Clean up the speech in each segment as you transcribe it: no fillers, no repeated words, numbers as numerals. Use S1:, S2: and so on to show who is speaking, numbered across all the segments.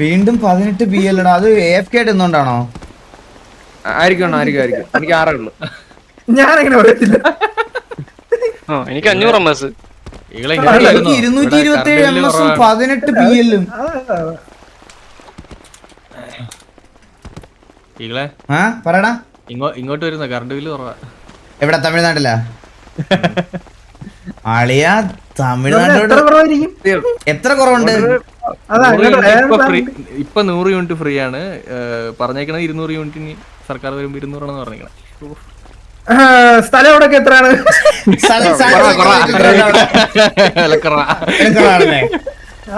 S1: വീണ്ടും 18 PL അത് AFK ഇടുന്നോണ്ടാണോ?
S2: ആയിരിക്കും എനിക്ക് 6 ഉള്ളു.
S3: ഞാനെങ്ങനെ പറയത്തില്ല.
S2: എനിക്ക് 500 MS.
S1: 227 MS 18 PL. പറയടാ.
S4: ഇങ്ങോട്ട് വരുന്ന കറണ്ട് ബില്ല് കുറവാ.
S1: എവിടെ? തമിഴ്നാട്ടിലാ? ആളിയാ തമിഴ്നാട്ടിലോട്ട് എത്ര കുറവുണ്ട്?
S4: ഇപ്പൊ 100 യൂണിറ്റ് ഫ്രീ ആണ് പറഞ്ഞേക്കണത്. 200 യൂണിറ്റിന് സർക്കാർ വരുമ്പോ 200 പറഞ്ഞേക്കണം.
S3: സ്ഥലം എവിടെയൊക്കെ എത്രയാണ്?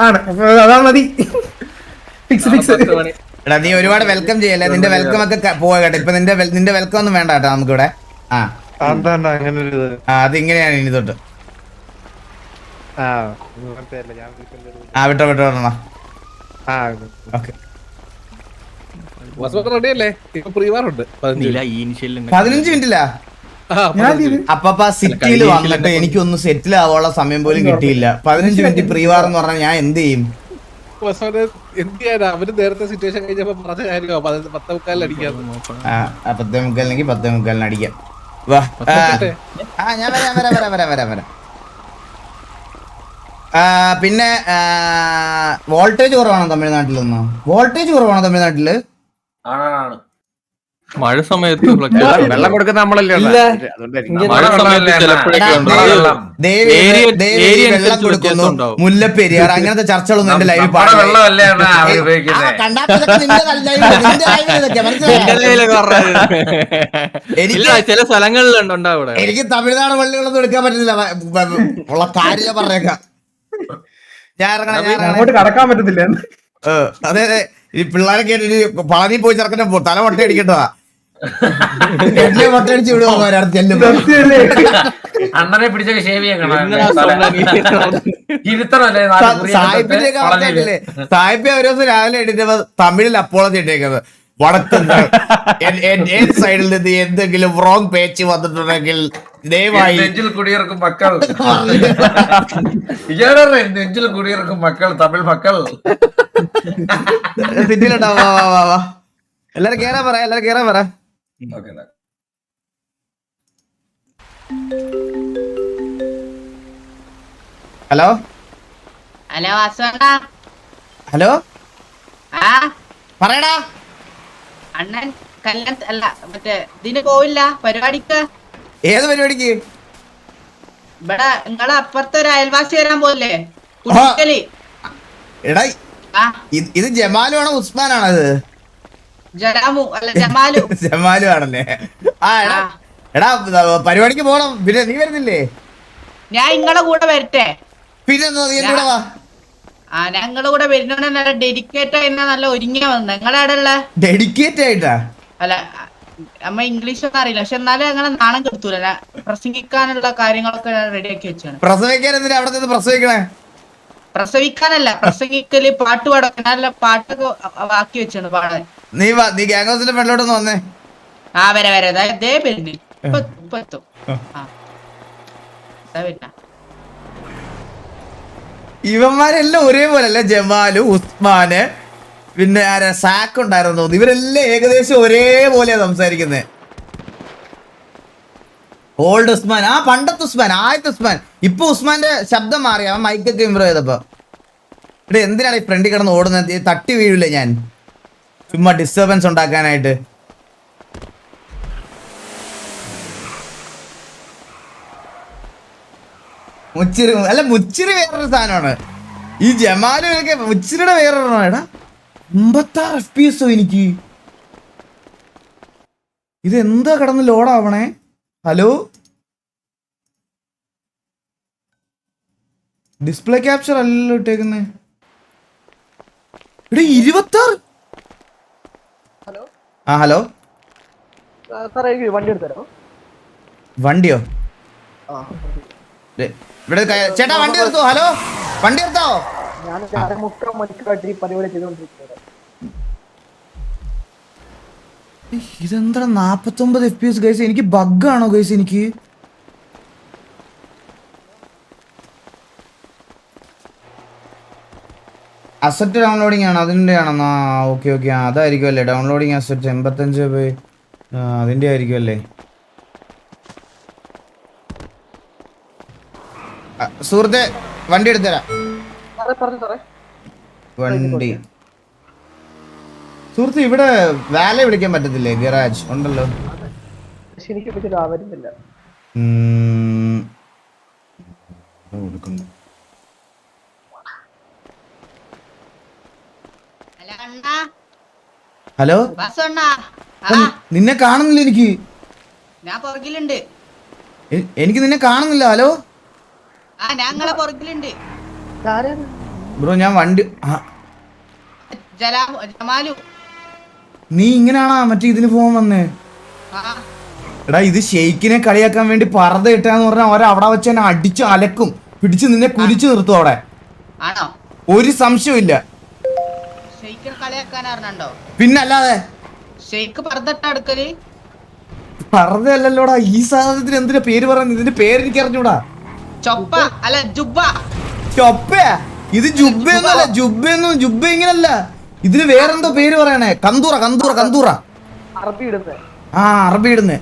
S3: ആണ്, അതാ മതി.
S1: എടാ നീ ഒരുപാട് വെൽക്കം ചെയ്യല്ലേ. നിന്റെ വെൽക്കം ഒക്കെ പോവാ കേട്ടോ. ഇപ്പൊ നിന്റെ വെൽക്കം ഒന്നും വേണ്ട കേട്ടോ നമുക്കിവിടെ. അത് ഇങ്ങനെയാണ് ഇനി തൊട്ട്. വിട്ടോ വിട്ടോ. ഓക്കെ 15 മിനിറ്റിലാ? അപ്പ സിറ്റിയിൽ വന്നിട്ട് എനിക്കൊന്നും സെറ്റിൽ ആവാനുള്ള സമയം പോലും കിട്ടിയില്ല. 15 മിനിറ്റ് പ്രീവാർ എന്ന് പറഞ്ഞാൽ ഞാൻ എന്ത് ചെയ്യും?
S5: അവര് നേരത്തെ സിറ്റുവേഷൻ കഴിഞ്ഞപ്പോ പറഞ്ഞ കാര്യമോ 10:45 അടിക്കാം.
S1: 10:45 10:45 അടിക്കാം. ഞാൻ വരാം. പിന്നെ വോൾട്ടേജ് കുറവാണോ തമിഴ്നാട്ടിലൊന്നും? തമിഴ്നാട്ടില്
S4: മഴ സമയത്ത്
S2: വെള്ളം കൊടുക്കുന്ന നമ്മളല്ലേ.
S1: വെള്ളം കൊടുക്കുന്നു, മുല്ലപ്പെരിയാർ, അങ്ങനത്തെ ചർച്ചകളൊന്നും എന്റെ ലൈവിൽ
S4: ചില സ്ഥലങ്ങളിലുണ്ടാവും.
S1: എനിക്ക് തമിഴ്നാട് പള്ളികളൊന്നും എടുക്കാൻ പറ്റുന്നില്ല. ഉള്ള കാര്യം പറഞ്ഞേക്കാം. ഞാൻ
S3: അങ്ങോട്ട് കടക്കാൻ പറ്റത്തില്ല.
S1: അതെ അതെ. ഈ പിള്ളേരെ കേട്ടിട്ട് പളനി പോയി ചെറുക്കനെ തല മുട്ട അടിക്കട്ടതാ. മുട്ടടിച്ച് വിടുവോ
S6: അണ്ണനെ പിടിച്ചൊക്കെ ഷേവ് ചെയ്യാൻ
S1: സായിപ്പ് ഒരു ദിവസം രാവിലെ എണീറ്റപ്പോ തമിഴിൽ അപ്പോളജി ഇട്ടേക്കുന്നത്. വടക്കും ഏത് സൈഡിൽ നിന്ന് എന്തെങ്കിലും റോങ് പേച്ച് വന്നിട്ടുണ്ടെങ്കിൽ ദയവായി
S6: നെഞ്ചിൽ കുടിയിറക്കും മക്കൾ, നെഞ്ചിൽ കുടിയിറക്കും മക്കൾ, തമിഴ് മക്കൾ.
S1: സിറ്റിയിലുണ്ടാവും. എല്ലാരും കേറാൻ പറ. ഹലോ ഹലോ പറയടാ.
S7: അണ്ണൻ കല്യാണ അല്ല മറ്റേ ഇതിന് പോവില്ല പരിപാടിക്ക്.
S1: ഏത് പരിപാടിക്ക്?
S7: ഇവിടെ നിങ്ങളെ അപ്പുറത്തെ ഒരു അയൽവാസി വരാൻ പോലേ?
S1: എടാ ഇത് ജമാലു ആണോ ഉസ്മാനാണോ? ഇത്
S7: ജമാലു അല്ല ജമാലു
S1: ആണല്ലേ? എടാ പരിപാടിക്ക് പോണം. പിന്നെ നീ വരുന്നില്ലേ?
S7: ഞാൻ നിങ്ങളെ കൂടെ വരട്ടെ.
S1: പിന്നെ
S7: ഞങ്ങളുടെ കൂടെ വരുന്ന നല്ല ഡെഡിക്കേറ്റ് ആയി നല്ല ഒരുങ്ങിയ വന്നത്. നിങ്ങളെവിടെ
S1: ഡെഡിക്കേറ്റ് ആയിട്ടാ?
S7: അല്ല നമ്മ ഇംഗ്ലീഷ് ഒന്നും അറിയില്ല, പക്ഷെ എന്നാലും ഞങ്ങളെ നാണം കെടുത്തൂല. പ്രസംഗിക്കാനുള്ള കാര്യങ്ങളൊക്കെ റെഡി ആക്കി വെച്ചാണ്.
S1: പ്രസവിക്കാൻ എന്തിനാ അവിടെ നിന്ന് പ്രസവിക്കണേ?
S7: പ്രസവിക്കാനല്ല, പ്രസംഗിക്കല് പാട്ട് പാടൊക്കെ നല്ല പാട്ടൊക്കെ ആക്കി വെച്ചാണ് പാടാൻ.
S1: നീ ഗ്യാങ് ഹൗസിന്റെ ഫ്രണ്ടിലോട്ടൊന്ന് വന്നേ.
S7: വരെ ഇതേ പേരിന് ഇപ്പൊ എത്തും.
S1: ഇവന്മാരെല്ലാം ഒരേപോലെ അല്ലേ? ജമാലു, ഉസ്മാന്, പിന്നെ ആരാ സാക്ക് ഉണ്ടായിരുന്നു. ഇവരെല്ലാം ഏകദേശം ഒരേപോലെയാ സംസാരിക്കുന്നത്. ഓൾഡ് ഉസ്മാൻ, പണ്ടത്തെ ഉസ്മാൻ, ആദ്യത്തെ ഉസ്മാൻ. ഇപ്പൊ ഉസ്മാന്റെ ശബ്ദം മാറി, അവൻ മൈക്കൊക്കെ ഇമ്പ്രൂവ് ചെയ്തപ്പോ. ഇവിടെ എന്തിനാണ് ഈ ഫ്രണ്ടിൽ കിടന്ന് ഓടുന്നത്? തട്ടി വീഴില്ലേ ഞാൻ ചുമ്മാ ഡിസ്റ്റർബൻസ് ഉണ്ടാക്കാനായിട്ട്? മുച്ചിരി അല്ല, മുച്ചിരി വേറൊരു സാധനമാണ്. ഈ ജമാലൊക്കെ മുച്ചിരിയുടെ വേറൊരെണ്ണം. എടാ 56 FPS എനിക്ക്. ഇതെന്താ കിടന്ന് ലോഡാവണേ? ഹലോ, ഡിസ്പ്ലേ ക്യാപ്ചർ അല്ലല്ലോ ഇട്ടേക്കുന്നേ. ഇവിടെ 26. ഹലോ വണ്ടിയോ? ഇവിടെ ചേട്ടാ വണ്ടി നിർത്തോ? ഹലോ വണ്ടി നിർത്താവോ? ഇതെന്താ 49 FPS ഗൈസ്? എനിക്ക് ബഗ്ഗാണോ ഗൈസ്? എനിക്ക് അസറ്റ് ഡൗൺലോഡിങ് ആണ്, അതിൻ്റെ ആണെന്നാ? ഓക്കെ ഓക്കെ, അതായിരിക്കും അല്ലേ ഡൗൺലോഡിങ് അസറ്റ് 85 പോയി, അതിൻ്റെ ആയിരിക്കും അല്ലേ? സുഹൃത്തെ വണ്ടി എടുത്തരാം. വണ്ടി സുഹൃത്ത് ഇവിടെ വാലെ വിളിക്കാൻ പറ്റത്തില്ലേ? ഗരാജ് ഉണ്ടല്ലോ. കൊടുക്കുന്നു. ഹലോ, നിന്നെ കാണുന്നില്ല എനിക്ക്.
S7: ഞാൻ പുറകിലുണ്ട്.
S1: എനിക്ക് നിന്നെ കാണുന്നില്ല. ഹലോ
S7: ഞങ്ങളെ പുറകിലുണ്ട്
S1: ബ്രോ, ഞാൻ വണ്ടി
S7: ജമാലു.
S1: നീ ഇങ്ങനാണാ മറ്റേ ഇതിന് പോകാൻ വന്നേ? എടാ, ഇത് ഷെയ്ക്കിനെ കളിയാക്കാൻ വേണ്ടി പറത ഇട്ടാന്ന് പറഞ്ഞാൽ അവിടെ വെച്ച് തന്നെ അടിച്ച് അലക്കും, പിടിച്ച് നിന്നെ കുരിച്ചു നിർത്തും അവിടെ.
S7: ആണോ?
S1: ഒരു സംശയമില്ല.
S7: ഷെയ്ക്കിനെ കളിയാക്കാൻ അറിഞ്ഞോ?
S1: പിന്നല്ലാതെ
S7: ഷെയ്ക്ക് പറന്നിട്ട അടുക്കല്
S1: പറതല്ലല്ലോടാ ഈ സാധനത്തിന്. എന്തിനാ പേര് പറയുന്നത്? ഇതിന്റെ പേര് എനിക്ക് അറിഞ്ഞൂടാ.
S7: ചൊപ്പ അല്ല ജുബ്ബ.
S1: ചൊപ്പയാ ഇത്? ജുബ്ബയൊന്നുമല്ല. ജുബ്ബ ഇങ്ങനല്ല. ഇതിന് വേറെന്തോ പേര് പറയണേ. കന്തൂറ കന്തൂറ കന്തൂറ. ആ, അറബി ഇടുന്നേ.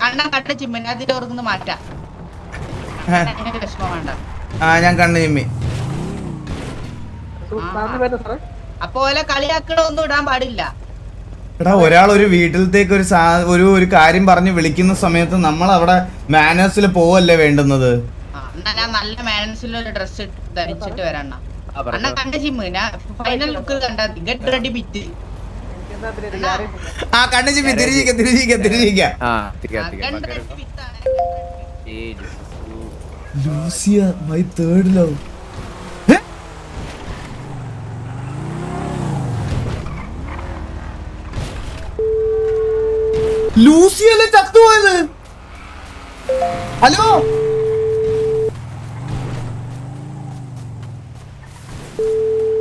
S7: അണ്ണ കണ്ണ് ചിമ്മൻ അതിന്റെ ഓർക്കുന്ന മാറ്റാം. വിഷമം വേണ്ട.
S1: ഞാൻ കണ്ണു ചിമ്മി.
S7: അപ്പൊ ഓലെ കളിയാക്കണ ഒന്നും ഇടാൻ പാടില്ല.
S1: എടാ, ഒരാൾ ഒരു വീട്ടിലത്തേക്ക് ഒരു കാര്യം പറഞ്ഞ് വിളിക്കുന്ന സമയത്ത് നമ്മൾ അവിടെ മാനേഴ്സിൽ പോവല്ലേ വേണ്ടുന്നത്?
S7: ഞാൻ നല്ല മാനേഴ്സിലൊരു ഡ്രസ് ധരിച്ചിട്ട് വരാം. അണ്ണ കണ്ട ജിമ്മ് ഞാൻ ഫൈനൽ ലുക്ക് കണ്ടാ ഗെറ്റ് റെഡി ബിറ്റ്.
S1: ആ, കണ്ണു ചിമ്മി. തിരിച്ചിരിക്കാം. Lucia, my third love. ലൂസിയല്ലേ ചത്തുപോയത്? ഹലോ,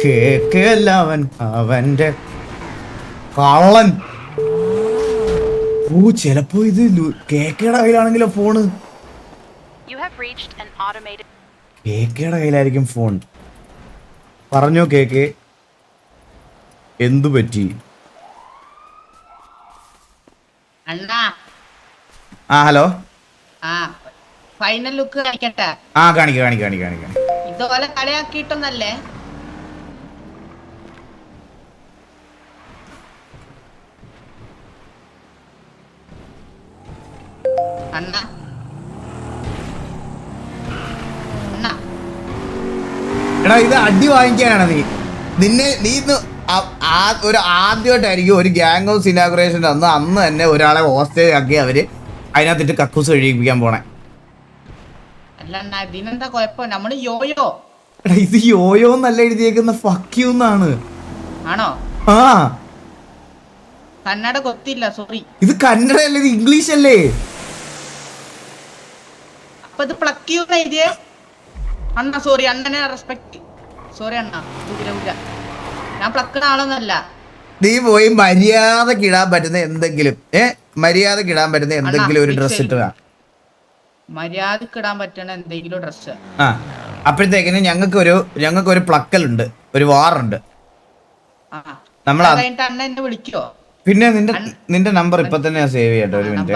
S1: കേക്കല്ല അവന്റെ കള്ളൻ. ഓ, ചെലപ്പോ ഇത് കേക്കയുടെ കയ്യിലാണെങ്കിലോ ഫോണ്? കേക്കയുടെ കയ്യിലായിരിക്കും ഫോൺ. പറഞ്ഞോ കേക്ക്, എന്തു പറ്റി?
S7: അണ്ണാ.
S1: ഹലോ.
S7: ഫൈനൽ ലുക്ക് കാണിക്കട്ടെ?
S1: കാണിക്കാം.
S7: ഇതുപോലെ കളിയാക്കിയിട്ടൊന്നല്ലേ? അണ്ണാ
S1: എടാ, ഇത് അടി വാങ്ങിക്കാനാണ് നീ ഒരു ആദ്യമായിട്ടായിരിക്കും ഒരു ഗ്യാങ് ഹൗസ് ഇനാഗുറേഷൻ അന്ന് തന്നെ ഒരാളെ ഹോസ്റ്റേജ് ആക്കി അവര് അതിനകത്തിട്ട് കക്കൂസ് കഴിപ്പിക്കാൻ പോണേ.
S7: അല്ല ഇതിനെന്താ കുഴപ്പം? നമ്മള് യോയോ.
S1: എടാ, ഇത് യോയോ എന്നല്ല എഴുതിയേക്കുന്ന, ഫക്ക് യു എന്നാണ്.
S7: ആണോ?
S1: ആ,
S7: കന്നഡ കൊത്തില്ല, സോറി.
S1: ഇത് കന്നഡ അല്ലേ, ഇത് ഇംഗ്ലീഷ് അല്ലേ?
S7: അപ്പൊ ഇത് പ്ലക്ക് യു എഴുതിയേ? അണ്ണ സോറി, അണ്ണനെ റെസ്പെക്ട്. സോറി അണ്ണ, ഞാൻ പ്ലക്കണ ആളൊന്നല്ല.
S1: നീ പോയി മര്യാദക്ക് ഇടാൻ പറ്റുന്ന എന്തെങ്കിലും ഒരു ഡ്രസ് ഇട്ടുക.
S7: മര്യാദക്ക് ഇടാൻ പറ്റണ എന്തെങ്കിലും ഡ്രസ്.
S1: അപ്പോഴത്തേക്കിന് ഞങ്ങൾക്കൊരു പ്ലക്കലുണ്ട്, ഒരു വാറുണ്ട്. നമ്മൾ
S7: അണ്ണ എന്നെ വിളിക്കോ?
S1: പിന്നെ നിന്റെ നമ്പർ ഇപ്പൊ തന്നെ സേവ് ചെയ്യട്ടെ. ഒരു മിനിറ്റ്,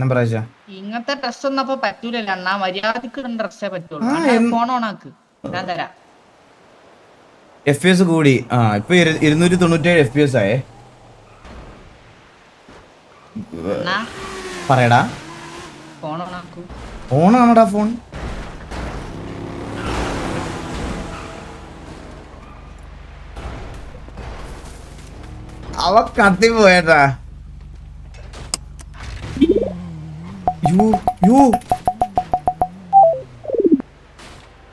S1: നമ്പർ അയച്ചാ.
S7: ഇങ്ങനത്തെ ഡ്രസ് ഒന്നും അപ്പൊ പറ്റൂലല്ലോ അണ്ണാ, മര്യാദക്ക് ഇടുന്ന ഡ്രസ്സേ പറ്റുള്ളൂ. ഫോൺ ഓണാക്ക്, ഞാൻ തരാം.
S1: FPS കൂടി. ഇപ്പൊ 297 FPS ആയേ. പറയടാ.
S7: ഫോൺ ഓണാക്കൂ.
S1: ഫോണാണോടാ ഫോൺ? അവ കത്തി പോയേട്ടാ.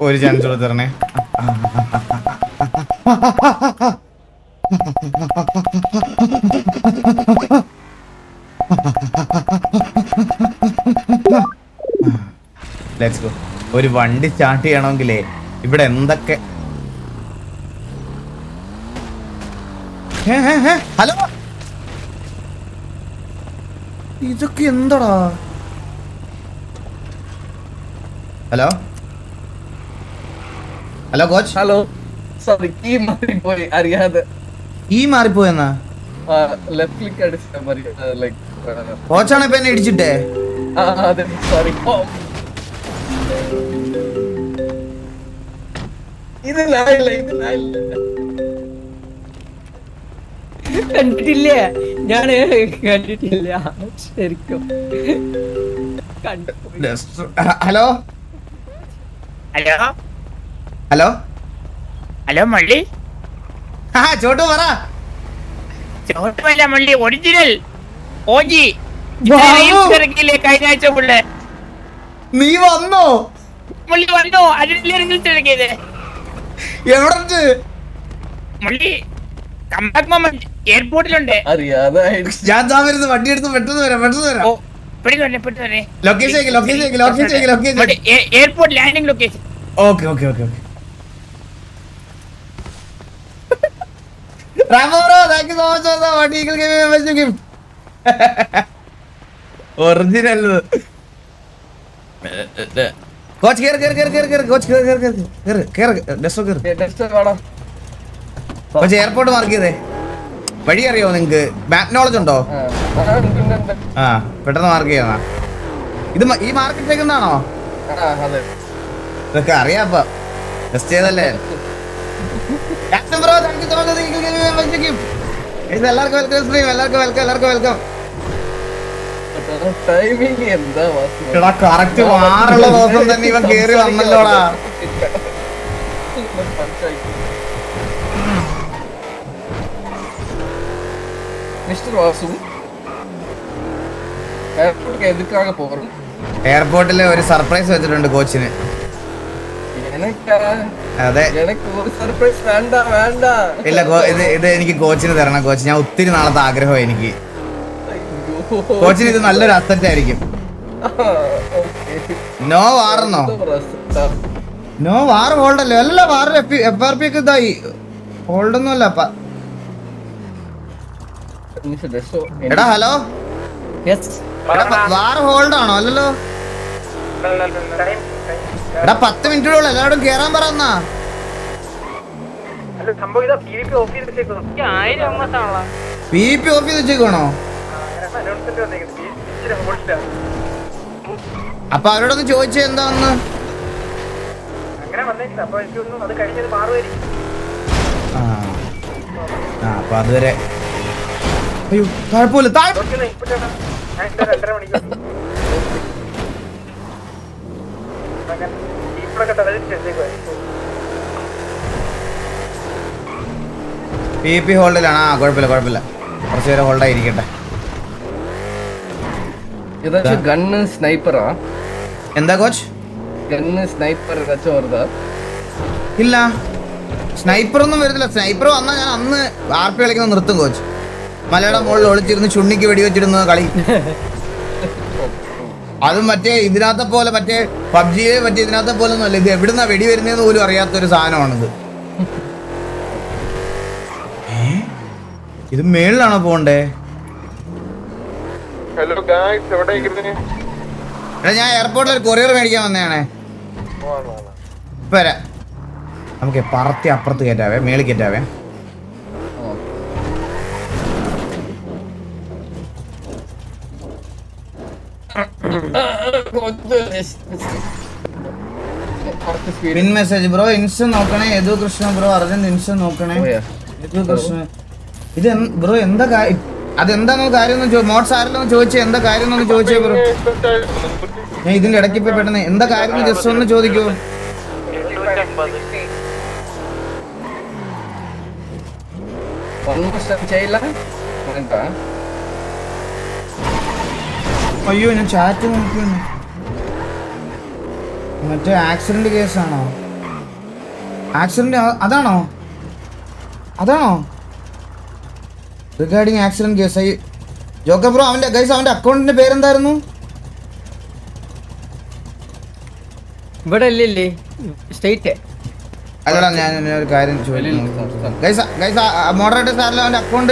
S1: ഒരു ചാൻസ് കൊടുത്തരണേ. Let's go. ഒരു വണ്ടി സ്റ്റാർട്ട് ചെയ്യണമെങ്കിലേ ഇവിടെ എന്തൊക്കെ. ഹലോ, ഇതൊക്കെ എന്താടാ? Hello hello coach.
S5: Hello sorry key മാറിപ്പോയി അറിയാതെ
S1: ഈ മാറിപ്പോയെന്നാ
S5: ലെഫ്റ്റ് ക്ലിക്ക് അടിച്ച മതി ലൈക്ക്
S1: കോച്ചാണ് ഇപ്പൊ എന്നെ ഇടിച്ചിട്ടേ.
S5: അതെ സോറി ഇത്
S8: കണ്ടിട്ടില്ലേ ഞാന് കണ്ടിട്ടില്ല ശരിക്കും കണ്ടു.
S1: ഹലോ
S9: ഹലോ
S1: ഹലോ
S9: ഹലോ മള്ളി
S1: ആ ചോട്ടു പറ.
S9: ചോട്ടമല്ല മള്ളി ഒറിജിനൽ ഓജി
S1: വാവു.
S9: ഇറങ്ങിയില്ലേ കഴിഞ്ഞ ആഴ്ച പുള്ളേ
S1: നീ വന്നോ?
S9: മള്ളി വന്നോ അതിലല്ലേ ഇറങ്ങിയത്
S1: എവിടെ?
S9: മള്ളി കമ്പാക്ക് മൊമെന്റ് എയർപോർട്ടിലുണ്ട്
S5: അറിയാതെ
S1: ഞാൻ വരുന്നു, വണ്ടി എടുത്ത് പെട്ടെന്ന് വരാം, പെട്ടെന്ന് വരാം.
S9: ഓ പെട്ടെന്ന്
S1: location
S9: airport landing location
S1: okay okay okay okay. Original coach കേറ് കേറ് കേറ് കേറ് കേറ് കോച്ച് കേറ് കേറ് കേറ് കേറ് കേറ് ഡെസ്റ്റോ കേറ്. കോച്ച് എയർപോർട്ട് മാർക്ക് ചെയ്തേ. വഴി അറിയോ നിങ്ങക്ക്? മാപ്പ് നോളജ് ഉണ്ടോ? ആ പെട്ടെന്ന് മാർക്ക് ചെയ്യാ. ഇത് ഈ മാർക്കറ്റിലേക്കുന്നാണോ? ഇതൊക്കെ അറിയാപ്പ ടെസ്റ്റ് ചെയ്തല്ലേ. എല്ലാവർക്കും വെൽക്കം.
S5: ടൈമിംഗ് എന്താ
S1: എടാ കറക്റ്റ് മാറുള്ള ദിവസം തന്നെ ഇവൻ കേറി വന്നല്ലോടാ.
S5: மிஸ்டர் வாசு ஏர்போர்ட்டுக்கு எதுக்காக போறோம்?
S1: എയർപോർട്ടിൽ ഒരു സർപ്രൈസ് വെച്ചിട്ടുണ്ട് കോച്ചിന്. അതെ
S5: எனக்கு ஒரு സർപ്രൈസ് വേണ്ട വേണ്ട.
S1: ഇല്ല ഇത് എനിക്ക് കോച്ചിന് തരണം കോച്ച്. ഞാൻ ഒത്തിരി നാളത്തെ ആഗ്രഹം എനിക്ക്. കോച്ചിന് ഇത് നല്ലൊരു അസറ്റ് ആയിരിക്കും. നോ വാറെന്നോ? നോ വാർ ഹോൾഡ് അല്ലേ? അല്ല വാർ FRP ഒക്കെ ഇതായി ഹോൾഡൊന്നും അല്ല. എടാ ഹലോ വാർ ഹോൾഡ് ആണോ? അല്ലല്ലോ. എടാ 10 മിനിറ്റുള്ള എല്ലാവരും കേറാൻ പറയുന്നാ. PVP ഓഫ് ചെയ്ത് വെച്ചേക്കണോ? അപ്പൊ അവരോടൊന്ന് ചോദിച്ചേ എന്താന്ന്. അപ്പൊ അതുവരെ അയ്യോ കുഴപ്പമില്ല. PVP ഹോൾഡിലാണ്. ആ കുഴപ്പമില്ല കുറച്ച് നേരം ഹോൾഡായിരിക്കട്ടെ.
S5: ஏதாச்சும் கன்னு ஸ்னைப்பரா?
S1: എന്താ കോച്ച്?
S5: ഗണ്ണ് സ്നൈപ്പർ ഏതാச்சும் വരുതാ?
S1: ഇല്ല സ്നൈപ്പർ ഒന്നും വരുന്നില്ല. സ്നൈപ്പർ വന്നാൽ ഞാൻ അന്ന് RP കളിക്കുന്നത് നിർത്തും കോച്ച്. മലയുടെ മുകളിൽ ഒളിച്ചിരുന്ന് ചുണ്ണിക്ക് വെടിവെച്ചിരുന്ന കളി. അതും മറ്റേ ഇതിനകത്തെ പോലെ മറ്റേ PUBGയെ മറ്റേ ഇതിനകത്തെ പോലെ ഒന്നും അല്ല. ഇത് എവിടുന്നാ വെടി വരുന്നതെന്ന് പോലും അറിയാത്തൊരു സാധനമാണിത്. ഇത് മേളിലാണോ പോണ്ടേ? എടാ ഞാൻ എയർപോർട്ടിൽ ഒരു കൊറിയർ മേടിക്കാൻ വന്നതാണേ. ഇപ്പൊ വരാം. നമുക്ക് പറത്തി അപ്പുറത്ത് കയറ്റാവേ, മേളിൽ കയറ്റാവേ. പിൻ മെസ്സേജ് ബ്രോ ഇൻസ്റ്റ നോക്കണേ. Yadu Krishna bro urgent insta നോക്കണേ. യദു കൃഷ്ണ ഇത് ബ്രോ എന്താ അതെന്താണോ കാര്യം മോട്ട്സ് ആരെല്ലാം ചോദിച്ചേ? എന്താ കാര്യം എന്നൊന്ന് ചോദിച്ചേ ബ്രോ. ഞാൻ ഇതിന്റെ ഇടയ്ക്ക് ഇപ്പൊ പെട്ടെന്ന് എന്താ കാര്യം ജസ്റ്റ് ഒന്ന് ചോദിക്കൂ. അയ്യോ ഞാൻ ചാറ്റ് നോക്കുന്നു. മറ്റേ ആക്സിഡന്റ് കേസാണോ? ആക്സിഡന്റ് അതാണോ regarding accident case. Joker bro അവന്റെ അക്കൗണ്ടിന്റെ പേരെന്തായിരുന്നു?
S8: ഇവിടെ ഇല്ലേ സ്റ്റേറ്റ്?
S1: അല്ലടാ ഞാൻ ഒരു കാര്യം ചോദിക്കുന്നു. മോഡറേറ്റർ സാറിൽ അവന്റെ അക്കൗണ്ട്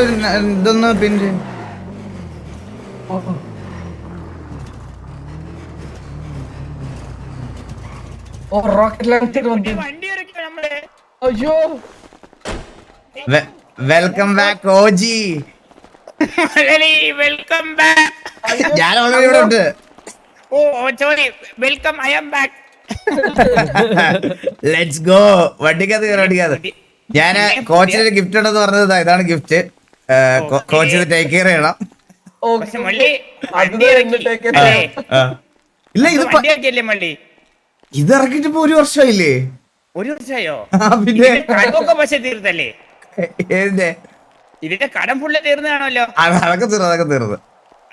S1: ഇതൊന്ന് പിൻ ചെയ്യും.
S5: ഓ റോക്കറ്റ് ലോഞ്ചർ
S9: വണ്ടി ഇറക്കി നമ്മള്
S8: അയ്യോ
S1: welcome back OG.
S9: Murali welcome back.
S1: ഞാൻ ഓൾറെഡി ഇവിടെ ഉണ്ട്.
S9: Oh sorry welcome I am back.
S1: Let's go. വണ്ടിക്കകത്ത് കയറി വണ്ടിക്കകത്ത്. ഞാൻ കോച്ചിന് ഗിഫ്റ്റ് ഉണ്ടെന്ന് പറഞ്ഞത് ഇതാണ് ഗിഫ്റ്റ്. കോച്ചിന് ടേക്ക് കെയർ ചെയ്യണം.
S9: പക്ഷെ മള്ളി വണ്ടി ഇറക്കി അല്ലേ?
S1: ഇല്ല ഇത്
S9: വണ്ടി ഇറക്കിയല്ലേ മള്ളി?
S1: ഇത് ഇറക്കിട്ട് ഇപ്പൊ 1 വർഷമായില്ലേ?
S9: 1 വർഷമായോ?
S1: പിന്നെ
S9: കടമൊക്കെ പക്ഷെ തീർത്തല്ലേ?
S1: ഏതിന്റെ?
S9: ഇതിന്റെ കടം ഫുള്ള് തീർന്നതാണല്ലോ.
S1: അതൊക്കെ തീർന്നു.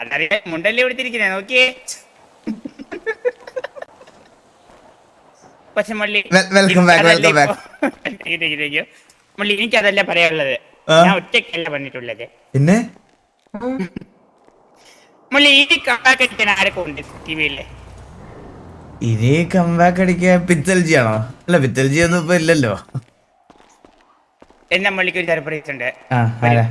S9: അതറിയാ മുണ്ടല്ലേ എടുത്തിരിക്കുന്നേ നോക്കിയേ. പക്ഷെ മള്ളി
S1: വെൽക്കം ബാക്ക്.
S9: മള്ളി എനിക്കതല്ല പറയാനുള്ളത്. ഞാൻ ഒറ്റയ്ക്കല്ല പറഞ്ഞിട്ടുള്ളത്.
S1: പിന്നെ
S9: മള്ളി ഈ കമ്പാക്കടിക്കാൻ ആരൊക്കെ ഉണ്ട് ടിവിയില്?
S1: ഇനി കംബാക്ക് അടിക്കാൻ പിത്തൽജി ആണോ? അല്ല പിത്തൽജി ഒന്നും ഇപ്പൊ ഇല്ലല്ലോ.
S9: എന്നാ മള്ളിക്ക് ഒരു സർപ്രൈസ് ഉണ്ട്.
S1: ആരാ?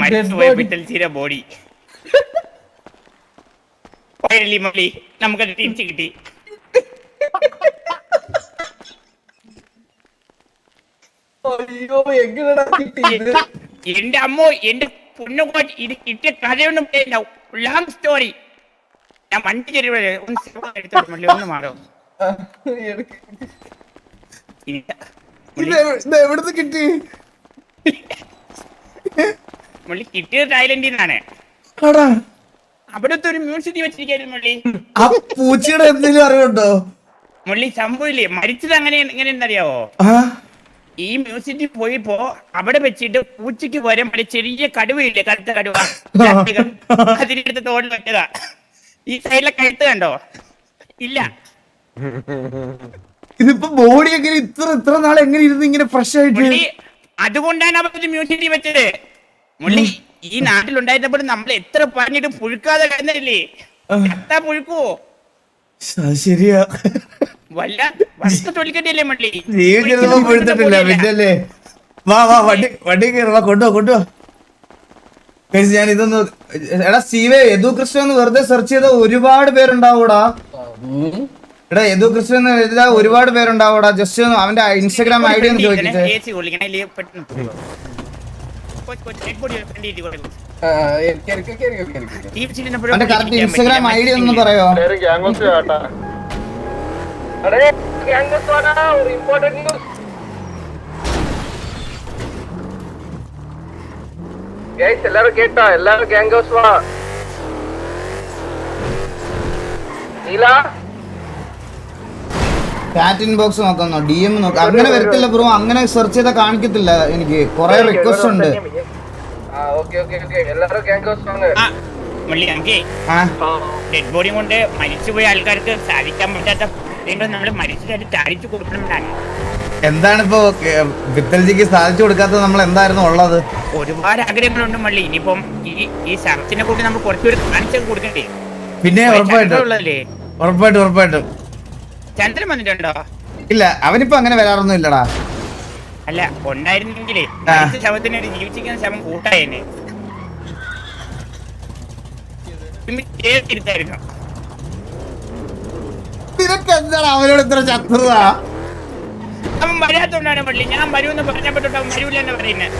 S9: മരിച്ചുപോയ പിത്തൽച്ചിയുടെ ബോഡി ഫൈനലി മള്ളി നമുക്കത് തിരിച്ചു കിട്ടി.
S8: അയ്യോ എങ്ങനെടാ കിട്ടിയത്?
S9: എന്റെ അമ്മോ എന്റെ പൊന്നുകോ ഇത് കിട്ടിയ കഥയൊന്നും ലോങ് സ്റ്റോറി. ഞാൻ വണ്ടി ചെറിയ ഒന്ന് മാറോ
S1: എവിടുന്ന് കിട്ടി?
S9: മള്ളി കിട്ടിയത് തായ്ലൻഡിൽ നിന്നാണ്. അവിടുത്തെ ഒരു മ്യൂസിയം വെച്ചിരിക്കുന്നു മള്ളി.
S1: ആ പൂച്ചയുടെ എന്തെങ്കിലും അറിവുണ്ടോ?
S9: മള്ളി സംഭവില്ലേ മരിച്ചത് എങ്ങനെയെന്നറിയാവോ? ഈ മ്യൂസിയത്തിൽ പോയപ്പോ അവിടെ വെച്ചിട്ട് പൂച്ചയ്ക്ക് വരാൻ പറ്റിയ ചെറിയ കടുവയില്ലേ, കടുത്ത കടുവ, അതിനെടുത്ത് തോളിൽ വെച്ചതാ. ഈ സൈഡിലെ കഴുത്ത് കണ്ടോ? ഇല്ല.
S1: ഇതിപ്പോ ബോഡി എങ്ങനെ ഇത്ര നാൾ എങ്ങനെ ഇരുന്ന് ഇങ്ങനെ ഫ്രഷ് ആയിട്ട്?
S9: മുള്ളി അതുകൊണ്ടാണ് അവർ മ്യൂസിയത്തിൽ വെച്ചത്. മുള്ളി ഈ നാട്ടിലുണ്ടായിരുന്നപ്പോൾ നമ്മൾ എത്ര പറഞ്ഞിട്ട് പുഴുക്കാതെ കഴിഞ്ഞില്ലേ? എത്താ പുഴുക്കുവോ?
S1: ശരിയാ.
S9: വല്ല വസ്തു തൊലിക്കട്ടിയല്ലേ മള്ളി?
S1: ജീവിച്ചിരുന്നപ്പോ പൊഴുത്തിട്ടില്ല പിന്നല്ലേ. വാ വണ്ടി കയറി വാ, കൊണ്ടുപോ. ഞാൻ ഇതൊന്ന് എടാ സ്റ്റീവേ, യദു കൃഷ്ണൻ എന്ന് വെറുതെ സെർച്ച് ചെയ്ത ഒരുപാട് പേരുണ്ടാവൂടാ. എടാ യദു കൃഷ്ണൻ എന്ന് എഴുതാ ഒരുപാട് പേരുണ്ടാവൂടാ. ജസ്റ്റ് അവന്റെ ഇൻസ്റ്റാഗ്രാം ഐഡി ഒന്ന് ചോദിച്ചിട്ട്. അവന്റെ കറക്റ്റ് ഇൻസ്റ്റാഗ്രാം ഐഡി ഒന്ന് പറയോ?
S3: എല്ലാരും കേട്ടോ? എല്ലാരും ഗാംഗോസ് വാ.
S1: Chat inbox നോക്കുന്നോ? DM നോക്കാം. അങ്ങനെ വരത്തില്ല ബ്രോ, അങ്ങനെ സെർച്ച് ചെയ്താൽ കാണിക്കത്തില്ല. എനിക്ക് കുറെ റിക്വസ്റ്റ് ഉണ്ട്.
S3: എല്ലാരും ഗാംഗോസ് വാങ്ങ്.
S9: മള്ളി നമുക്ക് ഡെഡ് ബോഡി കൊണ്ട് മരിച്ചുപോയ ആൾക്കാർക്ക് സാധിക്കാൻ പറ്റാത്ത നമ്മള് മരിച്ചിട്ട് ചാടിച്ചു കൊടുക്കണമെന്നാണ്.
S1: എന്താണിപ്പോ പിത്തൽജിക്ക് സാധിച്ചു കൊടുക്കാത്തത്? നമ്മൾ എന്തായിരുന്നു ഉള്ളത്?
S9: ഒരുപാട് ആഗ്രഹങ്ങളുണ്ട് മള്ളി. ഇനിയിപ്പം ഈ സർച്ചിനെ കൂട്ടി നമ്മൾ കുറച്ചുപേര് കാണിച്ചൊക്കെ കൊടുക്കണ്ടേ?
S1: പിന്നെ ഉറപ്പായിട്ടും.
S9: ചന്ദ്രൻ വന്നിട്ടുണ്ടോ?
S1: ഇല്ല, അവനിപ്പോ അങ്ങനെ വരാറൊന്നും ഇല്ലടാ.
S9: അല്ല ഉണ്ടായിരുന്നെങ്കിലേ മരിച്ച ശവത്തിന് ഒരു ജീവിച്ചിരിക്കുന്ന ശവം കൂട്ടായേനെ. ഇരുത്തായിരുന്നു.
S1: നിനക്ക് എന്താണ് അവനോട് ഇത്ര ശത്രുത?
S9: അവൻ വരാത്തോണ്ടാണ് പള്ളി. ഞാൻ വരുമെന്ന് പറഞ്ഞപ്പോട്ട് അവൻ വരൂല എന്ന് പറയുന്നത്.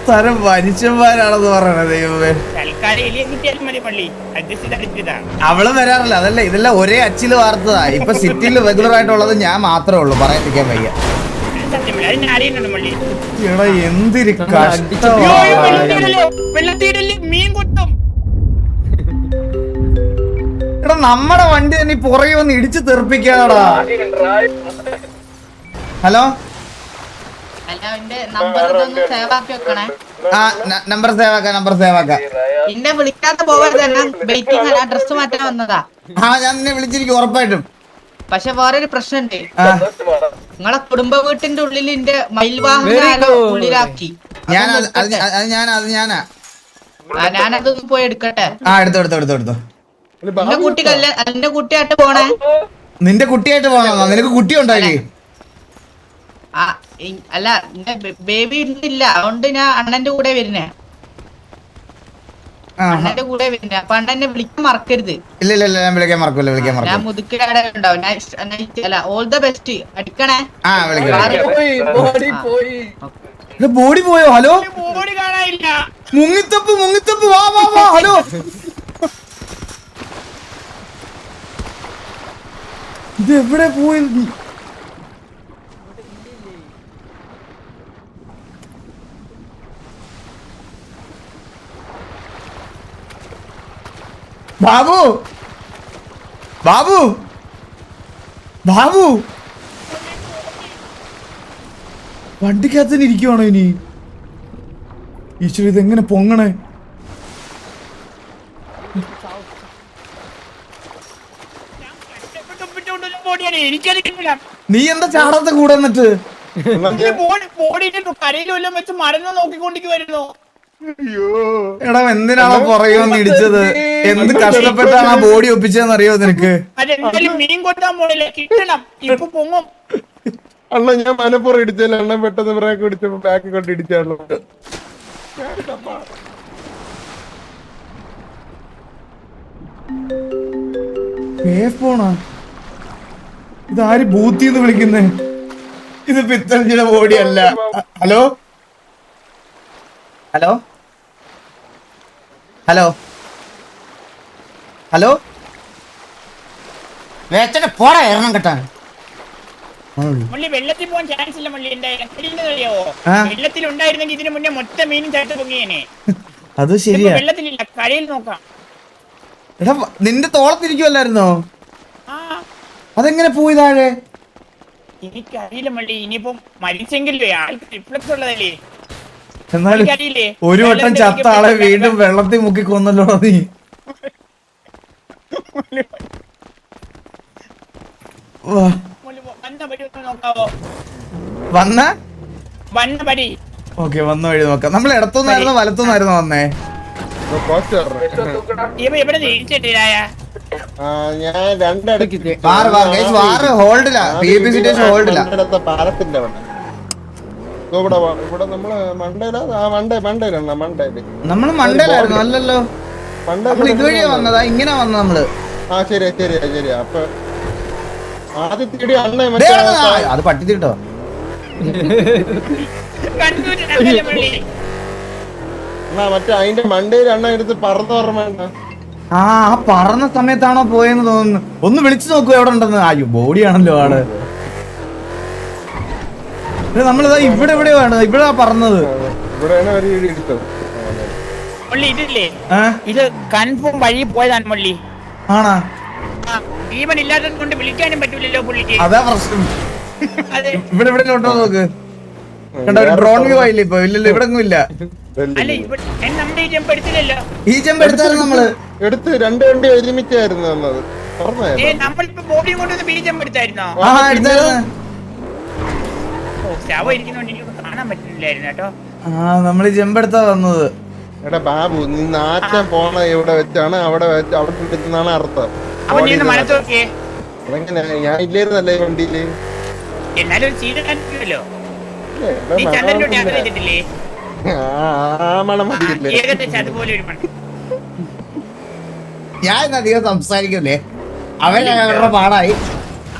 S1: തരം മനുഷ്യന്മാരാണെന്ന് പറയണത് ദൈവമേ.
S9: തൽക്കാലം എലിയെ കിട്ടിയാലും മതി പള്ളി. അഡ്ജസ്റ്റ് ചെയ്തതാണ്.
S1: അവളും വരാറില്ല. അതല്ല, ഇതെല്ലാം ഒരേ അച്ചില് വാർത്തതാ. ഇപ്പൊ സിറ്റിയിൽ റെഗുലർ ആയിട്ടുള്ളത് ഞാൻ മാത്രമേ ഉള്ളൂ. പറയാതിരിക്കാൻ വയ്യ.
S9: സത്യം അതിന് അറിയുന്നുണ്ട് മള്ളി.
S1: എടാ എന്തൊരു
S9: വെള്ളത്തിയിടല് മീൻ കൊത്തും.
S1: എടാ നമ്മുടെ വണ്ടി തന്നെ പുറകെ വന്ന് ഇടിച്ചു തെറിപ്പിക്കാടാ. ഹലോ, നമ്പർ സേവ് ആക്കാം.
S7: എന്നെ വിളിക്കാതെ പോവരുത്. വെയിറ്റിംഗ് ഡ്രസ് മാറ്റാൻ വന്നതാ.
S1: ഞാൻ നിന്നെ വിളിച്ചിരിക്കും ഉറപ്പായിട്ടും.
S7: പക്ഷെ വേറൊരു പ്രശ്നമുണ്ട്. നിങ്ങളെ കുടുംബ വീട്ടിന്റെ ഉള്ളിൽ എന്റെ മയിൽവാഹനം ഉള്ളിലാക്കി.
S1: ഞാനാ
S7: ഞാനത് പോയി എടുക്കട്ടെ.
S1: എടുത്തോ.
S7: എന്റെ കുട്ടിയായിട്ട് പോണേ.
S1: നിന്റെ കുട്ടിയായിട്ട് പോകണോ? നിനക്ക് കുട്ടി ഉണ്ടായി?
S7: ആ അല്ല ബേബി ഇല്ല, അതുകൊണ്ട് ഞാൻ അണ്ണന്റെ കൂടെ വരുന്നേ. അണ്ണന്റെ കൂടെ വരുന്നേ. അപ്പൊ അണ്ണനെ വിളിക്കാൻ മറക്കരുത്.
S1: ഇല്ല ഇല്ല ഇല്ല, ഞാൻ വിളിക്കാൻ മറക്കൂല, വിളിക്കാൻ
S7: ഞാൻ
S1: മറക്കൂല.
S7: മുതുക്കിടെ ഉണ്ടാവും. അല്ല ഓൾ ദ ബെസ്റ്റ് അടിക്കണേ.
S1: ആ വിളിക്കാം.
S8: പോയി ബോഡി പോയി.
S1: ബോഡി പോയോ? ഹലോ,
S9: ബോഡി കാണാനില്ല.
S1: മുങ്ങിത്തപ്പ് മുങ്ങിത്തപ്പ്, വാ വാ വാ. ഹലോ, ഇത് എവിടെ പോയി? ബാബു ബാബു ബാബു, വണ്ടിക്കകത്ത് തന്നെ ഇരിക്കുവാണോ ഇനി? ഈശ്വര, ഇതെങ്ങനെ പൊങ്ങണേ?
S9: എനിക്കറിയില്ല.
S1: നീ എന്താ ചാടത്തെ കൂടെ എന്നിട്ട്?
S9: ബോഡിന്റെ കരയിൽ വല്ലതും വെച്ച് മരുന്ന് നോക്കിക്കൊണ്ടിരിക്കുവായിരുന്നു.
S1: എടാ, എന്തിനാണോ പുറകെ ഇടിച്ചത്? എന്ത് കഷ്ടപ്പെട്ടാണ് ആ ബോഡി ഒപ്പിച്ചതെന്ന് അറിയോ നിനക്ക്?
S9: അതെന്തായാലും മീൻ കൊട്ടാൻ പോണില്ല, കിട്ടണം. ഇപ്പൊ പൊങ്ങും.
S5: അണ്ണ ഞാൻ മനപ്പുറം ഇടിച്ചല്ല, അണ്ണ പെട്ടെന്ന് ബ്രേക്ക് ഇടിച്ചപ്പോ ബാക്ക് കൊണ്ട് ഇടിച്ചാണല്ലോ.
S1: പോണാ ഇതാര് ബൂത്തിന്ന് വിളിക്കുന്നേ? ഇത് പിത്തഞ്ചിയുടെ ബോഡിയല്ല. ഹലോ ഹലോ ഹലോ ഹലോ, വേച്ചനെ പോടാ, എറണം കെട്ടാൻ.
S9: മുള്ളി വെള്ളത്തിൽ പോകാൻ ചാൻസ് ഇല്ല. മുള്ളി അറിയാവോ?
S1: ആ?
S9: വെള്ളത്തിൽ ഉണ്ടായിരുന്നെങ്കിൽ ഇതിനു മുന്നേ മൊത്തം മീനും ചാട്ട് പൊങ്ങിയേനെ.
S1: അത്
S9: ഇതിപ്പോ
S1: ശരിയാ.
S9: വെള്ളത്തിലില്ല, കരയിൽ നോക്കാം.
S1: എടാ, നിന്റെ തോളത്തിരിക്കുവല്ലായിരുന്നോ?
S9: ആ,
S1: അതെങ്ങനെ പോയി താഴെ?
S9: എനിക്കറിയില്ല മള്ളി. ഇനിയിപ്പം മരിച്ചെങ്കിലേ ആൾക്ക് റിഫ്ലക്സ് ഉള്ളതല്ലേ.
S1: എന്നാലും
S9: എനിക്കറിയില്ലേ?
S1: ഒരു വട്ടം ചത്ത ആളെ വീണ്ടും വെള്ളത്തിൽ മുക്കി കൊന്നല്ലോ നീ. വാ.
S9: മുള്ളി വന്ന പടി ഒന്ന് നോക്കാവോ?
S1: വന്ന
S9: വന്ന പടി.
S1: ഓക്കെ, വന്ന വഴി നോക്കാം. നമ്മൾ ഇടത്തുനിന്നായിരുന്നോ വലത്തുനിന്നായിരുന്നോ വന്നേ?
S9: എവിടെ തിരിച്ചിട്ടില്ലായ?
S5: ഞാൻ രണ്ടിടയ്ക്ക്
S1: ഹോൾഡില്ല, PVP സിറ്റുവേഷൻ ഹോൾഡില്ല.
S5: പാലത്തിന്റെ അവിടെ ഇവിടെ ഇവിടെ നമ്മള് മണ്ടയിലാണ് മണ്ടയില്.
S1: നമ്മള് മണ്ടയിലായിരുന്നു അല്ലല്ലോ, നമ്മൾ ഇതുവഴിയാ വന്നതാ. ഇങ്ങനെ വന്ന നമ്മള്.
S5: ആ ശരിയാ ശരിയാ ശരിയാ. അപ്പൊ ആദ്യത്തെ അണ്ണ
S1: അത് പട്ടിത്തിട്ടോ.
S5: മറ്റേ അതിന്റെ മണ്ടയിൽ അണ്ണ എടുത്ത് പറന്ന് ഓർമ്മ.
S1: ആ പറന്ന സമയത്താണോ പോയെന്ന് തോന്നുന്നു. ഒന്ന് വിളിച്ചു നോക്കൂ എവിടെ ഉണ്ടെന്ന്. അയ്യോ, ബോഡിയാണല്ലോ ആള്. നമ്മളിതാ ഇവിടെ എവിടെയാണ്, ഇവിടെ പറഞ്ഞത്.
S5: ഇവിടെയാണ് ഒരു വീട് എടുത്തത്.
S9: മുള്ളി ഇതില്ലേ, ഇത് കൺഫേം വഴി പോയതാണ് മുള്ളി.
S1: ആണാ?
S9: ജീവൻ ഇല്ലാത്തത് കൊണ്ട് വിളിക്കാനും പറ്റൂലല്ലോ പുള്ളിക്ക്.
S1: അതാ പ്രശ്നം.
S9: അതെ.
S1: ഇവിടെ എവിടെ ഉണ്ടോ നോക്ക്. കണ്ട, ഒരു ഡ്രോൺ വ്യൂ ആയില്ലേ ഇപ്പൊ? ഇല്ലല്ലോ, ഇവിടെ ഒന്നും ഇല്ല.
S9: അല്ല നമ്മുടെ ഈ ജമ്പ് എടുത്തില്ലല്ലോ.
S1: ഈ ജമ്പ് എടുത്താലും നമ്മള്
S5: എടുത്ത് രണ്ട് വണ്ടി ഒരുമിച്ചായിരുന്നു വന്നത്.
S9: നമ്മളിപ്പോ ബോഡിയും കൊണ്ടുവന്ന് ബി ജമ്പ് എടുത്തായിരുന്നോ?
S1: ആ എടുത്തായിരുന്നു.
S9: ശവം ഇരിക്കുന്നോണ്ട് എനിക്ക് കാണാൻ പറ്റുന്നില്ലായിരുന്നു കേട്ടോ.
S1: ആ, നമ്മള് ജമ്പ് എടുത്താ വന്നത്.
S5: എടാ ബാബു, നീ നാറ്റം പോണ എവിടെ വെച്ചാണ് അവിടെ വെച്ച് അവിടെ എടുത്തെന്നാണ് അർത്ഥം.
S9: അപ്പൊ നീ ഒന്ന് മനസ്സ് നോക്കിയേ.
S5: അതെങ്ങനെ? ഞാൻ ഇല്ലായിരുന്നല്ലേ ഈ വണ്ടിയില്.
S9: എന്നാലും ഒരു ചീര കാണിക്കുമല്ലോ. നീ ചന്ദ്രനോട് യാത്ര ചെയ്തിട്ടില്ലേ?
S5: മണം മതിയില്ലേ?
S9: ഏകദേശം അതുപോലെ ഒരു മണം.
S1: ഞാൻ അധികം സംസാരിക്കല്ലേ, അവരുടെ പാടായി.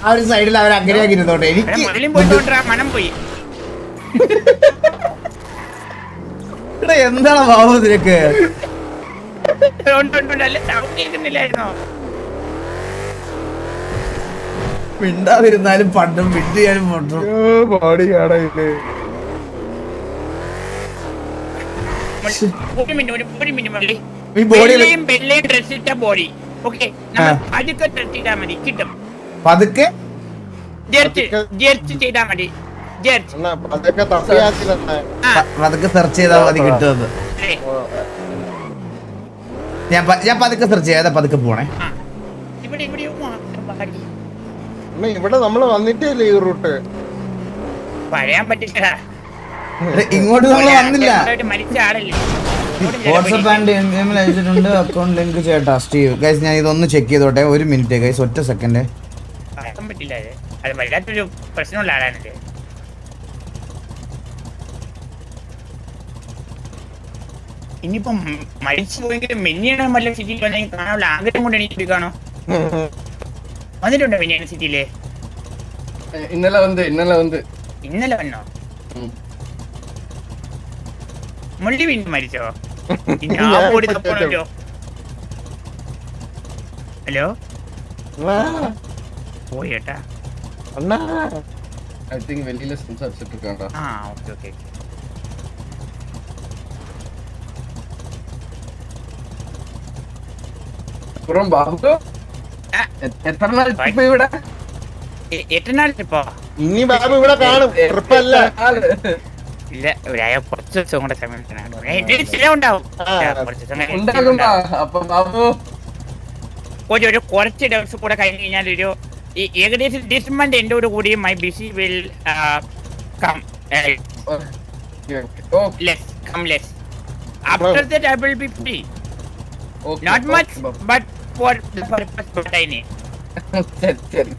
S1: ആ ഒരു സൈഡിൽ അവർ അങ്ങനെയാക്കി ഇരുന്നോട്ടെ. എനിക്ക്
S9: മുള്ളിയും പോയിട്ടോണ്ടാ മണം പോയി.
S1: എന്താണ് ബാബു നിനക്ക്?
S9: അല്ല സൗണ്ട് കേൾക്കുന്നില്ലായിരുന്നോ?
S1: മിണ്ടാതിരുന്നാലും പണ്ടും മിണ്ടിയാലും പണ്ടും.
S5: ബോഡി കാണാനില്ലേ?
S9: ഒരു മിനിറ്റ് മള്ളി.
S1: ഈ ബോഡി
S9: വെള്ളയും വെള്ളയും ഡ്രസ് ഇട്ട ബോഡി. ഓക്കെ, അതൊക്കെ ഡ്രസ് ചെയ്താൽ മതി, കിട്ടും.
S1: പതുക്കെ
S9: ജെർച്ച് ചെയ്താൽ മതി. ജെർച്ച്
S5: അതൊക്കെ തപ്പിയാത്തില്ല.
S1: പതുക്കെ സെർച്ച് ചെയ്താൽ മതി, കിട്ടുമെന്ന്. ഞാൻ പതുക്കെ സെർച്ച് ചെയ്യാതെ പതുക്കെ പോണേ.
S9: ഇവിടെ
S5: ഇവിടെ നമ്മള് വന്നിട്ടില്ലേ ഈ റൂട്ട്?
S9: പറയാൻ പറ്റില്ല.
S1: ഇങ്ങോട്ട് നമ്മൾ വന്നില്ല.
S9: മരിച്ച ആളല്ലേ.
S1: വാട്സ്ആപ്പ് ആൻഡ് അയച്ചിട്ടുണ്ട്. അക്കൗണ്ട് ലിങ്ക് ചേട്ടാ സ്റ്റീവ്. ഗൈസ്, ഞാൻ ഇതൊന്ന് ചെക്ക് ചെയ്തോട്ടെ. ഒരു മിനിറ്റ് ഗൈസ്, ഒറ്റ സെക്കൻഡ്.
S9: പറയാൻ പറ്റില്ല അത് വല്ലാത്തൊരു പ്രശ്നമുള്ള ആളാണല്ലേ. ഇനിയിപ്പം മരിച്ചു പോയെങ്കിലും മിന്നിയുടെ വല്ല സിറ്റിയിൽ വന്നെങ്കിൽ കാണാനുള്ള ആഗ്രഹം കൊണ്ട് എനിക്ക് കാണോ. വന്നിട്ടുണ്ടോ മിന്നിയുടെ സിറ്റിയില്?
S3: ഇന്നലെ വന്ന്
S9: ഇന്നലെ വന്നോ? മുള്ളി വീണ്ടും മരിച്ചോ? ഞാൻ ഓടി തപ്പണല്ലോ. ഹലോ പോയി കേട്ടാ.
S3: ഐ തിങ്ക് വെളിയില് സംസാരിച്ചിട്ട്
S9: ആ ഓക്കെ ഓക്കെ.
S3: ബാബു എത്ര നാൾ ഇപ്പൊ ഇവിടെ?
S9: എട്ടനാൾ ട്രിപ്പോ?
S5: ഇനി ബാബു ഇവിടെ കാണും, ട്രിപ്പല്ല.
S9: ഇല്ല കുറച്ച് ദിവസം കൂടെ സമയം ഉണ്ടാവും. കുറച്ച്
S3: ഉണ്ടാകുമ്പോ അപ്പൊ ബാബു
S9: ഒരു കുറച്ച് ദിവസം കൂടെ കഴിഞ്ഞ് കഴിഞ്ഞാൽ ഒരു ഏകദേശം ഡിസംബറിന്റെ എൻഡോട് കൂടി my busy will come less. After that I will be free. Not much, but for the purpose what I need.
S3: ശരി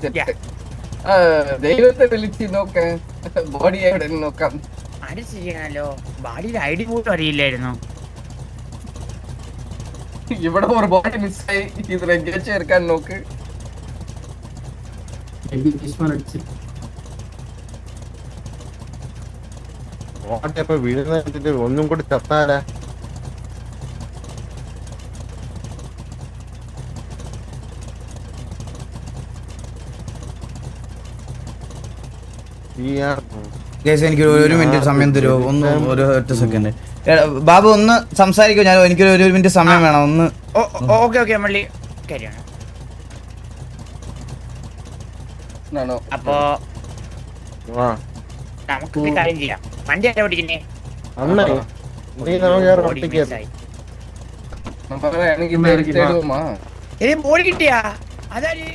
S3: ദൈവത്തെ വിളിച്ച് നോക്കാം, ബോഡി എവിടെ നോക്കാം.
S9: അത് ശരിയാണല്ലോ, ബാഡിയുടെ ഐഡി പോലും അറിയില്ലായിരുന്നു.
S3: ഇവിടെ ഒരു ബോഡി മിസ്സായി, ഇത് റെഗുലേറ്റ് ചേർക്കാൻ നോക്ക്.
S5: വീഴുന്ന ഒന്നും കൂടി ചത്താലാ.
S1: എനിക്ക് ഒരു മിനിറ്റ് സമയം തരുമോ? ഒന്ന് ഒരു ഒറ്റ സെക്കൻഡ് ബാബു ഒന്ന് സംസാരിക്കോ? ഞാൻ എനിക്കൊരു ഒരു മിനിറ്റ് സമയം വേണം ഒന്ന്.
S9: ഓക്കെ ഓക്കെ മള്ളി കാര്യമാണ്. അപ്പോ നമുക്ക് ഒരു കാര്യം ചെയ്യാം. വണ്ടി ആരാ ഓടിക്കുന്നേ? ബോഡി കിട്ടിയാ? അതാര്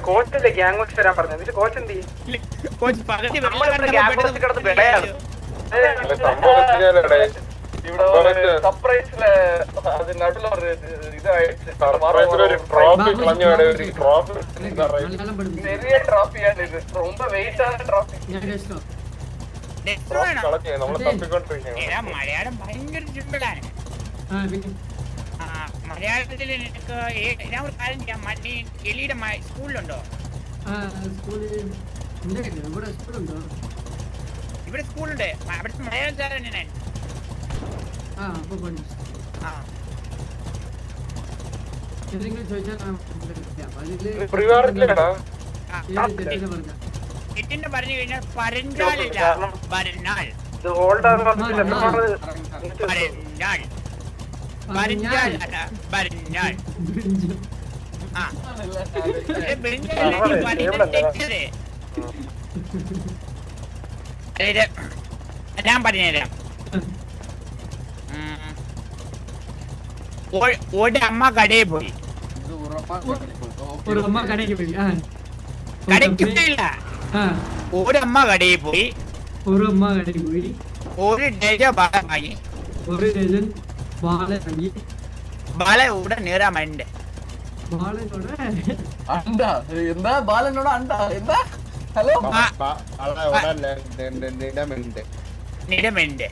S3: കോച്ചല്ലേ ഗ്യാങ് കോച്ച് വരാൻ പറഞ്ഞത്? കോച്ച് എന്ത്
S9: കോച്ച് പകുതി
S3: സർപ്രൈസില് അത് നടുവിലൊരു ചെറിയ ട്രോഫിയാണ് ഇത്. ரொம்ப വെയിറ്റാണ് ട്രോഫി.
S9: മലയാളം ഭയങ്കര സിമ്പിളാണ്. മലയാളത്തിൽ എനിക്ക് ഞാൻ ഒരു കാര്യം ചെയ്യാം. മണ്ണി എലിയുടെ സ്കൂളിലുണ്ടോ? ഇവിടെ സ്കൂളുണ്ട്. അവിടുത്തെ മലയാളം സാർ തന്നെ ഞാൻ. എട്ടിന്റെ പറഞ്ഞു കഴിഞ്ഞാൽ പരഞ്ചാലില്ല, പരഞ്ഞാൽ പരഞ്ഞാൽ അല്ല പരഞ്ഞാൽ. ഞാൻ പറഞ്ഞുതരാം. ഒരമ്മ കടയിൽ പോയി. കടയ്ക്കില്ല, ഒരമ്മ കടയിൽ പോയി. ഒരു ഡജൻ ബാല വാങ്ങി. ബാല ഇവിടെ നേരാ മൈൻഡ്.
S3: എന്താ ബാലനോട് അണ്ട എന്താ? ഹലോ
S9: നിടമെന്റ്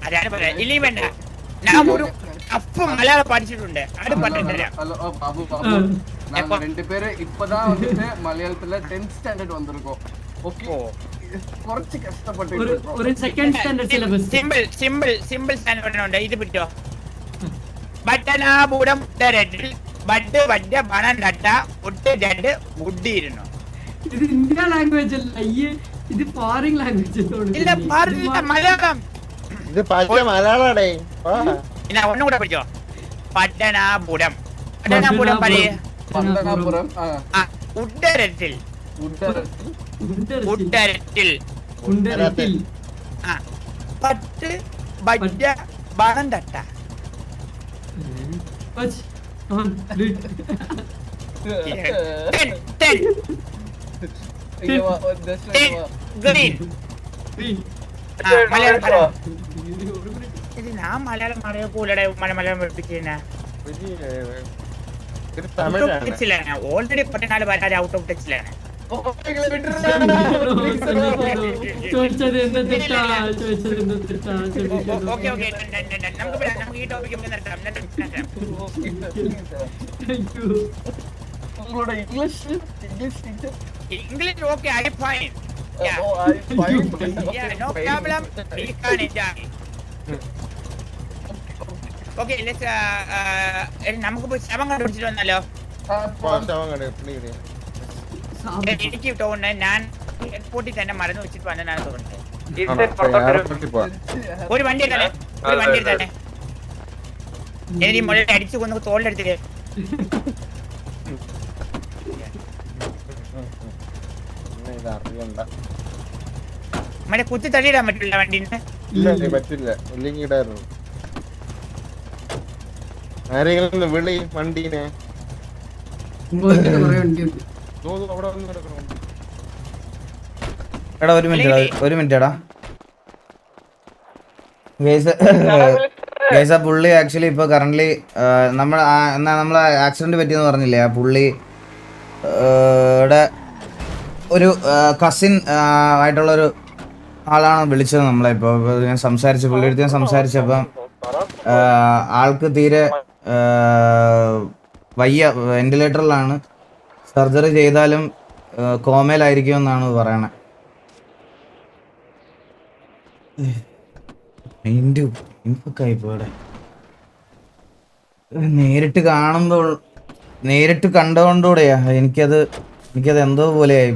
S9: അതാണ് പറയാ. ഇനി വേണ്ട, ഞാൻ ഒരു അപ്പം മലയാളം പഠിച്ചിട്ടുണ്ട്. അത് പറഞ്ഞുതരാം.
S3: பாபு நாங்க ரெண்டு பேரும் இப்பதான் வந்து மலையாளத்துல 10th ஸ்டாண்டர்ட் வந்திருக்கோம். ஓகே, കുറച്ച് കഷ്ടപ്പെട്ട്
S7: ഒരു second standard syllabus.
S9: Simple standard ഇത് പിടിച്ചോ. ബട്ടനാപുരം ഉത്തരത്തിൽ ബഡ് വഡ്ഡ പണം നട്ട ഒട്ട് രണ്ട് ഗുഡിയിരുന്നു.
S7: ഇത് ഇന്ത്യ ലാംഗ്വേജ് അല്ല, ഇത് ഫോറിൻ ലാംഗ്വേജ്.
S9: ഇല്ല, മലയാളം.
S5: ഇത് മലയാളാടേ.
S9: ഞാൻ ഒന്നും കൂടെ പിടിച്ചോ. പട്ടനാപുരം പറയേ.
S3: പത്തനാപുരം
S9: ഉത്തരത്തിൽ പട്ട് ബഡ്ഡ പണം തട്ട. ഞാൻ മലയാളം അറിയക്കൂലടെ മലയാളം പഠിപ്പിച്ചേനാ
S5: ഒരു തമിഴാണ്.
S9: ടച്ചിലാണ് ഓൾറെഡി 14 വരാതെ ഔട്ട് ഓഫ് ടച്ചിലാണ്.
S8: ചോദിച്ചത് എന്താ തെറ്റാ ചോദിച്ചത് എന്താ തെറ്റാ
S9: ഓക്കെ നമുക്ക് ഈ ടോപ്പിക്ക് നിർത്താം.
S3: உங்களோட English teacher
S9: English okay I fine. No problem we can enjoy. Okay നമുക്ക് പോയി ശവം കണ്ടുപിടിച്ചിട്ട് വന്നാലോ? എനിക്ക് തോന്നുന്നത് ഞാൻ എയർപോർട്ടിൽ തന്നെ മറന്നു വെച്ചിട്ട് വന്നതാണ് തോന്നുന്നത്. ഒരു വണ്ടി എടുത്തേ, ഒരു വണ്ടി എടുത്തേ. എനിക്ക് മുകളിൽ അടിച്ചു കൊന്ന് തോളിലെടുത്തിട്ട് മറ്റേ കുത്തി തള്ളിയിടാൻ പറ്റില്ല വണ്ടീനെ.
S5: ഇല്ല പറ്റില്ല, ഇല്ലെങ്കിൽ ഇടായിരുന്നു. ആരെങ്കിലും വിളി വണ്ടീനെ. അവിടെ വന്ന് കിടക്കണം.
S1: എടാ ഒരു മിനിറ്റ് എടാ. ഗൈസ് ആ പുള്ളി ആക്ച്വലി ഇപ്പോൾ കറന്റ് നമ്മൾ ആക്സിഡന്റ് പറ്റിയെന്ന് പറഞ്ഞില്ലേ, ആ പുള്ളി ഒരു കസിൻ ആയിട്ടുള്ളൊരു ആളാണ് വിളിച്ചത് നമ്മളെ. ഇപ്പോൾ ഞാൻ പുള്ളിയെടുത്ത് ഞാൻ സംസാരിച്ചപ്പം ആൾക്ക് തീരെ വയ്യ, വെന്റിലേറ്ററിലാണ്, സർജറി ചെയ്താലും കോമയിലായിരിക്കും എന്നാണ് പറയണേ. നേരിട്ട് കണ്ടുകൊണ്ടൂടെയാ എനിക്കത് എന്തോ പോലെയായി.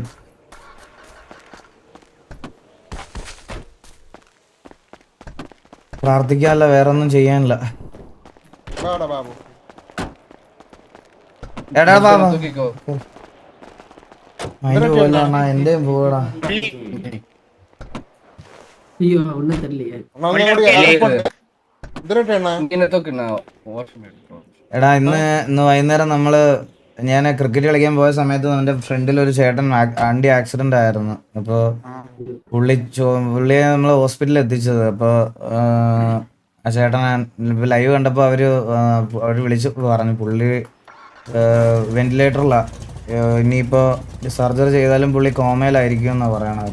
S1: പ്രാർത്ഥിക്കാനല്ല, വേറൊന്നും ചെയ്യാനില്ല.
S5: ബാബു
S1: എടാ ബാബാ അതിന് പോലെയാണ എന്റെയും പോടാ.
S8: അയ്യോ ഒന്നും തരില്ലേ.
S1: എടാ ഇന്ന് വൈകുന്നേരം ഞാൻ ക്രിക്കറ്റ് കളിക്കാൻ പോയ സമയത്ത് എൻ്റെ ഫ്രണ്ടിൽ ഒരു ചേട്ടൻ വണ്ടി ആക്സിഡന്റ് ആയിരുന്നു. അപ്പോൾ പുള്ളിയെ നമ്മൾ ഹോസ്പിറ്റലിൽ എത്തിച്ചത്. അപ്പോൾ ആ ചേട്ടൻ ലൈവ് കണ്ടപ്പോൾ അവർ വിളിച്ച് പറഞ്ഞു പുള്ളി വെന്റിലേറ്ററിലാണ്, ഇനിയിപ്പോൾ സർജറി ചെയ്താലും പുള്ളി കോമയിലായിരിക്കും എന്നാണ് പറയണത്.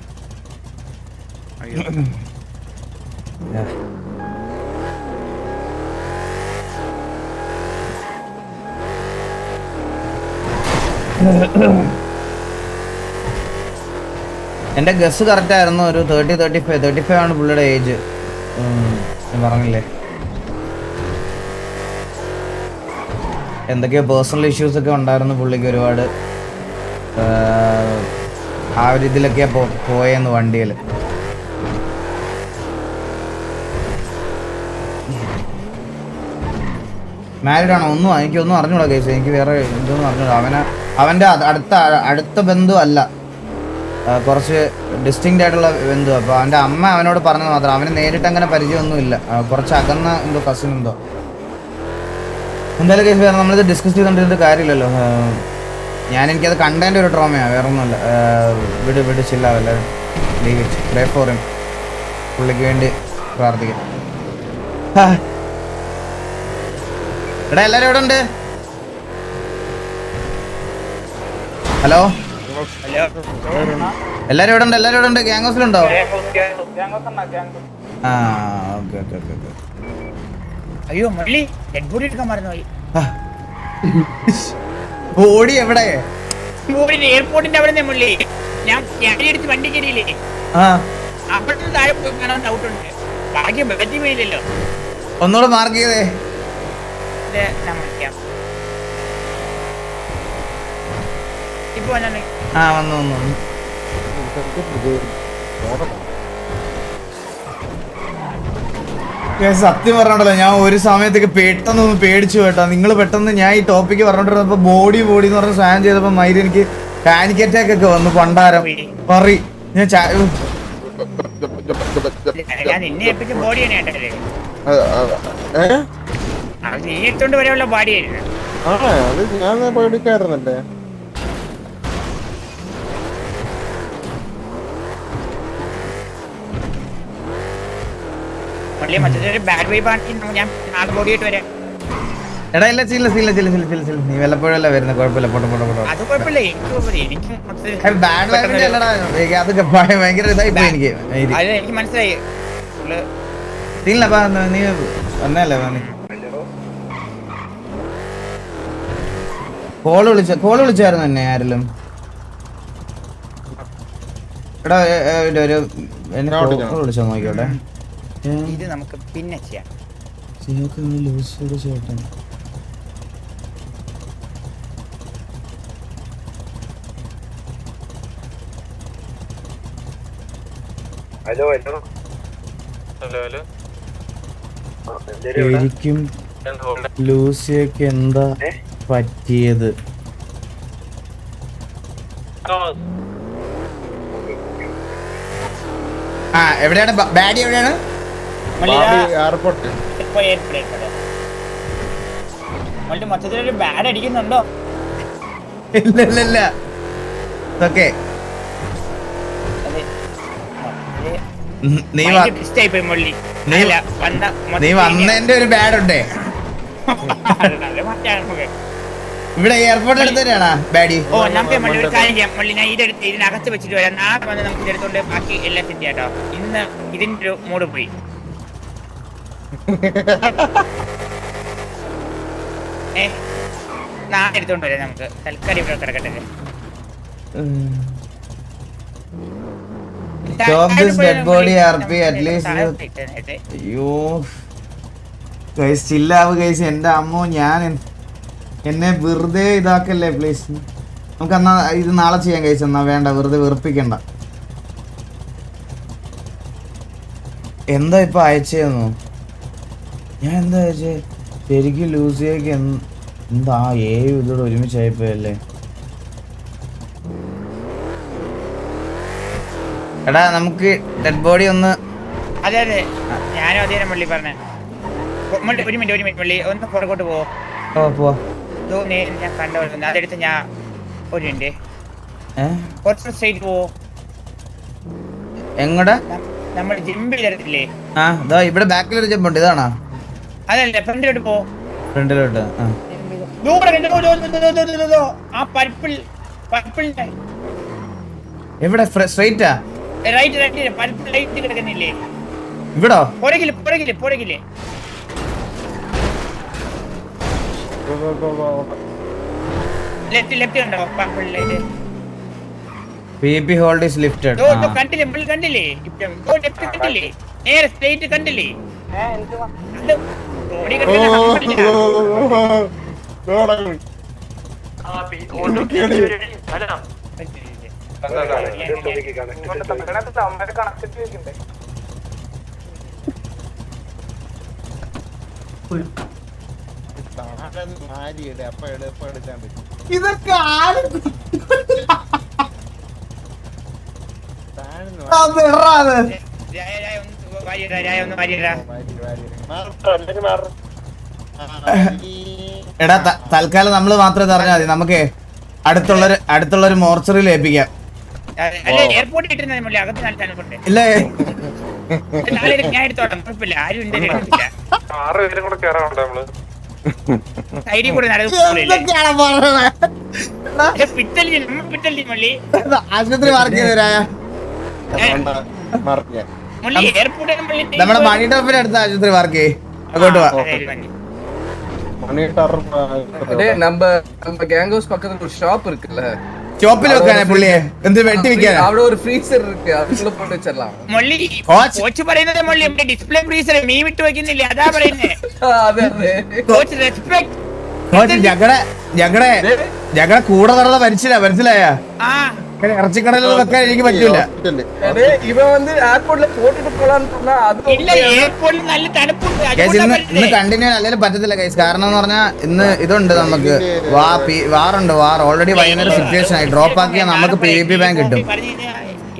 S1: എന്റെ ഗസ് കറക്റ്റ് ആയിരുന്നു, ഒരു 35 ആണ് പുള്ളിയുടെ ഏജ്. പറഞ്ഞില്ലേ എന്തൊക്കെയോ പേഴ്സണൽ ഇഷ്യൂസ് ഒക്കെ ഉണ്ടായിരുന്നു പുള്ളിക്ക് ഒരുപാട്. ആ ഒരു ഇതിലൊക്കെയാ പോയെന്ന് വണ്ടിയിൽ. മാരീഡ് ആണോ? എനിക്കൊന്നും അറിഞ്ഞൂടാ കേസ്, എനിക്ക് വേറെ ഇതൊന്നും അറിഞ്ഞൂടാ. അവൻ്റെ അടുത്ത ബന്ധു അല്ല, കുറച്ച് ഡിസ്റ്റിങ്ക്റ്റ് ആയിട്ടുള്ള ബന്ധു. അപ്പോൾ അവൻ്റെ അമ്മ അവനോട് പറഞ്ഞത് മാത്രം, അവന് നേരിട്ട് അങ്ങനെ പരിചയമൊന്നുമില്ല, കുറച്ച് അകന്ന എന്തോ കസിൻ എന്തോ. എന്തായാലും കേസ് വേറെ നമ്മളിത് ഡിസ്കസ് ചെയ്തുകൊണ്ടിരുന്നിട്ട് കാര്യമില്ലല്ലോ. എനിക്കത് കണ്ടതിൻ്റെ ഒരു ട്രോമയാണ്, വേറെ ഒന്നുമല്ല. വിട് ചില്ലാവല്ല, leave it, pray for him. പുള്ളിക്ക് വേണ്ടി പ്രാർത്ഥിക്കാം. എടാ എല്ലാരും എവിടെ ഉണ്ട്? ഹലോ എല്ലാരും എവിടെ ഉണ്ട്? ഗ്യാങ് ഹൗസിലുണ്ടോ? ആ ഓക്കെ.
S9: അയ്യോ മുരളി ഡെഡ് ബോഡി എടുക്കാൻ മറന്നുപോയി.
S1: ബോഡി എവിടെ?
S9: എയർപോർട്ടിന്റെ അവിടെ നിന്ന് മുരളി. ഞാൻ എടുത്ത് വണ്ടി കയറിയില്ലേ, അവിടെ താഴെ പോയി കാണാൻ ഡൗട്ട് ഉണ്ട്. ഭാഗ്യം പറ്റി പോയില്ലല്ലോ.
S1: ഒന്നുകൂടെ മാർക്ക് ചെയ്തേ.
S9: ഇപ്പൊ
S1: വന്നു. സത്യം പറഞ്ഞോണ്ടല്ലോ, ഞാൻ ഒരു സമയത്തേക്ക് പെട്ടെന്ന് പേടിച്ചു കേട്ടോ. നിങ്ങൾ പെട്ടെന്ന് ഞാൻ ഈ ടോപ്പിക്ക് പറഞ്ഞോണ്ടിരുന്നപ്പോ ബോഡി എന്ന് പറഞ്ഞ സാധനം ചെയ്തപ്പോ മൈരി എനിക്ക് പാനിക് അറ്റാക്ക് ഒക്കെ വന്നു. പണ്ടാരം പറ
S9: ഞാൻ നിന്നെ ഏൽപ്പിച്ച ബോഡിയാണ് കേട്ടല്ലേ, നീ എടുത്തോണ്ട് വരെയുള്ള ബോഡിയായിരുന്നു.
S5: ഞാൻ പേടിക്കായിരുന്നല്ലേ.
S9: മള്ളി മറ്റൊരു ബാഡ് വൈബ് ആണെങ്കിൽ ഞാൻ നാളെ ബോഡിയായിട്ട് വരാം.
S1: എടാ ഇല്ല ചില്ല നീ വല്ലപ്പോഴല്ല വരുന്നത്, കുഴപ്പമില്ല, പോട്ടെ.
S9: അത് കുഴപ്പമില്ല, എനിക്ക് കുഴപ്പമില്ല. എനിക്ക് മൊത്തത്തിൽ
S1: ബാഡ് വൈബിന്റെ അല്ലടാ, അതൊക്കെ ഭയങ്കര ഇതായി പോയി എനിക്ക്.
S9: അത് എനിക്ക് മനസ്സിലായി.
S1: സീനില്ല, നീ വന്നല്ലേ കോള് വിളിച്ചായിരുന്നു എന്നെ ആരെങ്കിലും? എടാ ഒരു വിളിച്ചോ നോക്കിയോട്ടെ.
S9: ഇത് നമുക്ക് പിന്നെ ചെയ്യാം.
S1: ചേട്ടൻ ശരിക്കും ലൂസിയൊക്കെ എന്താ പറ്റിയത്? എവിടെയാണ് ബാഡി? എവിടെയാണ്?
S5: എയർപോർട്ട്.
S9: മൊത്തത്തിലൊരു ബാഡ് അടിക്കുന്നുണ്ടോ?
S1: ഇല്ല ഓക്കെ. നീ വന്നതിന്റെ ഒരു ബാഡ് ഉണ്ടേ. ഇവിടെ എയർപോർട്ട് അടുത്ത് തന്നെയാണോ ബാഡി?
S9: ഓ നമുക്ക് മള്ളി ഒരു കാര്യം ചെയ്യാം. മള്ളി ഞാൻ ഇതെടുത്ത് ഇതിനകത്ത് വെച്ചിട്ട് വരാം. നാളെ വന്ന് നമുക്ക് ഇതെടുത്തോണ്ട് ബാക്കി എല്ലാം സെറ്റ് ചെയ്യാട്ടോ. ഇന്ന് ഇതിന്റെ ഒരു മൂഡ് പോയി. നാളെ എടുത്തോണ്ട് വരാം നമുക്ക്. തൽക്കാലം ഇവിടെ കിടക്കട്ടെ.
S1: Stop this dead body RP at least. അയ്യോ ഗൈസ് ചില്ലാവ് ഗൈസ്. എൻ്റെ അമ്മോ, ഞാൻ എന്നെ വെറുതെ ഇതാക്കല്ലേ പ്ലീസ്. നമുക്ക് എന്നാ ഇത് നാളെ ചെയ്യാൻ ഗൈസ്. എന്നാ വേണ്ട, വെറുതെ വെറുപ്പിക്കണ്ട. എന്താ ഇപ്പൊ അയച്ചേന്നോ? ഞാൻ എന്താ അയച്ചേ? ശരിക്കും ലൂസിയേക്ക് എന്താ ഇതോടെ ഒരുമിച്ചായിപ്പോയല്ലേ? എടാ നമുക്ക് ഡെഡ് ബോഡി ഒന്ന്.
S9: അതെ ഞാനും അതേ മള്ളി പറഞ്ഞേ. ഒരു മിനിറ്റ് മള്ളി ഒന്ന് പുറകോട്ട് പോവോ?
S1: പോവാ.
S9: ഞാൻ കണ്ടു അതെടുത്ത് ഞാൻ ഒരു മിനിറ്റ് കുറച്ച് സ്ട്രൈറ്റ് പോവോ?
S1: എങ്ങോട്ടാ?
S9: നമ്മൾ ജിമ്പിൽ തരത്തില്ലേ?
S1: ഇവിടെ ബാക്കിലൊരു ജമ്പുണ്ട്, ഇതാണോ?
S9: അതല്ലേ ഫ്രണ്ടിലോട്ട് പോ.
S1: ഫ്രണ്ടിലോട്ട്
S9: ആ പർപ്പിളിന്റെ
S1: എവിടെ? സ്ട്രൈറ്റാ?
S9: റൈറ്റ് പർപ്പിൾ ലൈറ്റ് കിടക്കുന്നില്ലേ
S1: ഇവിടോ?
S9: പുറകില് ലെഫ്റ്റ് കണ്ടോ? Purple light.
S1: PP hold is lifted.
S9: കണ്ടില്ലേ? നേരെ സ്ട്രൈറ്റ് കണ്ടില്ലേ?
S1: ഇതൊക്കെ എടാ തൽക്കാലം നമ്മള് മാത്രമേ അറിഞ്ഞാൽ മതി. നമുക്ക് അടുത്തുള്ളൊരു മോർച്ചറിയിൽ ഏൽപ്പിക്കാം. ഇല്ലേ
S9: ഞാൻ എടുത്തോളാം, കുഴപ്പമില്ല. ആരും സൈഡിൽ കൂടെ
S1: ആശുപത്രി മാർക്ക് ചെയ്തരായ നമ്മുടെ മണി ടോപ്പിന്റെ അടുത്ത ആശുപത്രി മാർക്ക് ചെയ്യ്. അങ്ങോട്ട് വാ.
S2: நம்ம கேங் ஹவுஸ் பக்கத்துல ஒரு ஷாப் இருக்குல்ல,
S1: ஷாப்பில் வைக்கானே புள்ளியே എന്ത് വെട്ടി വെക്കാനാ?
S2: അവിടെ ഒരു ഫ്രീസർ ഇருக்கு, അതുக்குள்ள போட்டு വെച്ചலாம்.
S9: മള്ളി കോച്ച് പറയുന്നത് മള്ളി നമ്മുടെ ഡിസ്പ്ലേ ഫ്രീസർ മീ വിട്ട് വെക്കുന്നില്ല, അതാ പറയുന്നേ.
S2: അതെ
S9: കോച്ച് റെസ്പെക്ട്.
S1: കോച്ച് ഞങ്ങളുടെ കൂടെ നടന്ന മനസ്സിലായ ഇറച്ചിക്കടലിൽ വെക്കാൻ എനിക്ക് പറ്റൂല.
S2: ഇവൻ വന്ന് എയർപോർട്ടിൽ പോട്ടിട്ട് പോലാന്ന് പറഞ്ഞാ അത്
S9: ഇല്ല, എയർപോർട്ടിൽ നല്ല തണുപ്പുണ്ട്.
S1: ഇന്ന് കണ്ടിന്യൂ അല്ലെങ്കിലും പറ്റത്തില്ല ഗൈസ്. കാരണം എന്ന് പറഞ്ഞാൽ ഇന്ന് ഇതുണ്ട്, നമുക്ക് വാറുണ്ട്. ഓൾറെഡി വൈകുന്നേരം സിറ്റുവേഷൻ ആയി ഡ്രോപ്പ് ആക്കിയാൽ നമുക്ക് PVP ബാങ്ക് കിട്ടും.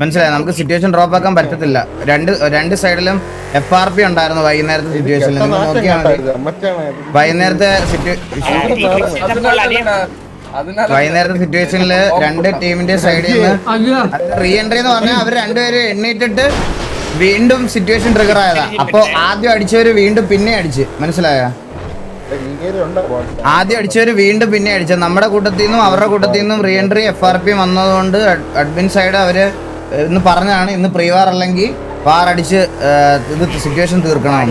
S1: മനസ്സിലായി? നമുക്ക് സിറ്റുവേഷൻ ഡ്രോപ്പ് ആക്കാൻ പറ്റത്തില്ല. രണ്ട് സൈഡിലും FRP ഉണ്ടായിരുന്നു വൈകുന്നേരത്തെ സിറ്റുവേഷനിൽ. നിങ്ങൾ നോക്കിയാൽ മതി വൈകുന്നേരത്തെ സിറ്റുവേഷനിൽ രണ്ട് ടീമിന്റെ സൈഡിൽ നിന്ന് റീ എൻട്രി എന്ന് പറഞ്ഞാൽ അവർ രണ്ടുപേരും എണ്ണിട്ടിട്ട് വീണ്ടും സിറ്റുവേഷൻ ട്രിഗർ ആയതാ. അപ്പൊ ആദ്യം അടിച്ചവര് വീണ്ടും പിന്നെ അടിച്ച്, മനസ്സിലായ? ആദ്യം അടിച്ചവര് വീണ്ടും പിന്നെ അടിച്ച. നമ്മുടെ കൂട്ടത്തിൽ നിന്നും അവരുടെ കൂട്ടത്തിൽ നിന്നും റീ എൻട്രി FRP വന്നതുകൊണ്ട് അഡ്മിൻ സൈഡ് അവര് ഇന്ന് പറഞ്ഞാണ് ഇന്ന് പ്രീവാർ അല്ലെങ്കിൽ വാർ അടിച്ച് ഇത് സിറ്റുവേഷൻ തീർക്കണം.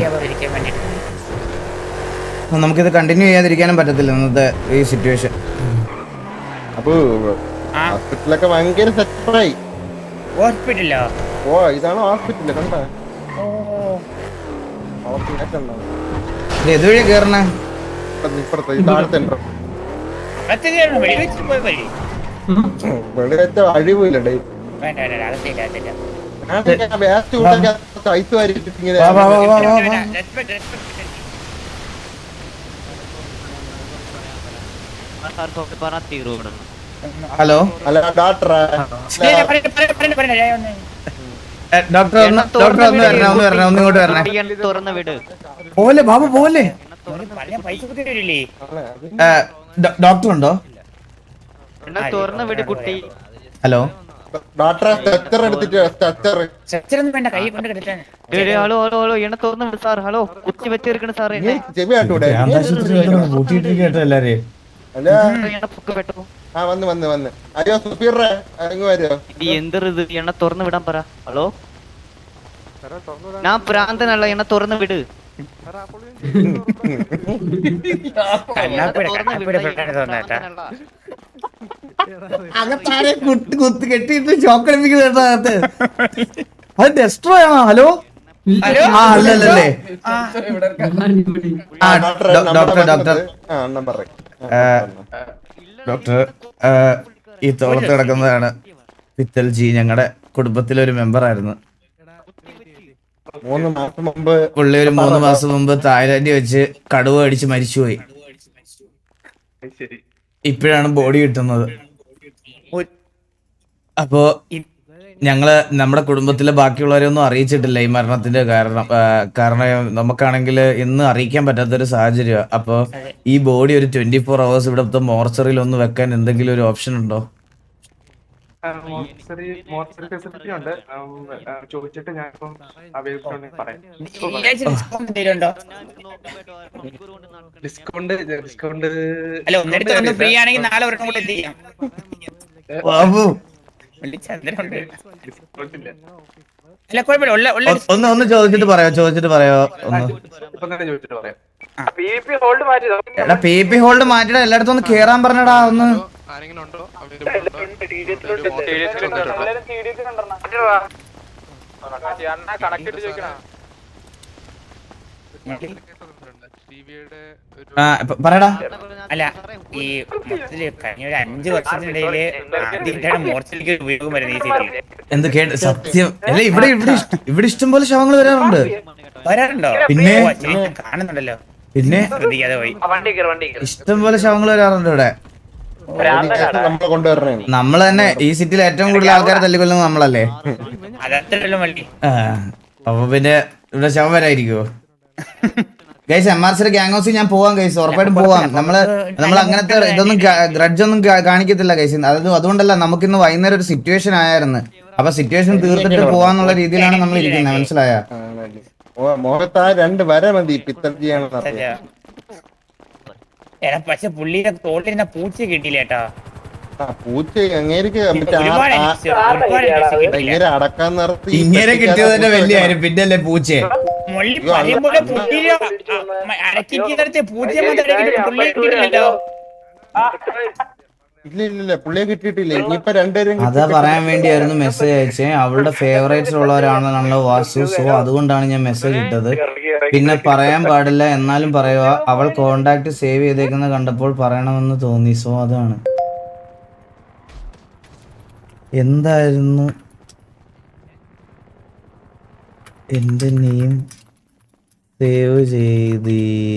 S1: നമുക്കിത് കണ്ടിന്യൂ ചെയ്യാതിരിക്കാനും പറ്റത്തില്ല ഇന്നത്തെ ഈ സിറ്റുവേഷൻ.
S5: അപ്പൊ ഹോസ്പിറ്റലൊക്കെ ഭയങ്കര സെറ്റായി.
S9: ഹോസ്പിറ്റലോ?
S5: ഓ ഇതാണ് ഹോസ്പിറ്റല് കണ്ട.
S1: ഇത് ഏതുവഴി കേറണ?
S5: ഇപ്പുറത്തെ ഈ താഴത്തെ
S9: വെടിവെച്ചിട്ട് പോയി വഴി.
S5: വെളിവെച്ച അഴിവില്ലടേ.
S9: വേണ്ട വേണ്ട, അകത്തില്ല അകത്തില്ല.
S5: ഐസ് വാരി ഇട്ടിട്ട് ഇങ്ങനെ
S9: റെസ്പെക്ട് റെസ്പെക്ട്.
S1: ഹലോ
S5: അല്ല ഡോക്ടറെ
S1: ഡോക്ടർ ഒന്ന് വരണേ ഒന്ന് ഇങ്ങോട്ട് വരണേ. പോലെ ബാബു പോലെ.
S9: പൈസ കുത്തി വരില്ലേ?
S1: ഡോക്ടർ ഉണ്ടോ? ഹലോ
S5: ഡോക്ടറെ സ്ട്രെച്ചർ എടുത്തിട്ട് സ്ട്രെച്ചർ
S9: സ്ട്രെച്ചറൊന്നും വേണ്ട, കൈ കൊണ്ട് കിടത്താൻ.
S5: ചെവി ആട്ടൂടെ
S1: എല്ലാരെയും.
S5: ഹലോ ആ വന്ന് വന്ന് വന്ന് അയ്യോ സുപ്പീറേ അങ്ങ് വരുമോ?
S10: എന്ത് എണ്ണ തുറന്നു വിടാൻ പറ. ഹലോ ഞാൻ പ്രാന്തനല്ല, എണ്ണ തുറന്നു വിട്.
S1: അകത്താരെ കുത്തി കെട്ടിയിട്ട് ചോക്കളിപ്പിക്കുന്ന അത് ഡെസ്ട്രോ ആണോ? ഹലോ ആ അല്ലല്ലേ ഡോക്ടർ ഡോക്ടർ ഈ തോളത്ത് കിടക്കുന്നതാണ് പിത്തൽജി. ഞങ്ങളുടെ കുടുംബത്തിലൊരു മെമ്പർ ആയിരുന്നു.
S5: 3 മാസം മുമ്പ്
S1: പുള്ളി ഒരു 3 മാസം മുമ്പ് തായ്ലാൻഡിൽ വെച്ച് കടുവ അടിച്ച് മരിച്ചുപോയി. ഇപ്പോഴാണ് ബോഡി കിട്ടുന്നത്. അപ്പോ ഞങ്ങള് നമ്മുടെ കുടുംബത്തിലെ ബാക്കിയുള്ളവരെ ഒന്നും അറിയിച്ചിട്ടില്ല ഈ മരണത്തിന്റെ കാരണം നമുക്കാണെങ്കിൽ ഇന്ന് അറിയിക്കാൻ പറ്റാത്തൊരു സാഹചര്യമാണ്. അപ്പൊ ഈ ബോഡി ഒരു 24 hours ഇവിടുത്തെ മോർച്ചറിയിൽ ഒന്ന് വെക്കാൻ എന്തെങ്കിലും ഒരു ഓപ്ഷൻ ഉണ്ടോ?
S4: ചോദിച്ചിട്ട് ഞാൻ ഡിസ്കൗണ്ട്
S9: അല്ല, ഒന്നെടുത്ത് ഒന്ന് ഫ്രീ ആണെങ്കിൽ നാളെ ഒരെണ്ണം കൂടെ എത്തിക്കാം.
S1: ബാബു
S9: അല്ല കുഴപ്പമില്ല,
S1: ഒന്ന് ചോദിച്ചിട്ട് പറയോ ഒന്ന്. എടാ PP ഹോൾഡ് മാറ്റിടാ, എല്ലായിടത്തും ഒന്ന് കേറാൻ പറഞ്ഞടാ ഒന്ന്. പറയടാ.
S9: അല്ല ഈ മൊത്തത്തില് കഴിഞ്ഞ ഒരു 5 വർഷത്തിനിടയില് ആദ്യമായിട്ടാണ് മോർച്ചലിക്ക് ഉപയോഗം വരുന്നത് ഈ സിറ്റിയിൽ.
S1: എന്ത് കേട്ട് സത്യം അല്ല, ഇവിടെ ഇഷ്ടം പോലെ ശവങ്ങൾ വരാറുണ്ടോ? പിന്നെ
S9: കാണുന്നുണ്ടല്ലോ,
S1: പിന്നെ
S9: ശ്രദ്ധിക്കാതെ പോയി.
S1: ഇഷ്ടം പോലെ ശവങ്ങൾ വരാറുണ്ട് ഇവിടെ.
S5: നമ്മളെ കൊണ്ടുവരണേ.
S1: നമ്മൾ തന്നെ ഈ സിറ്റിയിൽ ഏറ്റവും കൂടുതൽ ആൾക്കാരെ തല്ലിക്കൊല്ലുന്നത് നമ്മളല്ലേ.
S9: അതത്രല്ലോ വള്ളി.
S1: അപ്പൊ പിന്നെ ഇവിടെ ശവം വരായിരിക്കുവോ? ഗൈസ് MRC ഗ്യാങ് ഹൗസിൽ ഞാൻ പോവാം ഗൈസ്, ഉറപ്പായിട്ടും പോവാം. നമ്മൾ അങ്ങനത്തെ ഇതൊന്നും ഗ്രഡ്ജ് ഒന്നും കാണിക്കത്തില്ല ഗൈസ്. അതുകൊണ്ടല്ല, നമുക്കിന്ന് വൈകുന്നേരം ഒരു സിറ്റുവേഷൻ ആയിരുന്നു. അപ്പൊ സിറ്റുവേഷൻ തീർത്തിട്ട് പോവാന്നുള്ള രീതിയിലാണ് നമ്മൾ ഇരിക്കുന്നത്, മനസ്സിലായ?
S5: മുഖത്ത് 2 വര മതി പിത്തൽജിയാണെന്ന് അറിയാം.
S9: പക്ഷെ പുള്ളിയുടെ തോട്ടിരുന്ന പൂച്ച കിട്ടിയില്ലേട്ടാ.
S5: പൂച്ച അങ്ങേർക്ക് അടക്കാൻ നിർത്തി
S1: ഇങ്ങനെ കിട്ടിയത് തന്നെ വലിയ കാര്യം. പിന്നല്ലേ പൂച്ചയെ
S5: ഇല്ല പുള്ളിയെ കിട്ടിയിട്ടില്ല. ഇനിയിപ്പോ 2
S1: അതാ പറയാൻ വേണ്ടിയായിരുന്നു മെസ്സേജ് അയച്ചേ. അവളുടെ ഫേവറേറ്റ്സ് ഉള്ളവരാണെന്നാണല്ലോ വാസു. സോ അതുകൊണ്ടാണ് ഞാൻ മെസ്സേജ് ഇട്ടത്. പിന്നെ പറയാൻ പാടില്ല എന്നാലും പറയുക, അവൾ കോണ്ടാക്ട് സേവ് ചെയ്തേക്കുന്ന കണ്ടപ്പോൾ പറയണമെന്ന് തോന്നി. സോ അതാണ്. എന്തായിരുന്നു എന്റെ നെയിം സേവ് ചെയ്തിരുന്നത്?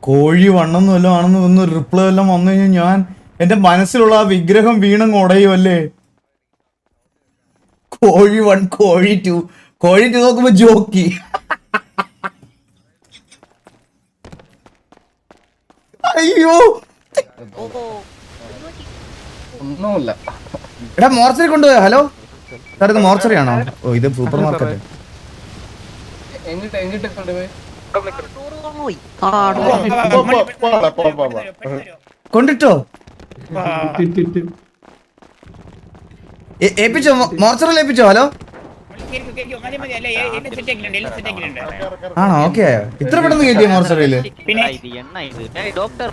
S1: കോഴി വണ്ണെന്ന് വല്ലതും ആണെന്ന് ഒന്ന് റിപ്ലൈ എല്ലാം വന്നു കഴിഞ്ഞാൽ ഞാൻ എന്റെ മനസ്സിലുള്ള ആ വിഗ്രഹം വീണങ്ങ് ഉടയുമല്ലേ. കോഴി 1 കോഴി 2 കോഴി 2 നോക്കുമ്പോ ജോക്കി. അയ്യോ
S3: ഒന്നുമില്ല.
S1: എടാ മോർച്ചറി കൊണ്ടുപോയോ? ഹലോ സാർ ഇത് മോർച്ചറി ആണോ? ഓ ഇത് സൂപ്പർ മാർക്കറ്റ്.
S3: എങ്ങിട്ട് കൊണ്ടുപോയി
S1: കൊണ്ടിട്ടോ ഏൽപ്പിച്ചോ? മോർച്ചറിൽ ഏൽപ്പിച്ചോ? ഹലോ ആണോ? ഓക്കെ ഇത്ര പെട്ടെന്ന് കയറ്റിയ മോർച്ചറിയില്?
S9: പിന്നെ
S10: ഇത് എണ്ണ ഇത്. ഏയ് ഡോക്ടർ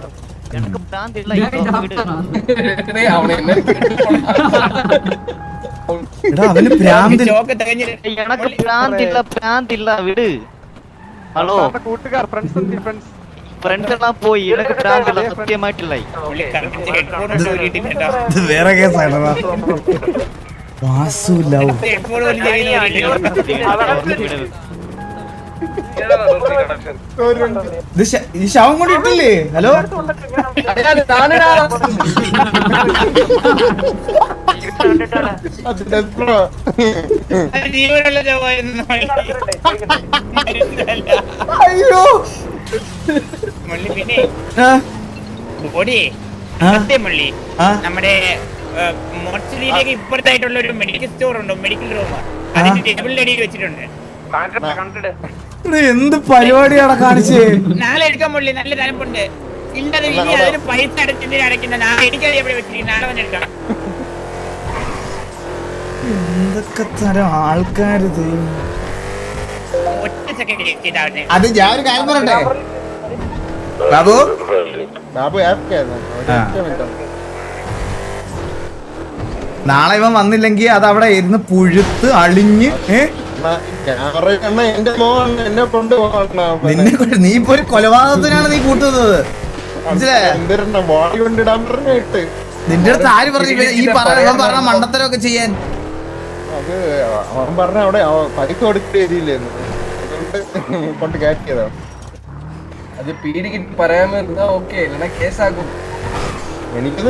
S10: எனக்கு பிராந்தில்ல
S1: എടാ അവന് പ്രാന്ത്.
S9: ചോക്ക് തികഞ്ഞിട്ട്
S10: எனக்கு பிராந்தில்ல விடு. ஹலோ ഫ്രണ്ട്സ് എല്ലാം പോയി. എനിക്ക് പ്രാന്തില്ല സത്യമായിട്ടില്ല.
S9: പുള്ളി കറക്റ്റ് ഹെഡ്ഫോൺ ഇട്ട് ഊരിയിട്ടില്ല കേട്ടോ.
S1: ഇത് വേറെ കേസാണ്. വാസു ലവ്
S9: ഹെഡ്ഫോൺ പോലും ചെവിയിൽ ഊരിയിട്ടില്ല.
S1: ഇത് ഈ ശവം കൊണ്ട് ഇട്ടില്ലേ? ഹലോ
S9: അത് ജീവനുള്ള ചൊവ്വായിരുന്നു.
S1: അയ്യോ
S9: മുള്ളി പിന്നെ
S1: ആ,
S9: ബോഡി
S1: ആ,
S9: മുള്ളി
S1: ആ.
S9: നമ്മുടെ മോർച്ചറിയിലേക്ക് ഇപ്പുറത്തായിട്ടുള്ള ഒരു മെഡിക്കൽ സ്റ്റോർ ഉണ്ടോ, മെഡിക്കൽ റൂം, അതിന്റെ ടേബിളിന്റെ അടിയിൽ വെച്ചിട്ടുണ്ട്.
S1: ഇത് എന്ത് പരിപാടിയാണ് കാണിച്ചേ?
S9: നാളെ എടുക്കാൻ മുള്ളി, നല്ല തലപ്പുണ്ട്. ഇല്ലത് ഇനി അതിന് പൈസ അടച്ചിട്ട് അടയ്ക്കുന്ന എനിക്കറിയാം എവിടെ വെച്ചിരിക്കും. നാളെ വന്ന് എടുക്കാം.
S1: എന്തൊക്കെ തരം ആൾക്കാരിത്.
S9: ഒറ്റ സെക്കൻഡ് ചെയ്താവട്ടെ.
S1: അത് ഞാൻ ഒരു കാര്യം പറയട്ടെ ബാബു.
S5: ബാബു ആപ്പ്
S1: നാളെ ഇവൻ വന്നില്ലെങ്കിൽ അത് അവിടെ ഇരുന്ന് പുഴുത്ത് അളിഞ്ഞ്
S5: എന്റെ മോൻ എന്നെ കൊണ്ടുപോകണം.
S1: നീ ഇപ്പൊ ഒരു കൊലപാതകത്തിനാണ് നീ കൂട്ടുന്നത്, മനസ്സിലായോ?
S5: എന്തിനാ ബോഡി കൊണ്ടിടാൻ പറഞ്ഞിട്ട്
S1: നിന്റെ അടുത്ത് ആര് പറഞ്ഞു ഈ പറഞ്ഞ മണ്ടത്തരമൊക്കെ ചെയ്യാൻ?
S5: അത് അവൻ പറഞ്ഞ അവിടെ പൈസ കൊടുത്ത് തരില്ലേന്ന്, അതുകൊണ്ട് കൊണ്ട് കയറ്റിയതാ.
S3: അത് പീടിക്ക് പറയാമെന്നാ ഓക്കെ, ഇല്ലെന്നാ കേസാക്കും.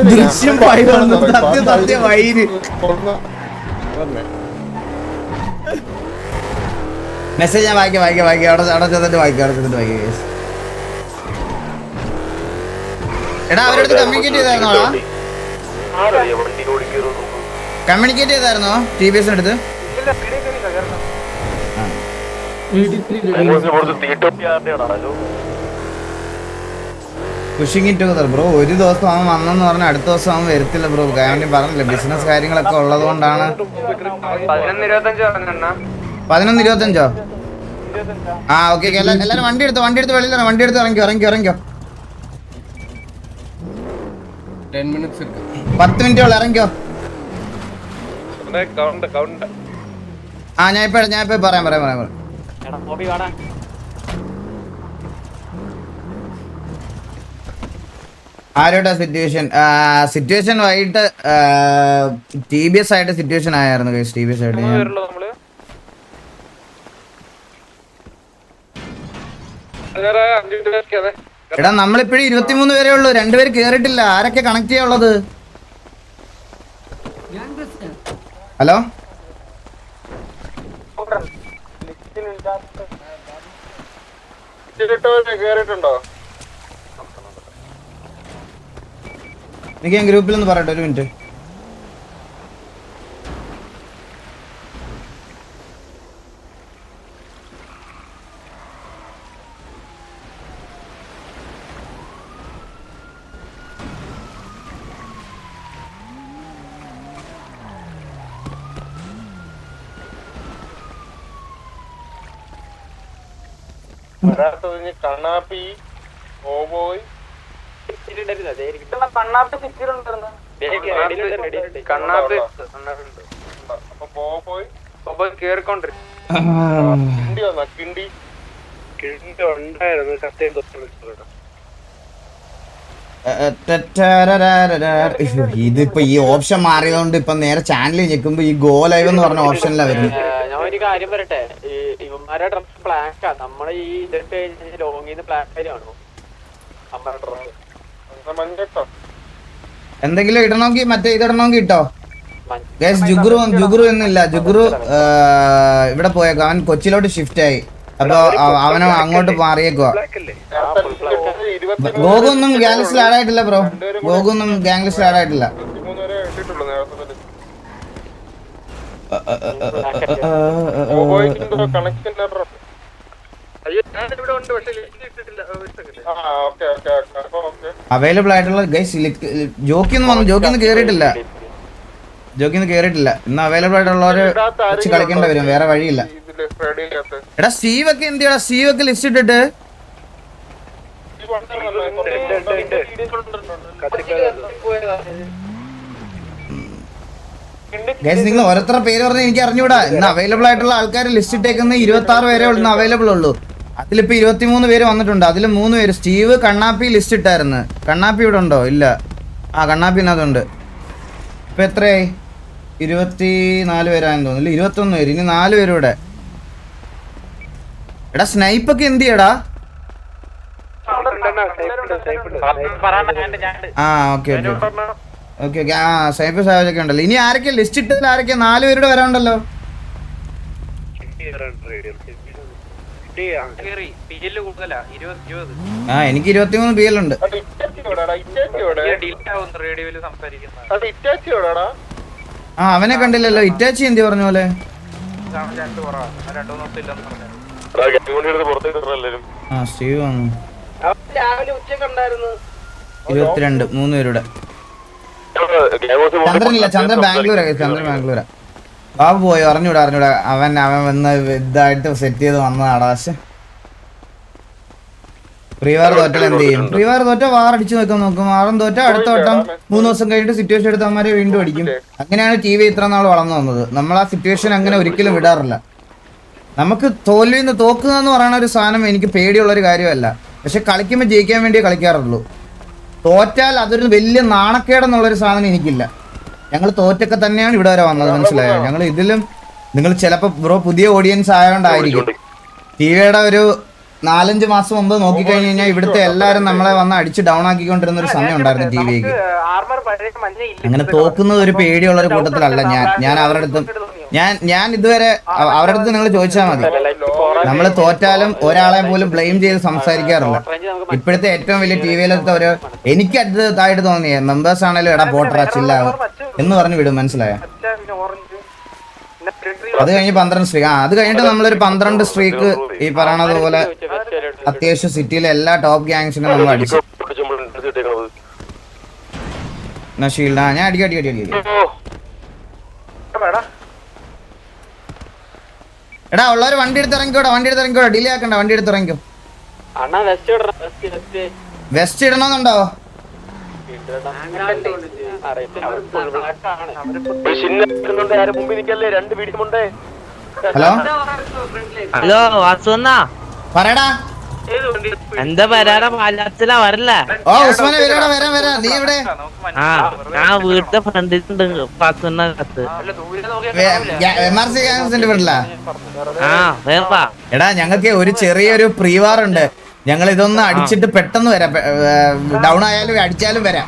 S1: ദൃശ്യം സത്യ വൈര്. മെസ്സേജ് ഞാൻ വായിക്കാം അവിടെ ചെന്നിട്ട് വായിക്കാം. എടാ അവരുടെ കമ്മ്യൂണിക്കേറ്റ് ചെയ്തായിരുന്നോടാ? കമ്മ്യൂണിക്കേറ്റ് ചെയ്തായിരുന്നോ TBS അടുത്ത്? Pushing it together bro. ഒരു ദിവസം അവൻ വന്നെന്ന് പറഞ്ഞാൽ അടുത്ത ദിവസം അവൻ വരത്തില്ല ബ്രോ. കാര്യം പറഞ്ഞില്ല, ബിസിനസ് കാര്യങ്ങളൊക്കെ ഉള്ളത് കൊണ്ടാണ്. 11:25 ആ ഓക്കെ. എല്ലാരും വണ്ടി എടുത്ത് വെളിയിലാണ്. വണ്ടി എടുത്ത് ഇറങ്ങിക്കോ.
S3: 10 minutes ഇருக்கு.
S1: 10 മിനിറ്റോളം ഇറങ്ങിക്കോ. ആ ഞാൻ ഇപ്പൊ പറയാം. ആരോട്ടാ സിറ്റുവേഷൻ വൈകിട്ട് TBS ആയിട്ട് സിറ്റുവേഷൻ ആയിരുന്നു. TBS ആയിട്ട് എടാ നമ്മളിപ്പോഴും 23 പേരേ ഉള്ളൂ. 2 പേര് കേറിട്ടില്ല. ആരൊക്കെ കണക്ട് ചെയ്യാനുള്ളത്? ഹലോ
S5: കേറിട്ടുണ്ടോ?
S1: എനിക്ക് ഞാൻ ഗ്രൂപ്പിലൊന്ന് പറയട്ടെ, ഒരു മിനിറ്റ്.
S5: കണ്ണാപ്പി ഓബോയ്
S1: ഇതിപ്പോ ഈ ഓപ്ഷൻ മാറിയതുകൊണ്ട് ഇപ്പൊ നേരെ ചാനൽ ഞെക്കുമ്പോ ഈ ഗോ ലൈവ് എന്ന് പറഞ്ഞ ഓപ്ഷനിലാ വരുന്നത്.
S11: ഞാൻ ഒരു കാര്യം പറയട്ടെ, ഇവന്മാരെ ഡ്രസ് ബ്ലാക്കാ. നമ്മളെ ഈ ഇതിട്ട് കഴിഞ്ഞാൽ ലോങ്ങിന്ന് ബ്ലാക്ക് ആണോ
S1: എന്തെങ്കിലും ഇടണമെങ്കിൽ മറ്റേ ഇതിടണമെങ്കിൽ ഇട്ടോ. ജുഗുറു എന്നില്ല. ജുഗുറു ഇവിടെ പോയേക്കോ. അവൻ കൊച്ചിയിലോട്ട് ഷിഫ്റ്റ് ആയി. അപ്പൊ അവനെ അങ്ങോട്ട് മാറിയേക്കുവാ. ഗോഗൊന്നും ഗ്യാങ് ലിസ്റ്റിൽ ആഡ് ആയിട്ടില്ല ബ്രോ. ഗോഗൊന്നും ഗ്യാങ് ലിസ്റ്റിൽ ആഡ് ആയിട്ടില്ല.
S5: കണക്ഷൻ ലെറ്റർ
S1: അവൈലബിൾ ആയിട്ടുള്ള ഗൈസ് ജോക്കിന്ന് കേറിയിട്ടില്ല. ഇന്ന് അവൈലബിൾ ആയിട്ടുള്ളവര് വെച്ച് കളിക്കേണ്ടി വരും, വേറെ വഴിയില്ല. എടാ സ്റ്റീവ് ഒക്കെ എന്തിയാ? സ്റ്റീവ് ഒക്കെ ലിസ്റ്റ് ഇട്ടിട്ട് ഗൈസ് നിങ്ങൾ ഓരോരുത്തരുടെ പേര് പറഞ്ഞാൽ എനിക്ക് അറിഞ്ഞൂടാ. ഇന്ന് അവൈലബിൾ ആയിട്ടുള്ള ആൾക്കാർ ലിസ്റ്റ് ഇട്ടേക്കുന്ന 26 പേരെ ഇന്ന് അവൈലബിൾ ഉള്ളൂ. അതിലിപ്പോ 23 പേര് വന്നിട്ടുണ്ട്. അതിൽ 3 പേര് സ്റ്റീവ് കണ്ണാപ്പി ലിസ്റ്റ് ഇട്ടായിരുന്നു. കണ്ണാപ്പി ഇവിടെ ഉണ്ടോ? ഇല്ല. ആ കണ്ണാപ്പി ഇതിനകത്തുണ്ട്. ഇപ്പൊ എത്രയായി? 24 പേരായെന്ന് തോന്നുന്നു. 21 പേര്. ഇനി 4 പേര് ഇവിടെ. എടാ സ്നൈപ്പൊക്കെ എന്ത് ചെയ്യടാ? ആ ഓക്കെ ഓക്കെ ഓക്കെ ഓക്കെ. ആ സൈബർ സാഹചര്യമൊക്കെ ഉണ്ടല്ലോ. ഇനി ആരൊക്കെ ലിസ്റ്റ് ഇട്ടതിൽ ആരൊക്കെ? 4 പേരുടെ വരാനുണ്ടല്ലോ. ആ എനിക്ക് 23 PL ഉണ്ട്. ആ അവനെ കണ്ടില്ലല്ലോ. ഇറ്റാച്ചി എന്തി പറഞ്ഞ പോലെ. ആ സ്റ്റീവ് വന്നു. 22 3 പേരുടെ. ചന്ദ്രനില്ല. ചന്ദ്രൻ ബാംഗ്ലൂരാ. ബാബു പോയി. അറിഞ്ഞൂടാ. അവൻ വന്ന് ഇതായിട്ട് സെറ്റ് ചെയ്ത് വന്നതാടാ. പക്ഷെ പ്രീവാർ തോറ്റാൽ എന്ത് ചെയ്യും? പ്രീവാർ തോറ്റ വാർ അടിച്ചു നോക്കും. വാറും തോറ്റ അടുത്ത വട്ടം 3 ദിവസം കഴിഞ്ഞിട്ട് സിറ്റുവേഷൻ എടുത്ത് അവന്മാരെ വീണ്ടും അടിക്കും. അങ്ങനെയാണ് TV ഇത്ര നാൾ വളർന്നു വന്നത്. നമ്മൾ ആ സിറ്റുവേഷൻ അങ്ങനെ ഒരിക്കലും വിടാറില്ല. നമുക്ക് തോൽവിന്ന് തോക്കുക എന്ന് പറയുന്ന ഒരു സാധനം എനിക്ക് പേടിയുള്ളൊരു കാര്യമല്ല. പക്ഷെ കളിക്കുമ്പോൾ ജയിക്കാൻ വേണ്ടിയേ കളിക്കാറുള്ളൂ. തോറ്റാൽ അതൊരു വലിയ നാണക്കേടെന്നുള്ളൊരു സാധനം എനിക്കില്ല. ഞങ്ങൾ തോറ്റൊക്കെ തന്നെയാണ് ഇവിടെ വരെ വന്നത്, മനസ്സിലായോ? ഞങ്ങൾ ഇതിലും നിങ്ങൾ ചിലപ്പോൾ ബ്രോ പുതിയ ഓഡിയൻസ് ആയതുകൊണ്ടായിരിക്കും. TVയുടെ ഒരു 4-5 മാസം മുമ്പ് നോക്കിക്കഴിഞ്ഞ് കഴിഞ്ഞാൽ ഇവിടുത്തെ എല്ലാവരും നമ്മളെ വന്ന് അടിച്ച് ഡൗൺ ആക്കിക്കൊണ്ടിരുന്ന ഒരു സമയം ഉണ്ടായിരുന്നു TVക്ക്. അങ്ങനെ തോക്കുന്നത് ഒരു പേടിയുള്ള ഒരു കൂട്ടത്തിലല്ല ഞാൻ അവരുടെ അടുത്തും ഞാൻ ഇതുവരെ അവരുടെ അടുത്ത് നിങ്ങൾ ചോദിച്ചാൽ മതി. നമ്മൾ തോറ്റാലും ഒരാളെ പോലും ബ്ലെയിം ചെയ്ത് സംസാരിക്കാറില്ല. ഇപ്പോഴത്തെ ഏറ്റവും വലിയ TVയിലത്തെ ഒരു എനിക്ക് അടുത്തതായിട്ട് തോന്നിയേ മെമ്പേഴ്സ് ആണെങ്കിലും എടാ പോട്ടറാ ചില്ലാവും എന്ന് പറഞ്ഞു വിടും, മനസ്സിലായോ? അത് കഴിഞ്ഞ് 12 സ്ട്രീക്ക്. അത് കഴിഞ്ഞിട്ട് നമ്മളൊരു 12 സ്ട്രീക്ക് ഈ പറയണത് പോലെ അത്യാവശ്യം സിറ്റിയിലെ എല്ലാ ടോപ്പ് ഗ്യാങ്സിനും നമ്മൾ അടിച്ചു. ഷീൽഡ് ഞാൻ അടി. എടാ ഉള്ളവര് വണ്ടി എടുത്ത് ഇറങ്ങിക്കോടാ. ഡിലേ ആക്കണ്ട. വണ്ടി എടുത്ത് ഇറങ്ങിക്കോ. വെസ്റ്റ് ഇടണമെന്നുണ്ടോ?
S10: ഹലോ വാസുന്നാ
S1: പറയടാ.
S10: എന്താ വരാടാ? പാലാച്ചിലാ വരല്ലേ?
S1: ഓ ഉസ്മാനെ വരാ. നീ എവിടെ?
S10: ഞാൻ വീട്ടിലെ ഫ്രണ്ടിലുണ്ട്. വാസുന്ന കത്ത്.
S1: MRC ഗ്യാങ്സിന്റെ വീട്ടിലാ?
S10: വേർപ്പാ.
S1: എടാ ഞങ്ങൾക്ക് ഒരു ചെറിയൊരു പ്രീവാർ ഉണ്ട്. ഞങ്ങൾ ഇതൊന്ന് അടിച്ചിട്ട് പെട്ടെന്ന് വരാം. ഡൗൺ ആയാലും അടിച്ചാലും വരാം.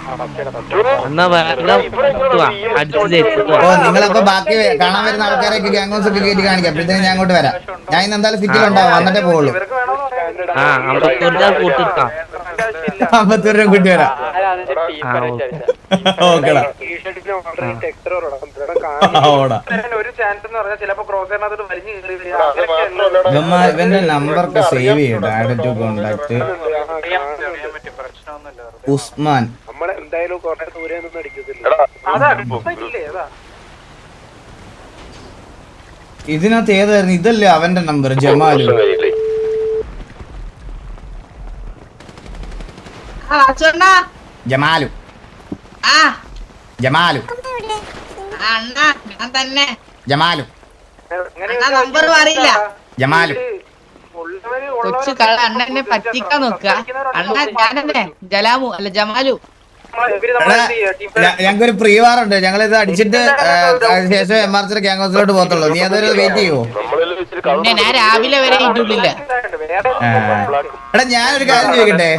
S1: ഓ നിങ്ങളപ്പോ ബാക്കി കാണാൻ വരുന്ന ആൾക്കാരൊക്കെ ഗ്യാങ്സ് ഒക്കെ കയറ്റി കാണിക്കാം. അപ്പോഴത്തേനും ഞാൻ അങ്ങോട്ട് വരാം. ഞാൻ ഇന്ന് എന്തായാലും സിറ്റിയിൽ ഉണ്ടാവും, വന്നിട്ടേ പോകുള്ളൂ. 50 രൂപ കൂട്ടി വരാം. ഓക്കെടാ. ഇവന്റെ നമ്പറൊക്കെ സേവ് ചെയ്യട്ടെ. Add to contact Usman. ഇതിനകത്ത് ഏതായിരുന്നു? ഇതല്ലേ അവന്റെ നമ്പർ? ജമാലു. ജമാലു ജമാലു ജമാലു
S7: നമ്പർ അറിയില്ല.
S1: ജമാലു
S7: കൊച്ചു കള്ള അണ്ണനെ പറ്റിക്കാൻ നോക്കുക. അണ്ണ ഞാനെന്നെ ജലാമു അല്ല ജമാലു.
S1: ഞങ്ങൾക്കൊരു പ്രീവാറുണ്ട്. ഞങ്ങൾ ഇത് അടിച്ചിട്ട് ശേഷം MRC ഗ്യാങ്സിലോട്ട് പോകത്തുള്ളൂ. നീ അതൊരു വെയിറ്റ് ചെയ്യുവോ?
S7: പിന്നെ ഞാൻ രാവിലെ വരെ ഇട്ടില്ല.
S1: എടാ ഞാനൊരു കാര്യം ചോദിക്കട്ടെ?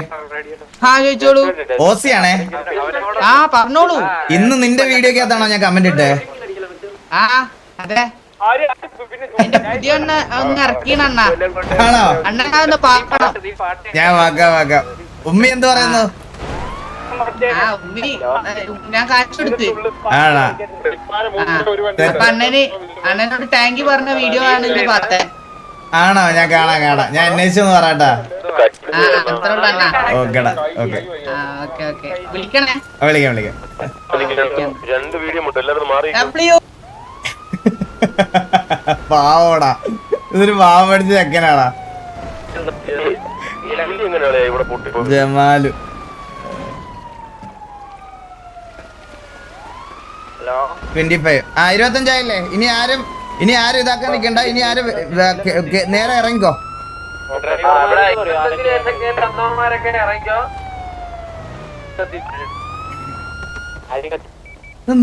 S7: ചോദിച്ചോളൂ.
S1: ഓസിയാണേ.
S7: പറഞ്ഞോളൂ.
S1: ഇന്ന് നിന്റെ വീഡിയോക്കകത്താണോ ഞാൻ കമന്റ് ഇട്ടേ?
S7: അതെ. പുതിയ ഒന്ന് ഇറക്കിയണ്ണ.
S1: ആണോ?
S7: അണ്ണനെ ഒന്ന് പാക്കണം.
S1: ഞാൻ വാക്കാം. ഉമ്മി എന്ത് പറയുന്നു?
S7: ഞാൻ കാശ് കൊടുത്ത്
S1: ആണോ
S7: അപ്പൊ അണ്ണനോട് താങ്ക് യു പറഞ്ഞ വീഡിയോ ആണ് ഇത് പാത്തേ.
S1: ആണോ ഞാൻ കാണാം ഞാൻ അന്വേഷിച്ചെന്ന് പറയട്ടാ.
S7: അത്ര ഉള്ള അണ്ണാ.
S1: ഓക്കേടാ ഓക്കെ
S7: ഓക്കെ വിളിക്കണേ.
S1: വിളിക്കാം
S7: W.
S1: പാവോടാ, ഇതൊരു പാവം പഠിച്ച ചെക്കനാടാ ജമാലു. 25 25 ഇനി ആരും ഇതാക്കാൻ നിൽക്കണ്ട. ഇനി ആരും നേരെ ഇറങ്ങിക്കോ.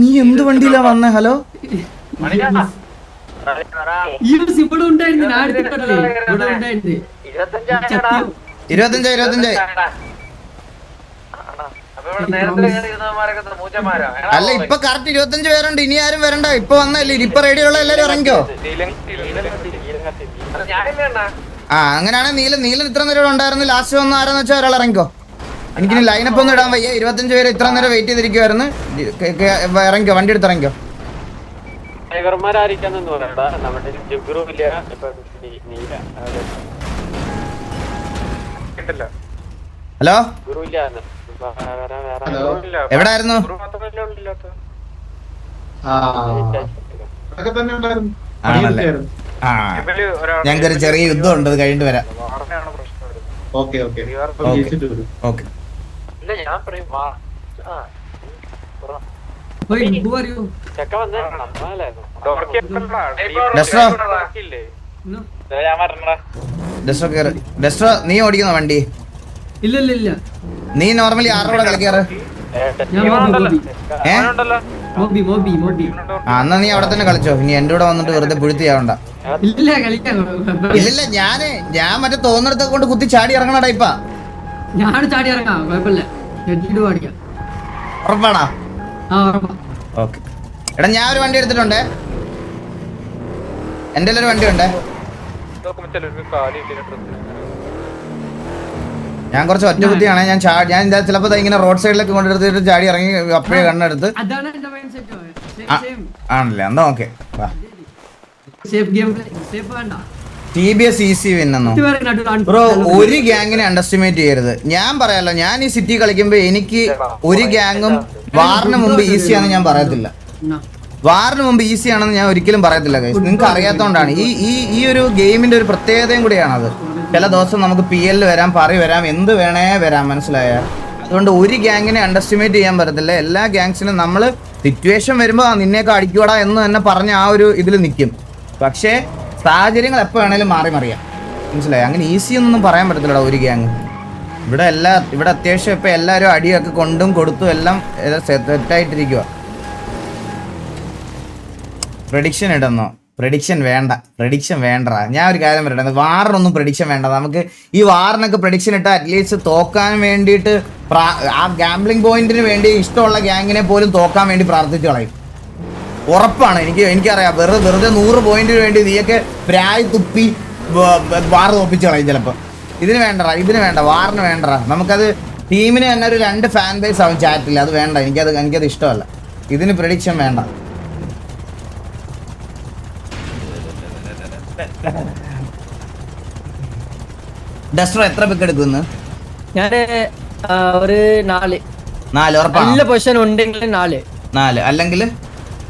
S1: നീ എന്ത് വണ്ടിയിലാ വന്നേ? ഹലോ
S8: ഈ ഒരു ഇവിടെ ഉണ്ടായിരുന്നു, ഞാൻ എടുത്തിട്ടല്ലേ ഇവിടെ ഉണ്ടായിരുന്നു.
S1: 25 അല്ല ഇപ്പൊ കറക്റ്റ് 25 പേരുണ്ട്. ഇനി ആരും വരണ്ട. ഇപ്പൊ വന്നല്ലേ, ഇപ്പൊ റെഡിയുള്ള എല്ലാരും ഇറങ്ങിക്കോ. അങ്ങനെയാണെങ്കിൽ നീലൻ ഇത്ര നേരം ഉണ്ടായിരുന്നു. ലാസ്റ്റ് വന്ന ആരെന്ന് വെച്ചാൽ ഒരാൾ ഇറങ്ങിക്കോ. എനിക്കിനി ലൈനപ്പ് ഒന്നും ഇടാൻ വയ്യ. 25 പേര് ഇത്ര നേരം വെയിറ്റ് ചെയ്തിരിക്കുവായിരുന്നു. ഇറങ്ങിക്കോ, വണ്ടി എടുത്ത് ഇറങ്ങിക്കോ. ഹലോ എവിടായിരുന്നു? ആണല്ലേ. ഞങ്ങൾക്കൊരു ചെറിയ യുദ്ധം ഉണ്ട്, അത് കഴിഞ്ഞിട്ട് വരാം. ഓക്കെ ഡെസ്ട്രോ നീ ഓടിക്കുന്നോ വണ്ടി?
S8: ഇല്ല
S1: നീ നോർമലി ആരുടെ കൂടെ കളിക്കാറ്? എന്നാ നീ അവിടെ തന്നെ കളിച്ചോ. ഇനി എന്റെ കൂടെ വന്നിട്ട് വെറുതെ പുഴുത്തിയാവണ്ട. ഇല്ലില്ല, ഞാൻ മറ്റേ തോന്നിടത്തൊക്കെ കൊണ്ട് കുത്തി ചാടി ഇറങ്ങണ ടൈപ്പാ.
S8: ഞാൻ ചാടി ഇറങ്ങാം, കുഴപ്പമില്ല.
S1: ഉറപ്പാണോ? ഓക്കെ എടാ, ഞാൻ ഒരു വണ്ടി എടുത്തിട്ടുണ്ടേ. എന്റെ ഒരു വണ്ടി ഉണ്ടേ. ഞാൻ കുറച്ച് ഒറ്റ ബുദ്ധിയാണ്. ഞാൻ ചിലപ്പോ ഇങ്ങനെ റോഡ് സൈഡിലൊക്കെ കൊണ്ടെടുത്തിട്ട് ചാടി ഇറങ്ങി അപ്പഴേ കണ്ണെടുത്ത്. ആണല്ലേ, എന്നാ ഓക്കെ. TBS EC വിന്നോ ബ്രോ? ഒരു ഗ്യാങ്ങിനെ അണ്ടർസ്റ്റിമേറ്റ് ചെയ്യരുത്. ഞാൻ പറയാലോ, ഞാൻ ഈ സിറ്റി കളിക്കുമ്പോ എനിക്ക് ഒരു ഗ്യാങ്ങും വാറിന് മുമ്പ് ഈസിയാണെന്ന് ഞാൻ പറയത്തില്ല. വാറിന് മുമ്പ് ഈസി ആണെന്ന് ഞാൻ ഒരിക്കലും പറയത്തില്ല. നിങ്ങൾക്ക് അറിയാത്തോണ്ടാണ്. ഈ ഒരു ഗെയിമിന്റെ ഒരു പ്രത്യേകതയും കൂടിയാണത്. ചില ദിവസം നമുക്ക് PL വരാം, പറി വരാം, എന്ത് വേണേ വരാം, മനസ്സിലായ? അതുകൊണ്ട് ഒരു ഗ്യാങ്ങിനെ അണ്ടർസ്റ്റിമേറ്റ് ചെയ്യാൻ പറ്റത്തില്ല. എല്ലാ ഗ്യാങ്സിനും നമ്മൾ സിറ്റുവേഷൻ വരുമ്പോൾ നിന്നെയൊക്കെ അടിക്കൂടാ എന്ന് തന്നെ പറഞ്ഞ ആ ഒരു ഇതിൽ നിൽക്കും. പക്ഷേ സാഹചര്യങ്ങൾ എപ്പോൾ വേണേലും മാറിമറിയാം, മനസ്സിലായി? അങ്ങനെ ഈസി ഒന്നും പറയാൻ പറ്റത്തില്ലടാ ഒരു ഗ്യാങ്. ഇവിടെ അത്യാവശ്യം ഇപ്പം എല്ലാവരും അടിയൊക്കെ കൊണ്ടും കൊടുത്തും എല്ലാം സെറ്റായിട്ടിരിക്കുക. പ്രഡിക്ഷൻ ഇടുന്നോ? പ്രഡിക്ഷൻ വേണ്ടടാ. ഞാൻ ഒരു കാര്യം പറയട്ടെ, വാറിനൊന്നും പ്രഡിക്ഷൻ വേണ്ട. നമുക്ക് ഈ വാറിനൊക്കെ പ്രഡിക്ഷൻ ഇട്ടാൽ അറ്റ്ലീസ്റ്റ് തോക്കാൻ വേണ്ടിയിട്ട് ആ ഗാംബ്ലിംഗ് പോയിന്റിന് വേണ്ടി ഇഷ്ടമുള്ള ഗ്യാങ്ങിനെ പോലും തോക്കാൻ വേണ്ടി പ്രാർത്ഥിച്ചു കളയും. ഉറപ്പാണ്. എനിക്കറിയാം. വെറുതെ 100 പോയിന്റിന് വേണ്ടി നീയൊക്കെ പ്രായ് തുപ്പി വാർ തോപ്പിച്ച് കളയും ചിലപ്പോൾ. ഇതിന് വേണ്ട, വാറിന് വേണ്ടടാ. നമുക്കത് ടീമിന് തന്നെ ഒരു 2 ഫാൻ ബേസ് ആവും ചാറ്റില്ല. അത് വേണ്ട, എനിക്കത് ഇഷ്ടമല്ല. ഇതിന് പ്രഡിക്ഷൻ വേണ്ട. ഡസ്റ്റർ എത്ര പിക്ക് എടുക്കുന്നു?
S8: ഞാന് ഒരു 4
S1: ഉറപ്പാണ്.
S8: നല്ല പൊസിഷൻ ഉണ്ടെങ്കിൽ 4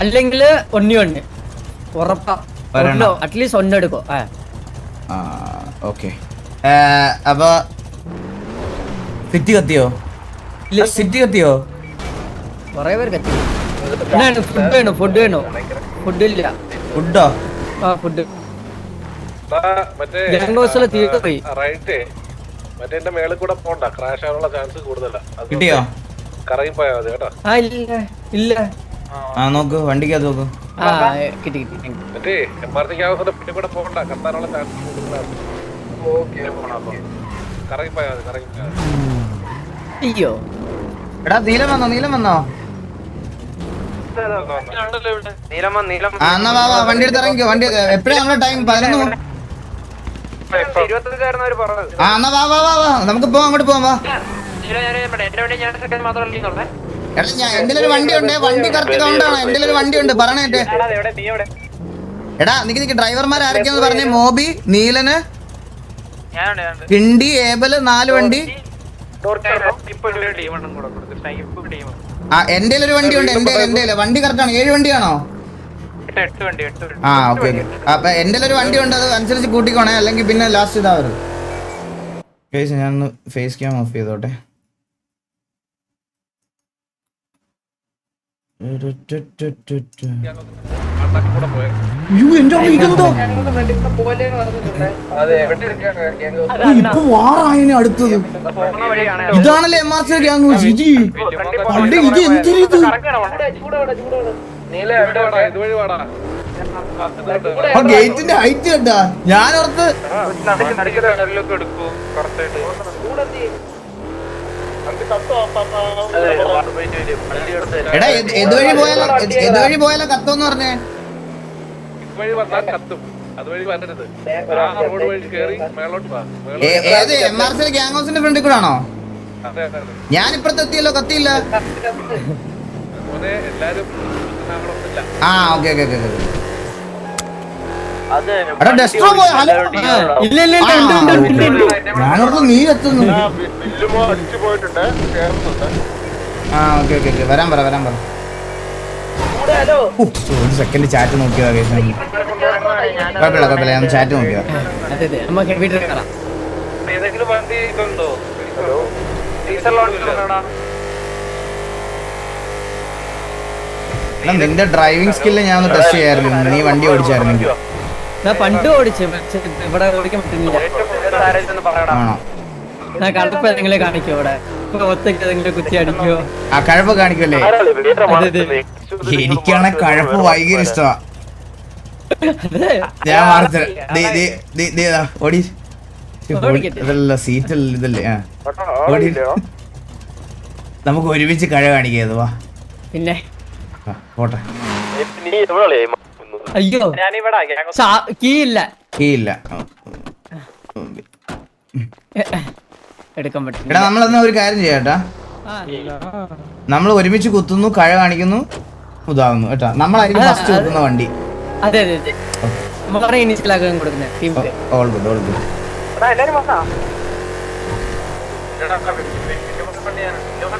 S1: അല്ലെങ്കിൽ
S8: 1 ഉറപ്പാ. അറ്റ്ലീസ്റ്റ് 1 എടുക്കോ.
S1: ഓക്കെ. അപ്പൊ സിറ്റി കത്തിയോ?
S8: കൊറേ പേര് കത്തി. ഫുഡ് വേണോ? ഫുഡ് ഇല്ല.
S1: ഫുഡോ?
S8: ഫുഡ്
S1: കിട്ടിയോ?
S8: ഇല്ല.
S1: നോക്ക്, വണ്ടിക്കകത്ത് നോക്ക്.
S8: കിട്ടി. അയ്യോ
S1: എടാ, നീലം വന്നോ? എന്നാ വാ, വണ്ടി എടുത്ത് ഇറങ്ങിക്കോ. വണ്ടി എപ്പോഴാ നമ്മുടെ ടൈം? 11. എന്നാ വാ, നമുക്ക് പോവാം, അങ്ങോട്ട് പോവാം. വാ എടാ ഞാൻ എന്റെ ഒരു വണ്ടി ഉണ്ട്, വണ്ടി കറക്റ്റ് കൗണ്ടാണ്, എന്റെ ഒരു വണ്ടി ഉണ്ട് പറഞ്ഞേട്ടെ. എടാ നിക്ക് ഡ്രൈവർമാർ ആരൊക്കെയാന്ന് പറഞ്ഞേ? മോബി, നീലന്, കിണ്ടി, ഏബല്, 4 വണ്ടി. ആ എന്റെ ഒരു വണ്ടി ഉണ്ട്, എന്റെ വണ്ടി കറക്റ്റ് ആണ്. 7 വണ്ടിയാണോ? ആ ഓക്കെ. അപ്പൊ എന്റെ ഒരു വണ്ടി ഉണ്ട്, അത് അനുസരിച്ച് കൂട്ടിക്കോണേ, അല്ലെങ്കിൽ പിന്നെ ലാസ്റ്റ് ഇതാവരുത്. ഞാനൊന്ന് ഫേസ് ക്യാം ഓഫ് ചെയ്തോട്ടെ. ഇപ്പൊ വാറായനെ അടുത്തത് ഇതാണല്ലേ MRC ഗ്യാങ്. ഇത് എന്തിരിത്? ഗേറ്റിന്റെ ഹൈറ്റ് കണ്ടാ? ഞാനോർത്ത് എടാ എതുവഴി പോയാലോ കത്തോന്ന് പറഞ്ഞേ. ഏത് MRC ഗ്യാങ് ഹൗസിന്റെ ഫ്രണ്ടിൽ കൂടെ ആണോ? ഞാൻ ഇപ്പഴത്തെ എത്തിയല്ലോ, കത്തിയില്ല. ആ ഓക്കെ. ഞാനോർത്ത് നീ എത്തുന്നു. ആ ഓക്കെ വരാൻ പറ. ഒരു സെക്കൻഡ് ചാറ്റ് നോക്കിയതാ. കുഴപ്പമില്ല ഞാൻ ചാറ്റ് നോക്കിയതാ. നിന്റെ ഡ്രൈവിംഗ് സ്കില്ല് ഞാൻ ഒന്ന് ടെസ്റ്റ് ചെയ്യായിരുന്നു. നീ വണ്ടി ഓടിച്ചായിരുന്നെങ്കിൽ.
S8: പണ്ട് ഓടിച്ചു, ഇവിടെ ഓടിക്കാൻ പറ്റുന്നില്ല.
S1: ആണോ?
S8: കഴപ്പ് ഏതെങ്കിലും കാണിക്കോ? ഇവിടെ ഒത്തക്ക് ഏതെങ്കിലും കുത്തി അടിക്കോ?
S1: ആ കഴപ്പ് കാണിക്കല്ലേ? എനിക്കാണെ കഴപ്പ് ഭയങ്കര ഇഷ്ടമാ. ഞാൻ ഓടി ഇതല്ല സീറ്റല്ല ഇതല്ലേ. ഓടി നമുക്ക് ഒരുമിച്ച് കഴ കാണിക്കാത്. വാ
S8: പിന്നെ
S1: പോട്ടെ.
S8: അയ്യോ കീ ഇല്ല എടുക്കാൻ പറ്റില്ല.
S1: എടാ നമ്മളെന്നാ ഒരു കാര്യം ചെയ്യാട്ടാ, നമ്മൾ ഒരുമിച്ച് കുത്തുന്നു, കഴ കാണിക്കുന്നു, ഇതാവുന്നു കേട്ടാ. നമ്മളായിരിക്കും ഫസ്റ്റ് കുത്തുന്ന വണ്ടി.
S8: അതെ നമ്മളെ ഇനിഷ്യലാക്കാൻ കൊടുക്കുന്നത്.
S1: All good.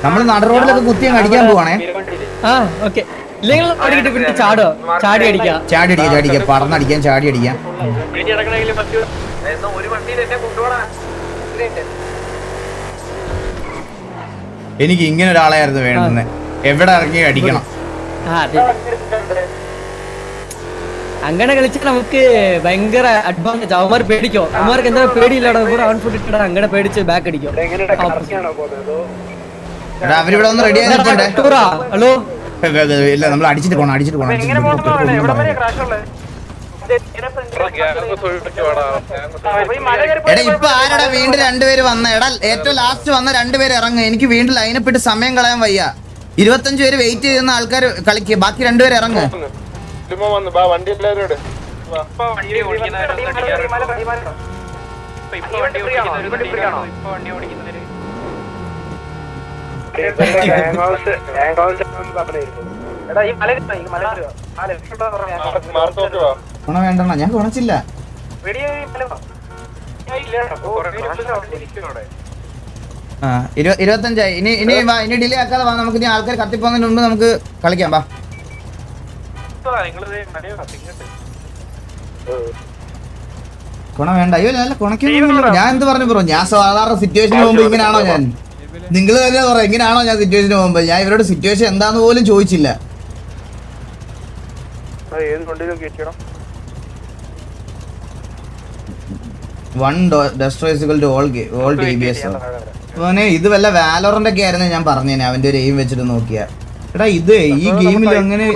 S1: നമ്മൾ നട റോഡിലൊക്കെ കുത്തിയും അടിക്കാൻ പോവാണേ.
S8: ആ ഓക്കെ. ഇല്ലെങ്കിൽ പിന്നെ ചാടി അടിക്കാം,
S1: പറന്നടിക്കാം, ചാടി അടിക്കാം. എനിക്ക് ഇങ്ങനെ ഒരാളായിരുന്നു വേണ്ടുന്നത്. എവിടെ ഇറങ്ങി അടിക്കണം.
S8: അങ്ങനെ കളിച്ചാൽ നമുക്ക് ഭയങ്കര അഡ്വാൻറ്റേജ്. അവന്മാർ പേടിക്കോ? അവന്മാർക്ക് എന്താ പേടിയില്ലാടോ? ഇവിടെ ഔട്ട് ഫുട്ട് ഇട്ടാ അങ്ങനെ പേടിച്ച് ബാക്ക് അടിക്കോ?
S1: അവരിവിടെ ഒന്ന് റെഡി ആയിട്ടുണ്ട്.
S8: ഹലോ
S1: ഇല്ല നമ്മൾ അടിച്ചിട്ട് പോണം. എടാ ഇപ്പൊ ആരടാ വീണ്ടും 2 പേര് വന്ന? എടാ ഏറ്റവും ലാസ്റ്റ് വന്ന 2 പേര് ഇറങ്ങും. എനിക്ക് വീണ്ടും ലൈനപ്പിട്ട് സമയം കളയാൻ വയ്യ. 25 പേര് വെയിറ്റ് ചെയ്യുന്ന ആൾക്കാർ കളിക്കുക. ബാക്കി 2 പേര് ഇറങ്ങും. വേണ്ട ഞാൻ കുണച്ചില്ല. 25 ഇനി ഡിലേ ആക്കാതെ വാ. നമുക്ക് ഇനി ആൾക്കാർ കത്തിപ്പോന്നതിന് മുമ്പ് നമുക്ക് കളിക്കാം. വാ കുണ വേണ്ട. അയ്യോ നല്ല കുണയ്ക്കൊന്നും. ഞാൻ എന്ത് പറഞ്ഞു ബ്രോ? ഞാൻ സാധാരണ സിറ്റുവേഷന് പോകുമ്പോ ഇങ്ങനെയാണോ ഞാൻ? നിങ്ങൾ തന്നെ പറയാം എങ്ങനെയാണോ ഞാൻ സിറ്റുവേഷന് പോകുമ്പോ? ഞാൻ ഇവരോട് സിറ്റുവേഷൻ എന്താന്ന് പോലും ചോദിച്ചില്ല. ഇത് വല്ല വാലോറന്റ് ഒക്കെ ആയിരുന്നു ഞാൻ പറഞ്ഞേനെ. അവന്റെ ഒരു എയിം വെച്ചിട്ട് നോക്കിയാ. എടാ ഇത് ഈ ഗെയിമിൽ അങ്ങനെ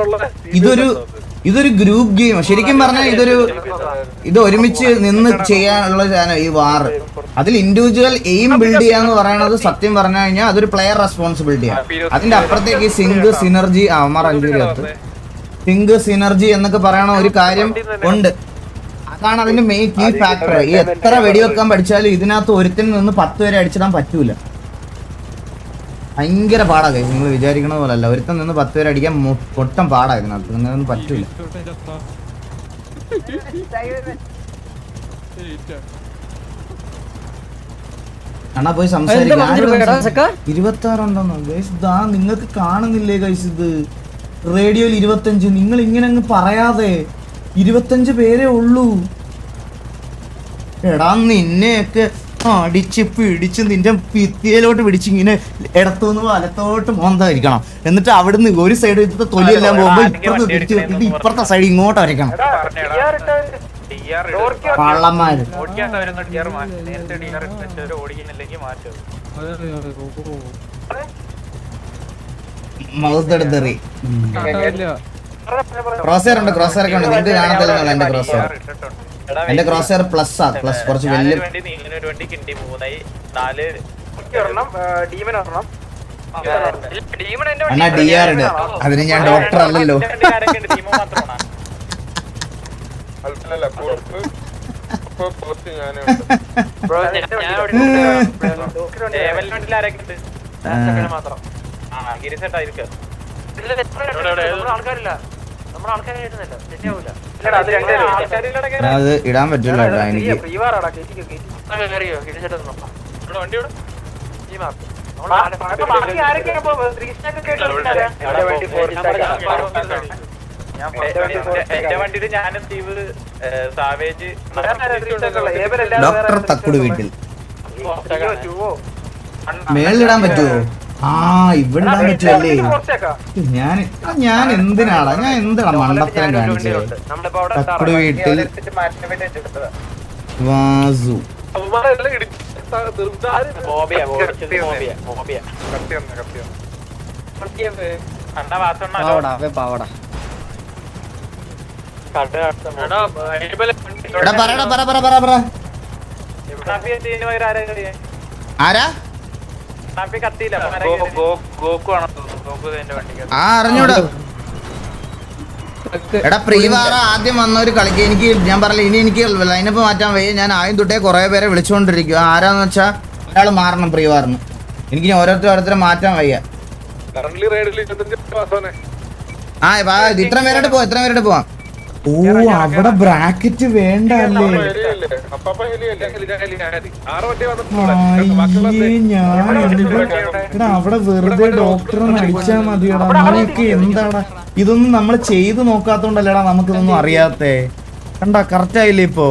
S1: ഇതൊരു ഗ്രൂപ്പ് ഗെയിം. ശരിക്കും പറഞ്ഞാൽ ഇത് ഒരുമിച്ച് നിന്ന് ചെയ്യാനുള്ള ഈ വാർ. അതിൽ ഇൻഡിവിജ്വൽ എയിം ബിൽഡ് ചെയ്യാന്ന് പറയുന്നത് സത്യം പറഞ്ഞു കഴിഞ്ഞാൽ അതൊരു പ്ലെയർ റെസ്പോൺസിബിലിറ്റിയാണ്. അതിന്റെ അപ്പുറത്തേക്ക് സിങ്ക് സിനർജി സിങ്ക് സിനർജി എന്നൊക്കെ പറയണ ഒരു കാര്യം ഉണ്ട്. അതാണ് അതിന്റെ മെയിൻ കീ ഫാക്ടർ. ഈ എത്ര വെടിവെക്കാൻ പഠിച്ചാലും ഇതിനകത്ത് ഒരുത്തിന് നിന്ന് 10 വരെ അടിച്ചിടാൻ പറ്റൂല. ഭയങ്കര പാടാ ഗൈസ്, നിങ്ങൾ വിചാരിക്കണ പോലെ അല്ല. ഒരുത്തം നിന്ന് 10 പേര് അടിക്കാൻ ഒട്ടം പാടാ ഇതിനകത്ത്, നിങ്ങളൊന്നും പറ്റൂല. അണ്ണാ പോയി സംസാരിക്കാം. 26 ഉണ്ടെന്നോ ഗൈസ്? ദാ നിങ്ങൾക്ക് കാണുന്നില്ലേ ഗൈസ്? ഇത് റേഡിയോയിൽ 25. നിങ്ങൾ ഇങ്ങനെ അങ്ങ് പറയാതെ 25 പേരേ ഉള്ളൂ. എടാ നിന്നെയൊക്കെ അടിച്ച് പിടിച്ച് നിന്റെ ഭിത്തിയിലോട്ട് പിടിച്ച് ഇങ്ങനെ ഇടത്തുനിന്ന് വലത്തോട്ട് മോന്തായിരിക്കണം. എന്നിട്ട് അവിടുന്ന് ഒരു സൈഡ് ഇപ്പത്തെ തൊലിയെല്ലാം പോകുമ്പോ ഇപ്പുറത്ത് പിടിച്ച് വെച്ചിട്ട് ഇപ്പുറത്തെ സൈഡ് ഇങ്ങോട്ട് വരയ്ക്കണം. കള്ളന്മാര് മൗത്തെടുത്തെറി. ക്രോസർ ഉണ്ട്, ക്രോസർ ഒക്കെ ഉണ്ട്. നിനക്ക് കാണത്തില്ലെന്നുള്ള എന്റെ ക്രോസർ. എന്റെ ക്രോസർ പ്ലസ് ആ, പ്ലസ് കുറച്ച് വലിയ. അണ്ണാ DR ഇട്, അതിന് ഞാൻ ഡോക്ടർ അല്ലല്ലോ. അത് ഇടാൻ പറ്റില്ല കേട്ടോ എനിക്ക്. ഡോക്ടർ തക്കുട് വീട്ടിൽ മേളിലിടാൻ പറ്റുമോ? ആ ഇവിടെ ഇടാൻ പറ്റുമല്ലേ? ഞാൻ എന്തിനാടാ മണ്ടത്തരം കാണിച്ചത്? തക്കുട് വീട്ടിൽ വാസു ആരാ? അറിഞ്ഞൂടാ. എടാ പ്രീവാറ ആദ്യം വന്ന ഒരു കളിക്ക് എനിക്ക് ഞാൻ പറഞ്ഞില്ല, ഇനി എനിക്ക് ലൈനപ്പ് മാറ്റാൻ വയ്യ. ഞാൻ ആദ്യം തൊട്ടേ കുറെ പേരെ വിളിച്ചുകൊണ്ടിരിക്കും. ആരാന്ന് വെച്ചാ ഒരാൾ മാറണം പ്രീവാറിന്. എനിക്ക് ഓരോരുത്തരെ മാറ്റാൻ വയ്യ. ആ ഇത്ര പേരോട്ട് പോവാം. ഓ അവിടെ ബ്രാക്കറ്റ് വേണ്ടല്ലേ? ഞാൻ അവിടെ വെറുതെ ഡോക്ടറെ അടിച്ചാ മതിയടാ. നിനക്ക് എന്താടാ ഇതൊന്നും നമ്മൾ ചെയ്ത് നോക്കാത്തോണ്ടല്ലേടാ നമുക്കിതൊന്നും അറിയാത്തേ. കണ്ടാ കറക്റ്റ് ആയില്ലേ ഇപ്പൊ?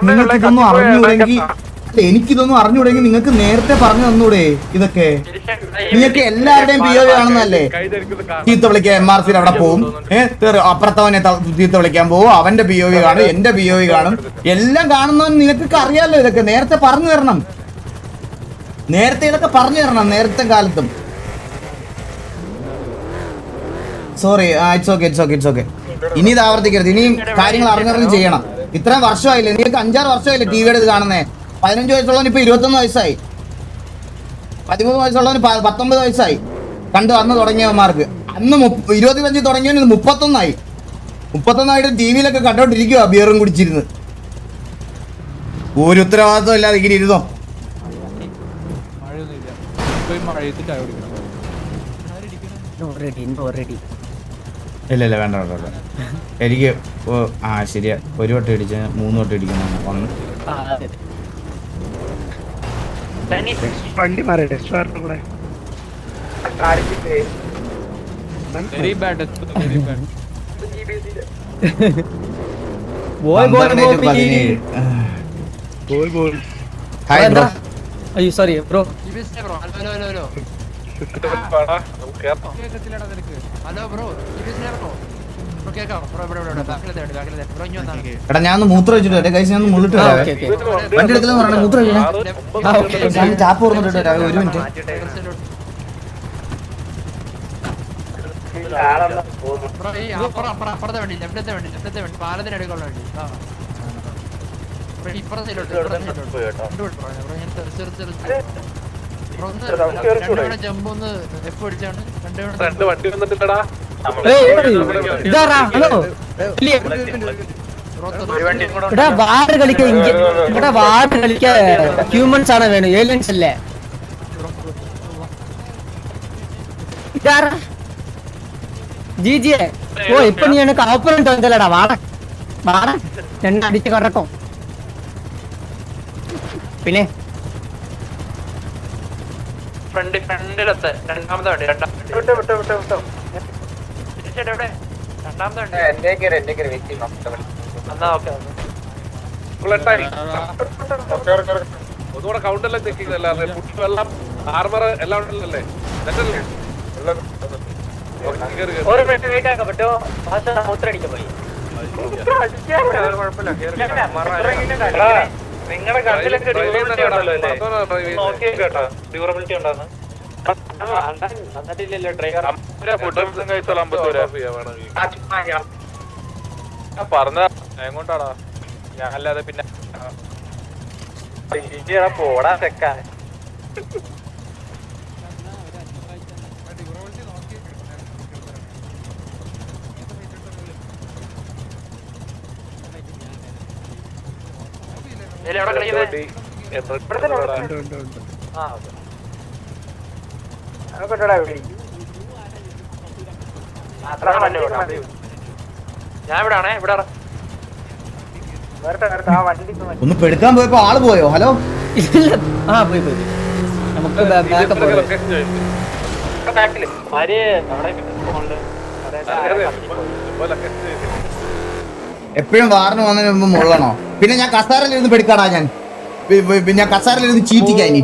S1: നിങ്ങൾക്ക് ഇതൊന്നും അറിഞ്ഞൂടെങ്കിൽ, എനിക്കിതൊന്നും അറിഞ്ഞൂടെങ്കിൽ നിങ്ങൾക്ക് നേരത്തെ പറഞ്ഞു തന്നൂടെ ഇതൊക്കെ? നിങ്ങൾക്ക് എല്ലാവരുടെയും POV കാണുന്നല്ലേ? ചീത്ത വിളിക്കാൻ MRC അവിടെ പോവും, അപ്പുറത്തവനെ ചീത്ത വിളിക്കാൻ പോവും, അവന്റെ POV കാണും, എന്റെ POV കാണും, എല്ലാം കാണുന്നവൻ നിനക്കൊക്കെ അറിയാലോ. ഇതൊക്കെ നേരത്തെ പറഞ്ഞു തരണം, ഇതൊക്കെ പറഞ്ഞു തരണം നേരത്തെ കാലത്തും. Sorry, it's okay. ഇനി ഇത് ആവർത്തിക്കരുത്. ഇനിയും കാര്യങ്ങൾ അറിഞ്ഞറിഞ്ഞ് ചെയ്യണം. ഇത്രയും വർഷമായില്ലേ, നിങ്ങൾക്ക് 5-6 വർഷമായില്ലേ ടിവിയുടെ ഇത് കാണുന്നേ? 15 വയസ്സുള്ളവന് ഇപ്പൊ 21 വയസ്സായി, 13 വയസ്സുള്ളവന് 19 വയസ്സായി. കണ്ടു അന്ന് തുടങ്ങിയവന്മാർക്ക്. അന്ന് 25 തുടങ്ങിയവന് 31 31 ടിവിയിലൊക്കെ കണ്ടോണ്ടിരിക്കുക ബിയറും കുടിച്ചിരുന്ന്. ഒരു ഉത്തരവാദിത്വം ഇല്ലാതെ ഇങ്ങനെ ഇരുന്നോ? ഇല്ല വേണ്ട. എനിക്ക് ശരിയാ, ഒരു വട്ടം ഇടിച്ച 3 വട്ടം ഇടിക്കുന്നതാണ്. വന്ന്
S11: വണ്ടി മാറിട്ടെ കൂടെ
S8: അയ്യോ സോറി ബ്രോ.
S1: എടാ ഞാൻ മൂത്രം വെച്ചിട്ട് കൈസ്, ഞാൻ മുള്ളിട്ട് വണ്ടി എടുക്കലെന്ന് പറഞ്ഞ മൂത്രം ചാപ്പ് ഓർന്നിട്ട് 1 മിനിറ്റ്.
S8: വാർഡ് കളിക്കാൻ ഹ്യൂമൻസ് ആണ് വേണം, ഏലിയൻസ് അല്ലേ? ജിജിയെ ഓ ഇപ്പൊ നീ എനിക്ക് ഓപ്പൺ തോന്നലടാ വാട വാട രണ്ടടിച്ച് കറക്കും പിന്നെ
S11: ഫ്രണ്ടിലത്തെ രണ്ടാമത്തെ വണ്ടി രണ്ടാമത്തെ വണ്ടി എന്നാ ഓക്കെ
S2: ഒന്നുകൂടെ കൗണ്ടെല്ലാം ചെക്കിങ് അല്ലാതെ ഫുഡ് വെള്ളം ആർമർ എല്ലാം ഉണ്ടല്ലേ
S11: ഒരു മിനിറ്റ് വെയിറ്റ് ആക്കാൻ പറ്റുമോ മൂത്രടിക്കാൻ പോയി നിങ്ങളുടെ കണ്ണിലൊക്കെ ഡ്യൂറബിലിറ്റി ഉണ്ടാകുന്നു എന്നിട്ടില്ലല്ലോ ഡ്രൈവർ
S2: പറഞ്ഞ എങ്ങോട്ടാടാ ഞാനല്ലാതെ പിന്നെ
S11: പോടാ തെക്കാൻ ഞാൻ ഇവിടാണേ ഇവിടെ
S1: ഒന്ന് പെടുക്കാൻ പോയപ്പോ ആള് പോയോ? ഹലോ
S8: ഇല്ല ആ പോയി പോയി നമുക്ക് ബാക്കപ്പ്
S1: എപ്പോഴും വാറിന് വന്നതിന് മുമ്പ് മുള്ളണോ? പിന്നെ ഞാൻ കസാരയിലിരുന്ന് പെടുക്കാടാ ഞാൻ ഞാൻ കസാരയിലിരുന്ന് ചീറ്റിക്കാ ഇനി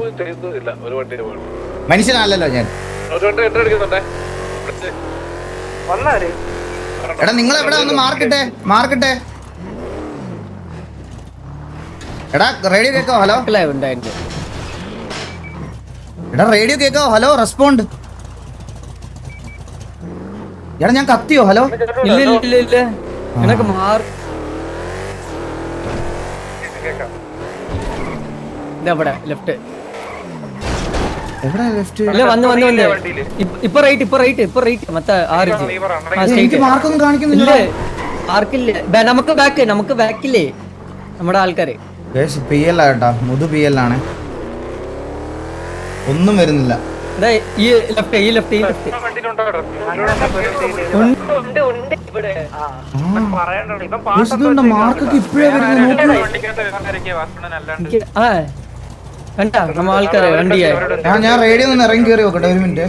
S1: മനുഷ്യനല്ലല്ലോ ഞാൻ. എടാ നിങ്ങൾ എവിടെ ഒന്ന് മാർക്കട്ടെ എടാ റേഡിയോ കേക്കോ? ഹലോ എടാ റേഡിയോ കേക്കോ? Hello respond. എടാ ഞാൻ കത്തിയോ? ഹലോ
S8: ഇല്ല ഇല്ല ഇല്ല എനക്ക് ഇതെവിടെ ലെഫ്റ്റ്
S1: എവിടെ ലെഫ്റ്റ്?
S8: ഇല്ല വന്ന് ഇപ്പൊ റൈറ്റ് മറ്റേ
S1: എനിക്ക് മാർക്കൊന്നും കാണിക്കുന്നില്ല.
S8: ആർക്കില്ല നമുക്ക് ബാക്കില്ലേ നമ്മുടെ ആൾക്കാര്
S1: PL ആട്ടാ മുതു PL ആണ്. ഒന്നും വരുന്നില്ല.
S8: ഈ ലെഫ്റ്റ്
S1: മാർക്കൊക്കെ ഇപ്പഴേ വരുന്നു.
S8: കണ്ടാ നമ്മ ആൾക്കാര് വണ്ടിയാ.
S1: ഞാൻ റേഡിയോ ഒന്ന് ഇറങ്ങി കയറി നോക്കട്ടെ ഒരു മിനിറ്റ്.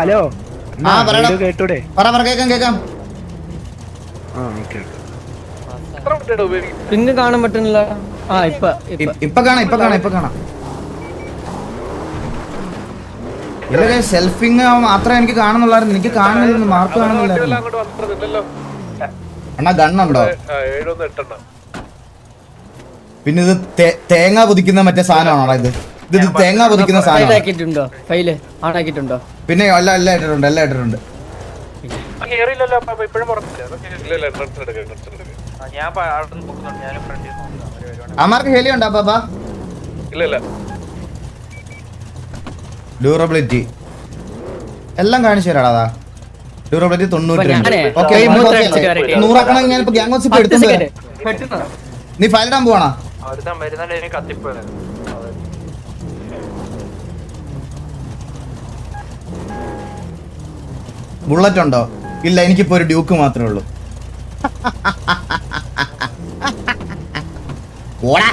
S5: ഹലോ
S1: ആ കേട്ടൂടെ? കേക്കാം.
S8: പിന്നെ കാണാൻ പറ്റുന്നില്ല. ആ
S1: ഇപ്പൊ കാണാം. ഇതൊക്കെ സെൽഫിങ് മാത്രമേ എനിക്ക് കാണുന്നുള്ളായിരുന്നു. എനിക്ക് കാണുന്നില്ല, മാർക്ക് കാണുന്നില്ലായിരുന്നു. അണ്ണാ ഗണ്ണുണ്ടോ? പിന്നെ ഇത് തേങ്ങ പൊതിക്കുന്ന മറ്റേ സാധനമാണോ ഇത്? ഇത് തേങ്ങ പൊതിക്കുന്ന
S8: സാധനം.
S1: പിന്നെ എല്ലാം ഇട്ടിട്ടുണ്ട്. അമാർക്ക് ഹെലി ഉണ്ടോ പാപ്പാ?
S2: ഇല്ല
S1: ഡ്യൂറബിലിറ്റി എല്ലാം കാണിച്ചു തരാടാ. ഡ്യൂറബിലിറ്റി 92. ഓക്കെ 100 ആക്കണമെങ്കിൽ ഞാനിപ്പോ ഗ്യാങ് ഹൗസിൽ എടുത്തു. നീ ഫയൽ ഇടാൻ പോവാണോ? ബുള്ളറ്റ് ഉണ്ടോ? ഇല്ല, എനിക്കിപ്പോ ഒരു ഡ്യൂക്ക് മാത്രമേ ഉള്ളൂ. ഓടാ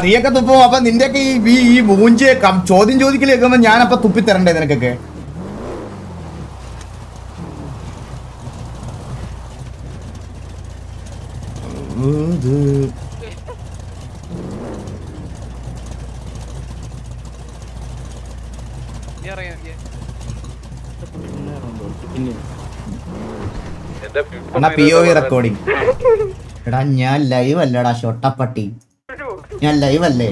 S1: നീയൊക്കെ തുപ്പും. അപ്പൊ നിന്റെയൊക്കെ ഈ മൂഞ്ചിയെ ചോദ്യം ചോദിക്കൽ കേൾക്കുമ്പോ ഞാനപ്പൊ തുപ്പിത്തരണ്ടേ നിനക്കൊക്കെ? POV recording. എടാ ഞാൻ ലൈവ് അല്ലടാ ഷൊട്ടപ്പട്ടി, ഞാൻ ലൈവ് അല്ലേ?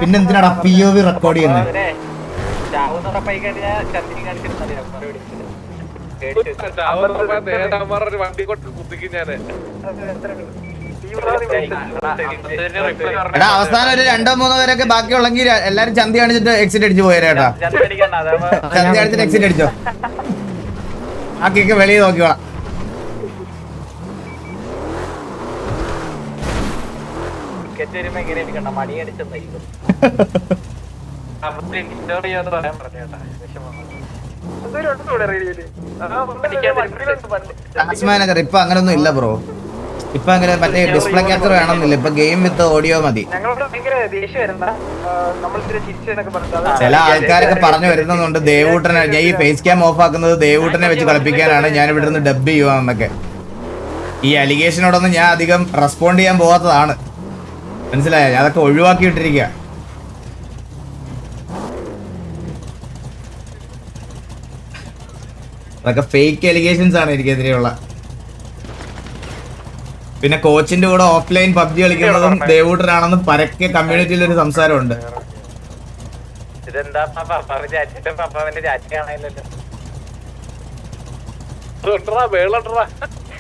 S1: പിന്നെന്തിനാടാ POV റെക്കോർഡ് ചെയ്യുന്നത്? എടാ അവസാനം ഒരു 2-3 പേരൊക്കെ ബാക്കിയുള്ളെങ്കിൽ എല്ലാരും ചന്തി കാണിച്ചിട്ട് എക്സിറ്റ് അടിച്ചു പോയേരാ. ചന്തി കാണിച്ചിട്ട് എക്സിറ്റ് അടിച്ചോ. ആ കേക്ക് വെളിയിൽ നോക്കിക്കോളാം. ഇപ്പൊ അങ്ങനൊന്നും ഇല്ല ബ്രോ. ഇപ്പൊ അങ്ങനെ മറ്റേ ഡിസ്പ്ലേ ക്യാപ്ചർ വേണമെന്നില്ല. ഇപ്പൊ ഗെയിം വിത്ത് ഓഡിയോ മതി. ചില ആൾക്കാരൊക്കെ പറഞ്ഞു വരുന്നുണ്ട് ദേവൂട്ടനെ, ഞാൻ ഈ ഫേസ് ക്യാം ഓഫ് ആക്കുന്നത് ദേവൂട്ടനെ വെച്ച് കളിപ്പിക്കാനാണ്, ഞാൻ ഇവിടെ നിന്ന് ഡബ് ചെയ്യുവാന്നൊക്കെ. ഈ അലിഗേഷനോടൊന്നും ഞാൻ അധികം റെസ്പോണ്ട് ചെയ്യാൻ പോകാത്തതാണ്, മനസ്സിലായോ? ഞാൻ അതൊക്കെ ഒഴിവാക്കിയിട്ടിരിക്കുക. അതൊക്കെ ഫേക്ക് അലിഗേഷൻസ് ആണ് എനിക്കെതിരെയുള്ള. പിന്നെ കോച്ചിന്റെ കൂടെ ഓഫ്ലൈൻ പബ്ജി കളിക്കുന്നതും ദേവൂട്ടനാണെന്ന് പരക്കെ കമ്മ്യൂണിറ്റിയിൽ ഒരു സംസാരമുണ്ട്.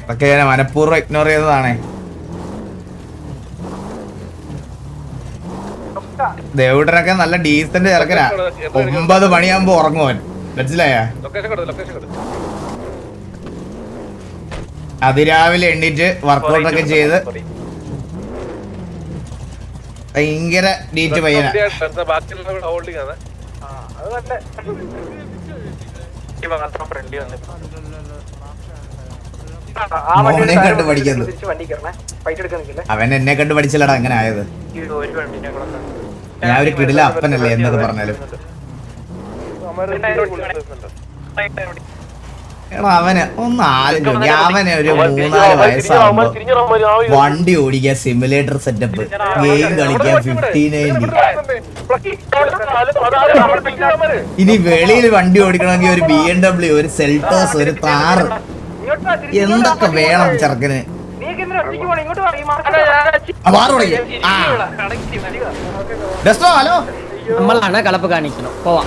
S1: അതൊക്കെ ഞാൻ മനഃപൂർവ്വം ഇഗ്നോർ ചെയ്തതാണേ. ദേവൂട്ടനൊക്കെ നല്ല ഡീസന്റ് ചെറുക്കനാ. 9 മണിയാകുമ്പോ ഉറങ്ങുവൻ, മനസ്സിലായ? അതിരാവിലെ എണ്ണീറ്റ് വർക്കൗട്ടൊക്കെ ചെയ്ത് ഭയങ്കര ഡീറ്റ് പയ്യനാ. മോനെ കണ്ട് പഠിക്കുന്നത്. അവൻ എന്നെ കണ്ട് പഠിച്ചില്ലടാ അങ്ങനെ ആയത്. ഞാൻ ഒരു കിടില അപ്പനല്ലേ എന്നൊക്കെ പറഞ്ഞാലും. എടാ അവന് ഒന്ന് ആലോചിക്കും, അവന് ഒരു 3-4 വയസ്സാകുമ്പോ വണ്ടി ഓടിക്കാൻ സിമുലേറ്റർ സെറ്റപ്പ്, ഗെയിം കളിക്കാൻ 1590. ഇനി വെളിയിൽ വണ്ടി ഓടിക്കണമെങ്കിൽ ഒരു BMW, ഒരു സെൽട്ടോസ്, ഒരു താർ, എന്തൊക്കെ വേണം ചെറുക്കന്. ഹലോ,
S8: നമ്മളാണ് കളപ്പ് കാണിക്കണം. പോവാം.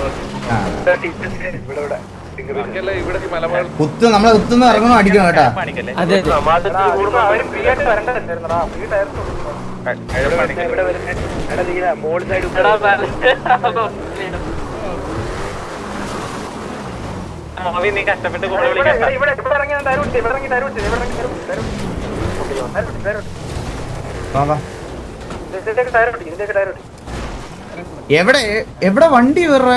S1: കുത്ത്, നമ്മളെ കുത്തുന്ന് ഇറങ്ങണോ അടിക്കണം കേട്ടാ.
S8: അതെ
S1: എവിടെ എവിടെ വണ്ടി വേറെ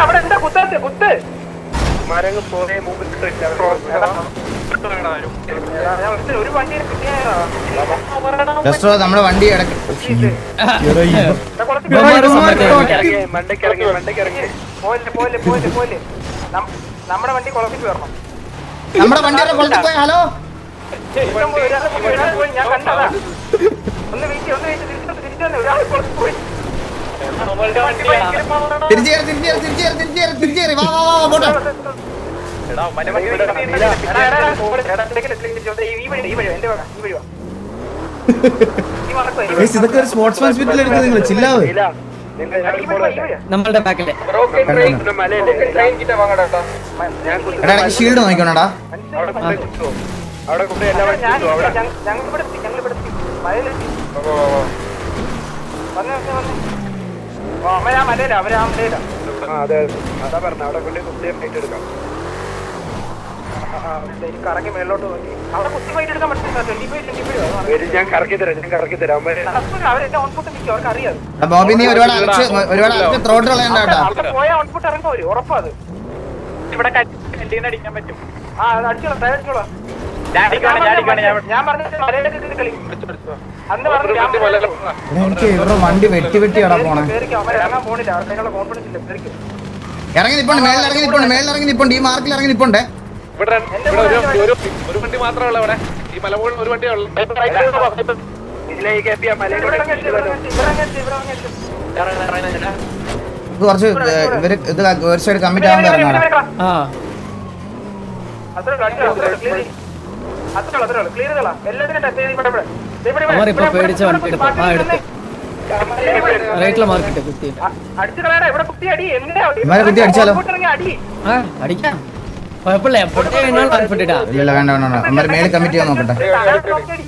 S11: അവിടെ എന്താ കുത്താത്ത കുത്ത് ഒരു വണ്ടി
S1: നമ്മുടെ വണ്ടി
S11: നമ്മുടെ വണ്ടി കുളപ്പിച്ച് വരണം.
S1: നമ്മുടെ വണ്ടിയുടെ കുളത്തിൽ പോയി. ഹലോ,
S11: ഞാൻ കണ്ടതാ. ഒന്ന് വെയിറ്റ് തിരിച്ചു വന്നു. ഒരാൾ കുളത്തിൽ പോയി.
S1: ഇതൊക്കെ ഒരു സ്പോർട്സ്മാൻ സ്പിരിറ്റിൽ എടുക്കുന്നത് നിങ്ങൾ ചില്ലാവ്.
S8: നമ്മളുടെ ബാക്കിലെ
S1: ഷീൽഡ് നോക്കണോടാ.
S11: കറങ്ങി മേലോട്ട് നോക്കി അവിടെ കുത്തി ഫൈറ്റ് എടുക്കാൻ പറ്റില്ല. 25 ഞാൻ കറക്കി തരാം. അവരെന്നെ ഓൺഫുട്ട് നിൽക്കും, അവർക്ക് അറിയാം.
S1: ബോബി നീ ഒരുപാട് അടിച്ച് ത്രോട്ട് കളയണ്ടാ.
S11: പോയാൽ ഓൺഫുട്ട് ഇറങ്ങും വരും, ഉറപ്പാത്. ഇവിടെ അടിക്കാൻ പറ്റും. ആ അടിച്ചോളാം, അടിച്ചോളാം. ഞാൻ പറഞ്ഞിട്ട് മലയുടെ കളി അന്ന് പറഞ്ഞു.
S1: എനിക്ക് ഇവിടെ വണ്ടി വെട്ടി കിടക്കണേ.
S11: ഇറങ്ങാൻ പോണില്ല, അവരുടെ കോൺഫിഡൻസ് ഇല്ല.
S1: ഇറങ്ങി നിപ്പുണ്ട്, മേളിലിറങ്ങി നിപ്പുണ്ട്, ഈ മാർക്കിൽ ഇറങ്ങി നിപ്പുണ്ട്.
S2: ഒരു വണ്ടി മാത്രമേ ഉള്ളൂ ഇവിടെ. ഈ മലമുകളിൽ ഒരു വണ്ടിയേ ഉള്ളൂ.
S1: കുറച്ച് ഇവര് ഇത് ഒരു സൈഡ് കമ്മിറ്റ് ആവാൻ ഇറങ്ങാണ്.
S8: അവരിപ്പോ പേടിച്ച വണ്ടി എടുക്കും. ആ എടുത്ത് റൈറ്റിലെ മാർക്കിട്ട് കുത്തി
S1: കുത്തി അടിച്ചാലോ?
S8: ആ അടിക്കാം. കുഴപ്പമില്ല എപ്പോഴത്തെ വേണോ കോൺഫിഡൻറ്റാ.
S1: ഇല്ല വേണ്ട വേണ്ട അമ്മ മേളിൽ കമ്മിറ്റ് ചെയ്യാൻ നോക്കട്ടെ.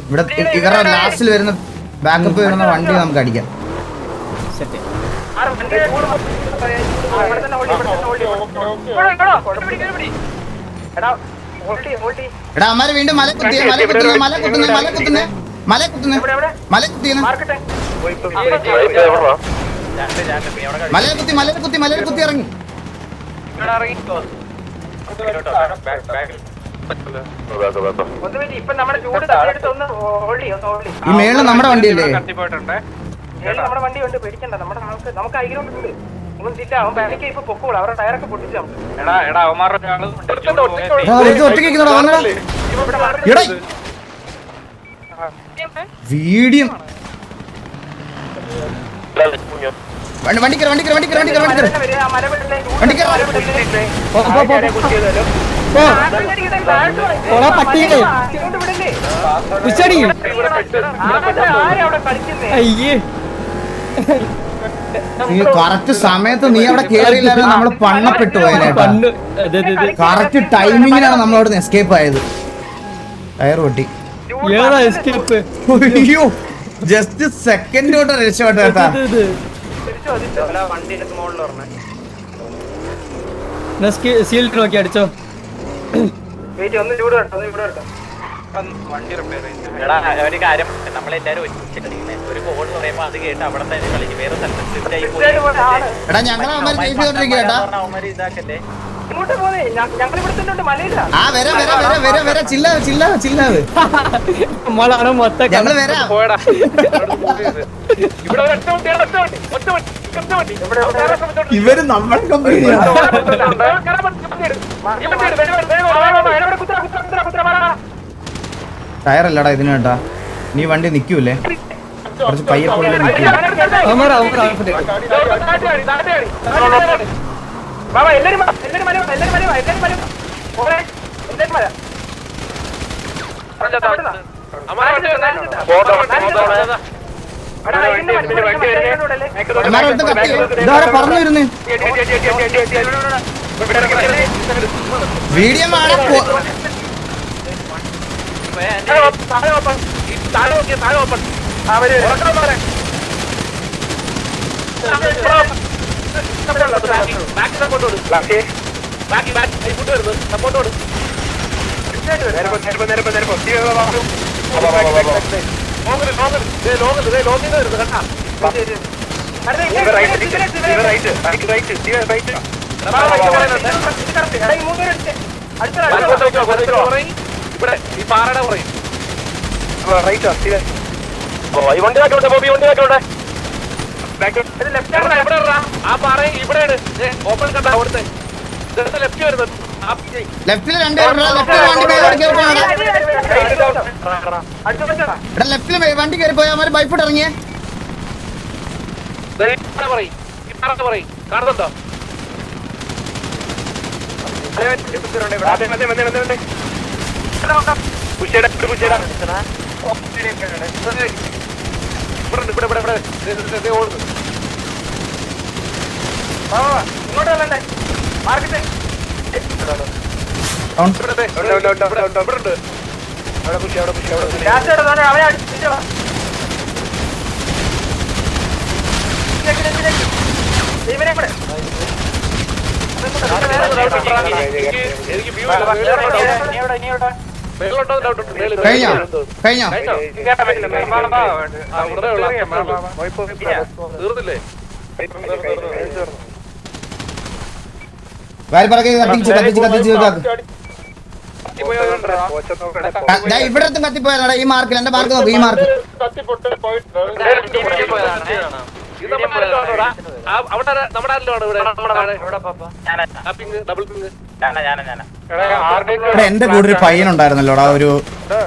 S1: ഇവിടെ ഇവരുടെ ലാസ്റ്റിൽ വരുന്ന ബാക്കപ്പ് വരുന്ന വണ്ടി നമുക്ക് അടിക്കാം.
S8: സെറ്റ്.
S1: എടാ അമ്മാര് വീണ്ടും മല കുത്തിയെ മല കുത്തുന്നേ മല കുത്തുന്നേ മല കുത്തുന്നേ മല കുത്തുന്നേ മല കുത്തിയെന്ന് മലയിൽ കുത്തി മലയിൽ കുത്തി മലയിൽ കുത്തി ഇറങ്ങി. ഈ മേളിൽ നമ്മുടെ വണ്ടിയല്ലേ?
S11: നമ്മുടെ വണ്ടി ഉണ്ട്, പേടിക്കണ്ട. നമുക്ക് ഐഗ്രൗണ്ട് ഒന്നും ചില്ല. അവൻ ബാക്കി ഇപ്പൊ പൊക്കോളൂ. അവരുടെ ടയറൊക്കെ പൊട്ടിച്ചു.
S1: വീഡിയോ വണ്ടിക്കര വണ്ടിക്കര വണ്ടിക്കര വണ്ടിക്കര വണ്ടിക്കര
S8: പട്ടിയെ അയ്യേ
S1: നീ കറക്റ്റ് സമയത്ത് നീ അവിടെ കേറിയില്ലായിരുന്നു നമ്മള് പണ്ണപ്പെട്ടു പോയതിനേട്ടാ. കറക്റ്റ് ടൈമിങ്ങിനാണ് നമ്മളവിടെ എസ്കേപ്പ് ആയത്. ടയർ പൊട്ടി. അയ്യോ ജസ്റ്റ് സെക്കൻഡ് തൊട്ട് രക്ഷപ്പെട്ടു കേട്ടാ.
S8: സീൽട്ട് നോക്കി അടിച്ചോ.
S11: ഒരു കാര്യം, നമ്മളെല്ലാരും ഒരു കോൾ പറയുമ്പോ അത് കേട്ട് അവിടെ തന്നെ കളിക്കും. വേറെ
S1: എടാ ഞങ്ങളെ
S11: അവന്മാര് ഇതാക്കല്ലേ. ഇങ്ങോട്ട് പോന്നെ, ഞങ്ങൾ ഇവിടെ തന്നെ മലയില്ല.
S1: ആ വരാ വരാ വരാ വരാ വരാ ചില്ലാവ് ചില്ലാവ് ചില്ലാവ്
S8: നമ്മളാണ് മൊത്തം
S1: ഞങ്ങള് വരാം. ഇവര് നമ്മളെ കമ്പനിയാണ്. ടയറല്ലടാ ഇതിന് കേട്ടാ. നീ വണ്ടി നിക്കൂലേ? കുറച്ച് പയ്യപ്പുള്ളിൽ നിൽക്കും. പറഞ്ഞു വരുന്നേ വീഡിയോ ലെഫ്റ്റില് ലെഫ്റ്റില് വണ്ടി കയറി പോയാ അവര് ബൈഫോട്ട് ഇറങ്ങിയേ.
S11: കാണുന്നുണ്ടോ?
S1: കഴിഞ്ഞോ കഴിഞ്ഞോ വാരി പറക്കെ കത്തിച്ച് കത്തിച്ച് കത്തിച്ച് ഇവിടെ അടുത്തും കത്തിപ്പോയാലോ? ഈ മാർക്കിൽ എന്റെ മാർക്ക് നോക്ക്. ഈ മാർക്ക് എന്റെ കൂടെ ഒരു പയ്യനുണ്ടായിരുന്നല്ലോടാ. ഒരു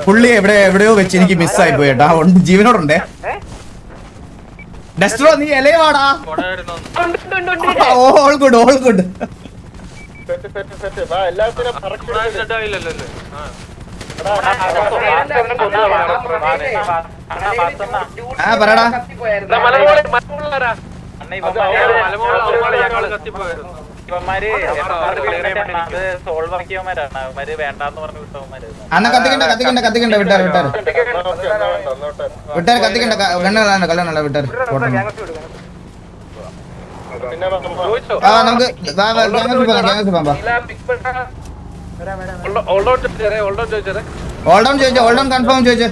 S1: പുള്ളി എവിടെയോ വെച്ച് എനിക്ക് മിസ്സായി പോയിട്ടാ. ജീവനോടുണ്ടേ. ഡെസ്ട്രോ നീ ഇലയോടാ. All good all good. ആ പറടാ. അന്ന കത്തിക്കണ്ട വിട്ടാർ കത്തിക്കണ്ട കല്യാണ വിട്ടാർ നമുക്ക് ഓൾ ഡൗൺ കൺഫേം ചോദിച്ചേ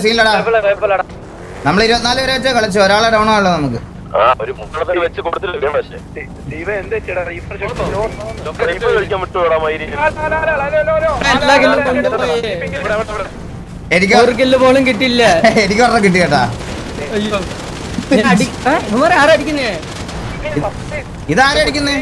S1: സീലടാ നമ്മൾ 24 പേരെ വെച്ചാ കളിച്ചു ഒരാളെ ഡൗൺ ആണല്ലോ നമുക്ക് എനിക്ക്
S8: ഒരു കില്ല് പോലും കിട്ടിയില്ല.
S1: എനിക്ക് ഒരെണ്ണം കിട്ടി കേട്ടാ.
S8: ആരടിക്കുന്നേ?
S1: ഇതാരും അടിക്കുന്നേ?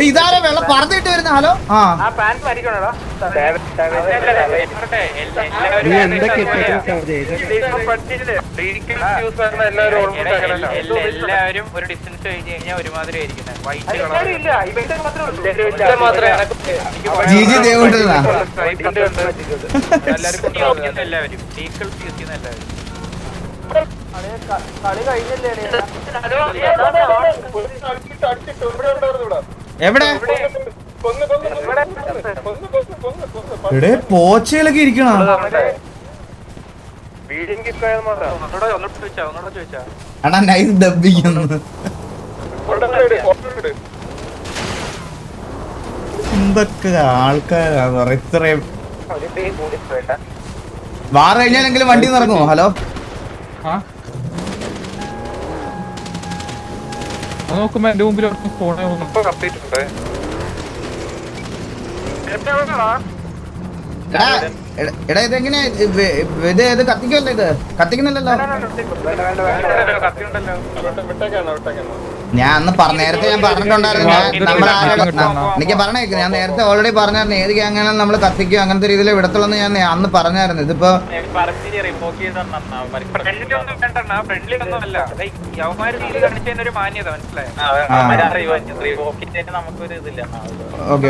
S1: ഇതാരെ വെള്ളം പറഞ്ഞിട്ട് വരുന്ന? ഹലോ
S11: എല്ലാവരും ഒരു ഡിസ്റ്റൻസ് കഴിഞ്ഞ് കഴിഞ്ഞാൽ ഒരുമാതിരി
S1: ജിജി ദേവുണ്ടാ
S11: എല്ലാവരും
S1: എവിടെ ഇവിടെ പോച്ചയിലൊക്കെ ഇരിക്കണോ? അണ്ണാ നൈസ് ഡബ്ബിങ്. എന്തൊക്കെ ആൾക്കാരാണ് ഇത്രയും. വാറ കഴിഞ്ഞാലെങ്കിലും വണ്ടി ഇറങ്ങുമോ? ഹലോ
S4: നോക്കുമ്പോ എന്റെ മുമ്പിൽ ഫോണേ
S1: എടാ ഇതെങ്ങനെ ഇത് കത്തിക്കുമല്ലോ? ഇത് കത്തിക്കുന്നില്ലല്ലോ. ഞാൻ അന്ന് നേരത്തെ ഞാൻ പറഞ്ഞിട്ടുണ്ടായിരുന്നു. എനിക്ക് പറഞ്ഞേക്ക് ഞാൻ നേരത്തെ ഓൾറെഡി പറഞ്ഞായിരുന്നു ഏത് ഗ്യാങ്ങാണെങ്കിലും നമ്മൾ കത്തിക്കും അങ്ങനത്തെ രീതിയിൽ വിടത്തുള്ളൂ ഞാൻ അന്ന് പറഞ്ഞായിരുന്നു. ഇതിപ്പോ ഓക്കെ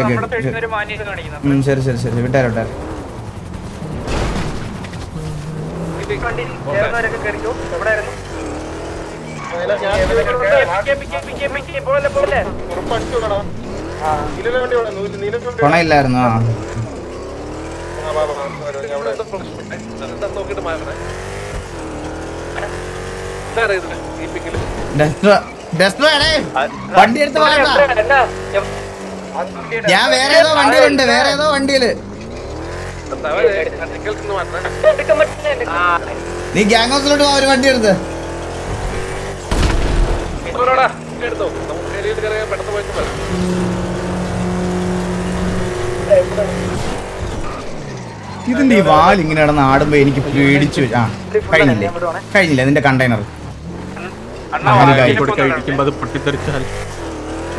S1: ശരി ശരി ശരി വിട്ടാരോ വിട്ടാരോ. കൊണയില്ലായിരുന്നു. വണ്ടി എടുത്ത് പോകണ്ട. ഞാൻ വേറെ ഏതോ വണ്ടിയിലുണ്ട്, വേറെ ഏതോ വണ്ടിയില്. നീ ഗ്യാങ് ഹൗസിലോട്ട് പോ, ഒരു വണ്ടി എടുത്ത്. ഇതിന്റെ ഈ വാൽ ഇങ്ങനെ കിടന്ന് ആടുമ്പോ എനിക്ക് പേടിച്ചു. കഴിഞ്ഞില്ലേ നിന്റെ കണ്ടെയ്നർ?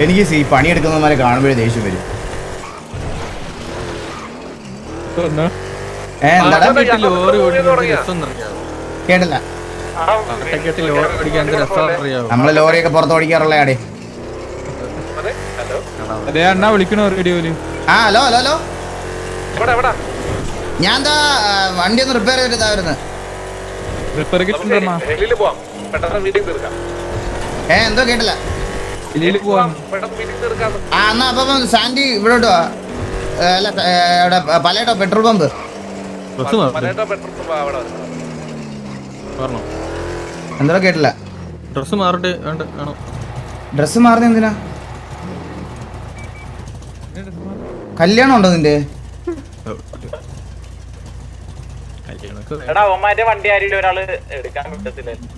S1: എനിക്ക് ഈ പണിയെടുക്കുന്നവന്മാരെ കാണുമ്പോഴേ ദേഷ്യം വരും. കേട്ടില്ല? നമ്മള് ലോറിയൊക്കെ പുറത്ത് ഓടിക്കാറുള്ള ആടെ. ആ ഹലോ ഹലോ ഹലോ, ഞാൻ എന്താ വണ്ടി ഒന്ന് റിപ്പയർ ചെയ്തിട്ടാ വരുന്നത്. എന്തോ കേട്ടില്ല. ആ എന്നാ അപ്പം സാൻഡി ഇവിടോട്ട് വാ. അല്ല ഇവിടെ പലയിട്ടോ പെട്രോൾ പമ്പ്. എന്തോ കേട്ടില്ല.
S4: ഡ്രസ് മാറട്ടെ?
S1: ഡ്രസ് മാറുന്ന എന്തിനാ? കല്യാണം ഉണ്ടോ നിന്റെ?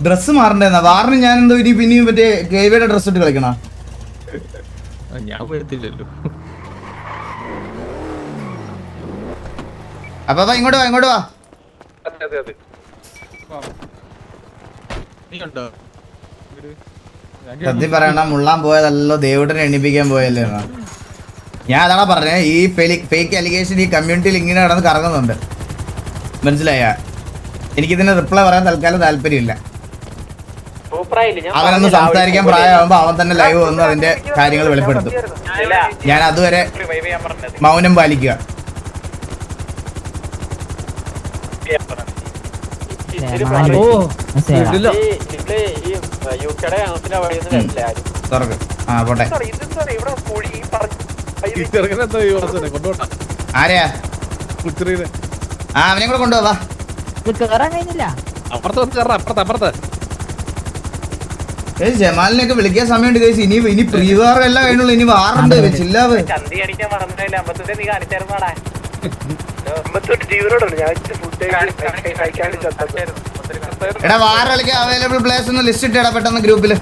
S1: ഡ്രസ് മാറണ്ടേന്നാ? വാറിന് ഞാൻ എന്തോ ഇനി പിന്നെയും മറ്റേ കേവിയുടെ ഡ്രസ് ഇട്ട് കളിക്കണ?
S4: ഞാൻ വരത്തില്ലല്ലോ.
S1: അപ്പൊ ഇങ്ങോട്ട് വാ, ഇങ്ങോട്ട് വാ. സത്യം പറയണ്ട, മുള്ളാൻ പോയതല്ലോ, ദേവുടനെ എണ്ണിപ്പിക്കാൻ പോയല്ലേ. ഞാൻ അതാണ് പറഞ്ഞത്, ഈ ഫേക്ക് അലിഗേഷൻ ഈ കമ്മ്യൂണിറ്റിയിൽ ഇങ്ങനെ കിടന്ന് കറങ്ങുന്നുണ്ട്. മനസ്സിലായ? എനിക്കിതിന് റിപ്ലൈ പറയാൻ തൽക്കാലം താല്പര്യമില്ല. അവനൊന്ന് സംസാരിക്കാൻ പ്രായമാകുമ്പോ അവൻ തന്നെ ലൈവ് വന്ന് അതിന്റെ കാര്യങ്ങൾ വെളിപ്പെടുത്തും. ഞാൻ അതുവരെ മൗനം പാലിക്കുക.
S8: ഓ ഇല്ല.
S1: തുറക്ക്. ആ പോട്ടെ. ആരെയാ? ആ അവനെ കൂടെ കൊണ്ടുപോവാ. ജമാലിനെയൊക്കെ വിളിക്കാൻ സമയമുണ്ട് കഴിച്ച്. ഇനി പ്രീവാറെല്ലാം കഴിഞ്ഞുള്ളൂ. ഇനി വാറുണ്ട് ചില്ലാവ്. എടാ വാറ കളിക്കാൻ അവൈലബിൾ പ്ലേയേഴ്സ് ഒന്ന് ലിസ്റ്റ് ഇട്ടേടാ പെട്ടെന്ന് ഗ്രൂപ്പില്.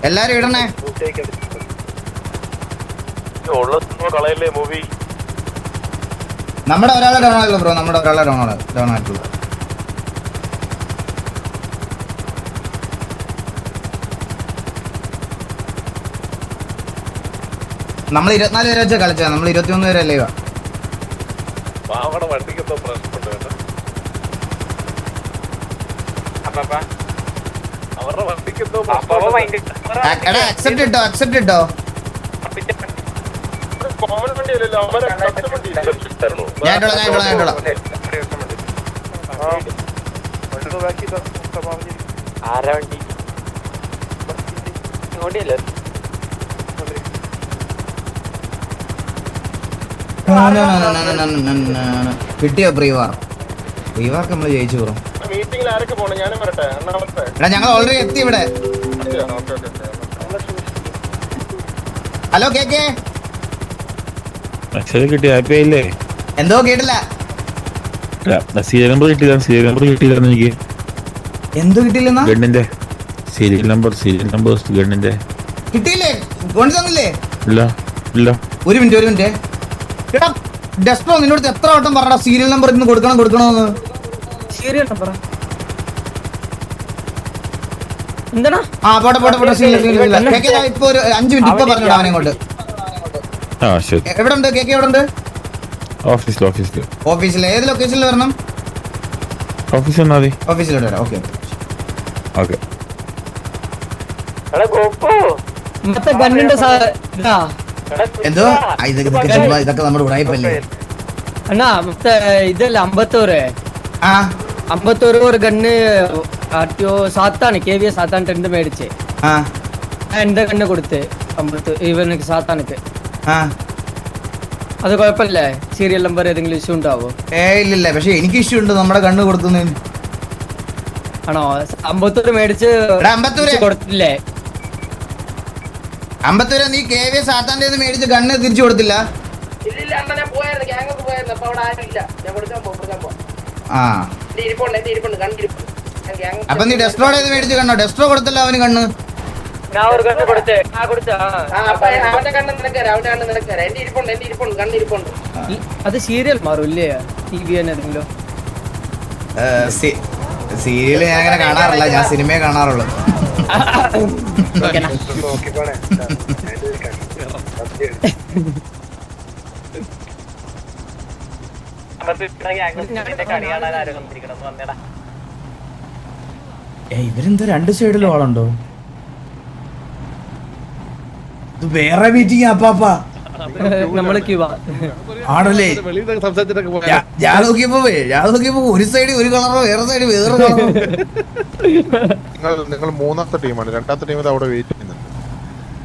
S1: എല്ലാരും ഇടണേ. നമ്മുടെ ഒരാളെ ഡൗൺ ആയല്ലോ ബ്രോ. നമ്മുടെ ഒരാളെ ഡൗൺ ആയിട്ടുള്ളൂ. നമ്മൾ 24 പേരെ വെച്ചാ കളിച്ചാ. നമ്മൾ 21 പേരെ അല്ലേ. എടാ അക്സെപ്റ്റ് ഇട്ടോ. ഞാൻ കിട്ടിയോ പ്രീവാർക്ക് നമ്മള് ജയിച്ചു ബ്രോ. എടാ ഞങ്ങൾ ഓൾറെഡി എത്തി ഇവിടെ. ഹലോ കേക്കേ എന്തോ കേട്ടില്ല. എന്തോ കിട്ടിയില്ലെന്നാ?
S12: സീരിയൽ നമ്പർ ഗണ്ണിന്റെ
S1: കിട്ടിയില്ലേ? കൊണ്ട് തന്നില്ലേ?
S12: ഇല്ല.
S1: ഒരു മിനിറ്റ്. എടാ ഡെസ്പ്രോ നിന്നോട് എത്ര വട്ടം പറഞ്ഞ സീരിയൽ നമ്പർ ഇന്ന് കൊടുക്കണമെന്ന്?
S8: സീരിയൽ നമ്പർ എന്താ?
S1: ആ പോട്ടെ. ഇപ്പൊ ഒരു 5 മിനിറ്റ് ഇപ്പൊ പറഞ്ഞോ അവനെ കൊണ്ട്. എവിടെ ഉണ്ട് കേക്ക്? എവിടെ ഉണ്ട്? ഓഫീസിൽ. ഏത് ലൊക്കേഷനിൽ വരണം? ഓഫീസിലോട്ട് വരാം. ഓക്കെ.
S8: മറ്റേ ഗണ്ണിന്റെ
S1: എന്തോ ഇതൊക്കെ നമ്മുടെ ഉടായിപ്പല്ലേ
S8: അണ്ണാ. മറ്റേ ഇതല്ല 54 ഒരു ഗണ്ണ് ആർട്ടിയോ സാത്താണ് KVA സാത്താണ് 2 മേടിച്ചേ. എന്റെ ഗണ്ണ് കൊടുത്ത് 50 ഇവനക്ക് സാത്താനക്ക്. അത് കുഴപ്പമില്ലേ? സീരിയൽ നമ്പർ ഏതെങ്കിലും ഇഷ്യൂ ഉണ്ടാവോ?
S1: ഇല്ല. പക്ഷെ എനിക്ക് ഇഷ്യൂ ഉണ്ട് നമ്മുടെ കണ്ണ് കൊടുക്കുന്നതിന്.
S8: ആണോ? 54 മേടിച്ച് കൊടുത്തില്ലേ?
S1: 54 നീ KVA സാത്താന്റെ മേടിച്ച് ഗണ്ണ് തിരിച്ചു കൊടുത്തില്ല? അപ്പൊ നീ ഡെസ്ട്രോയുടെ മേടിച്ച് കണ്ണോ? ഡെസ്ട്രോ കൊടുത്തല്ലോ അവന് കണ്ണ്.
S8: അത് സീരിയൽ മാറൂല്ലേ? TV ഏതെങ്കിലും
S1: സീരിയല് ഞാൻ അങ്ങനെ കാണാറില്ല. ഞാൻ സിനിമയെ കാണാറുള്ളൂ. ഇവരെന്താ 2 സൈഡിലും ആളുണ്ടോ? ഇത് വേറെ മീറ്റിംഗ് അപ്പാപ്പാ. ആണല്ലേ? ഞാൻ നോക്കിയപ്പോ ഒരു സൈഡ് ഒരു കളറോ വേറെ സൈഡ് വേറെ കളറോ.
S5: നിങ്ങൾ 3ാമത്തെ ടീമാണ്. 2ാമത്തെ ടീം അവിടെ വെയിറ്റ്.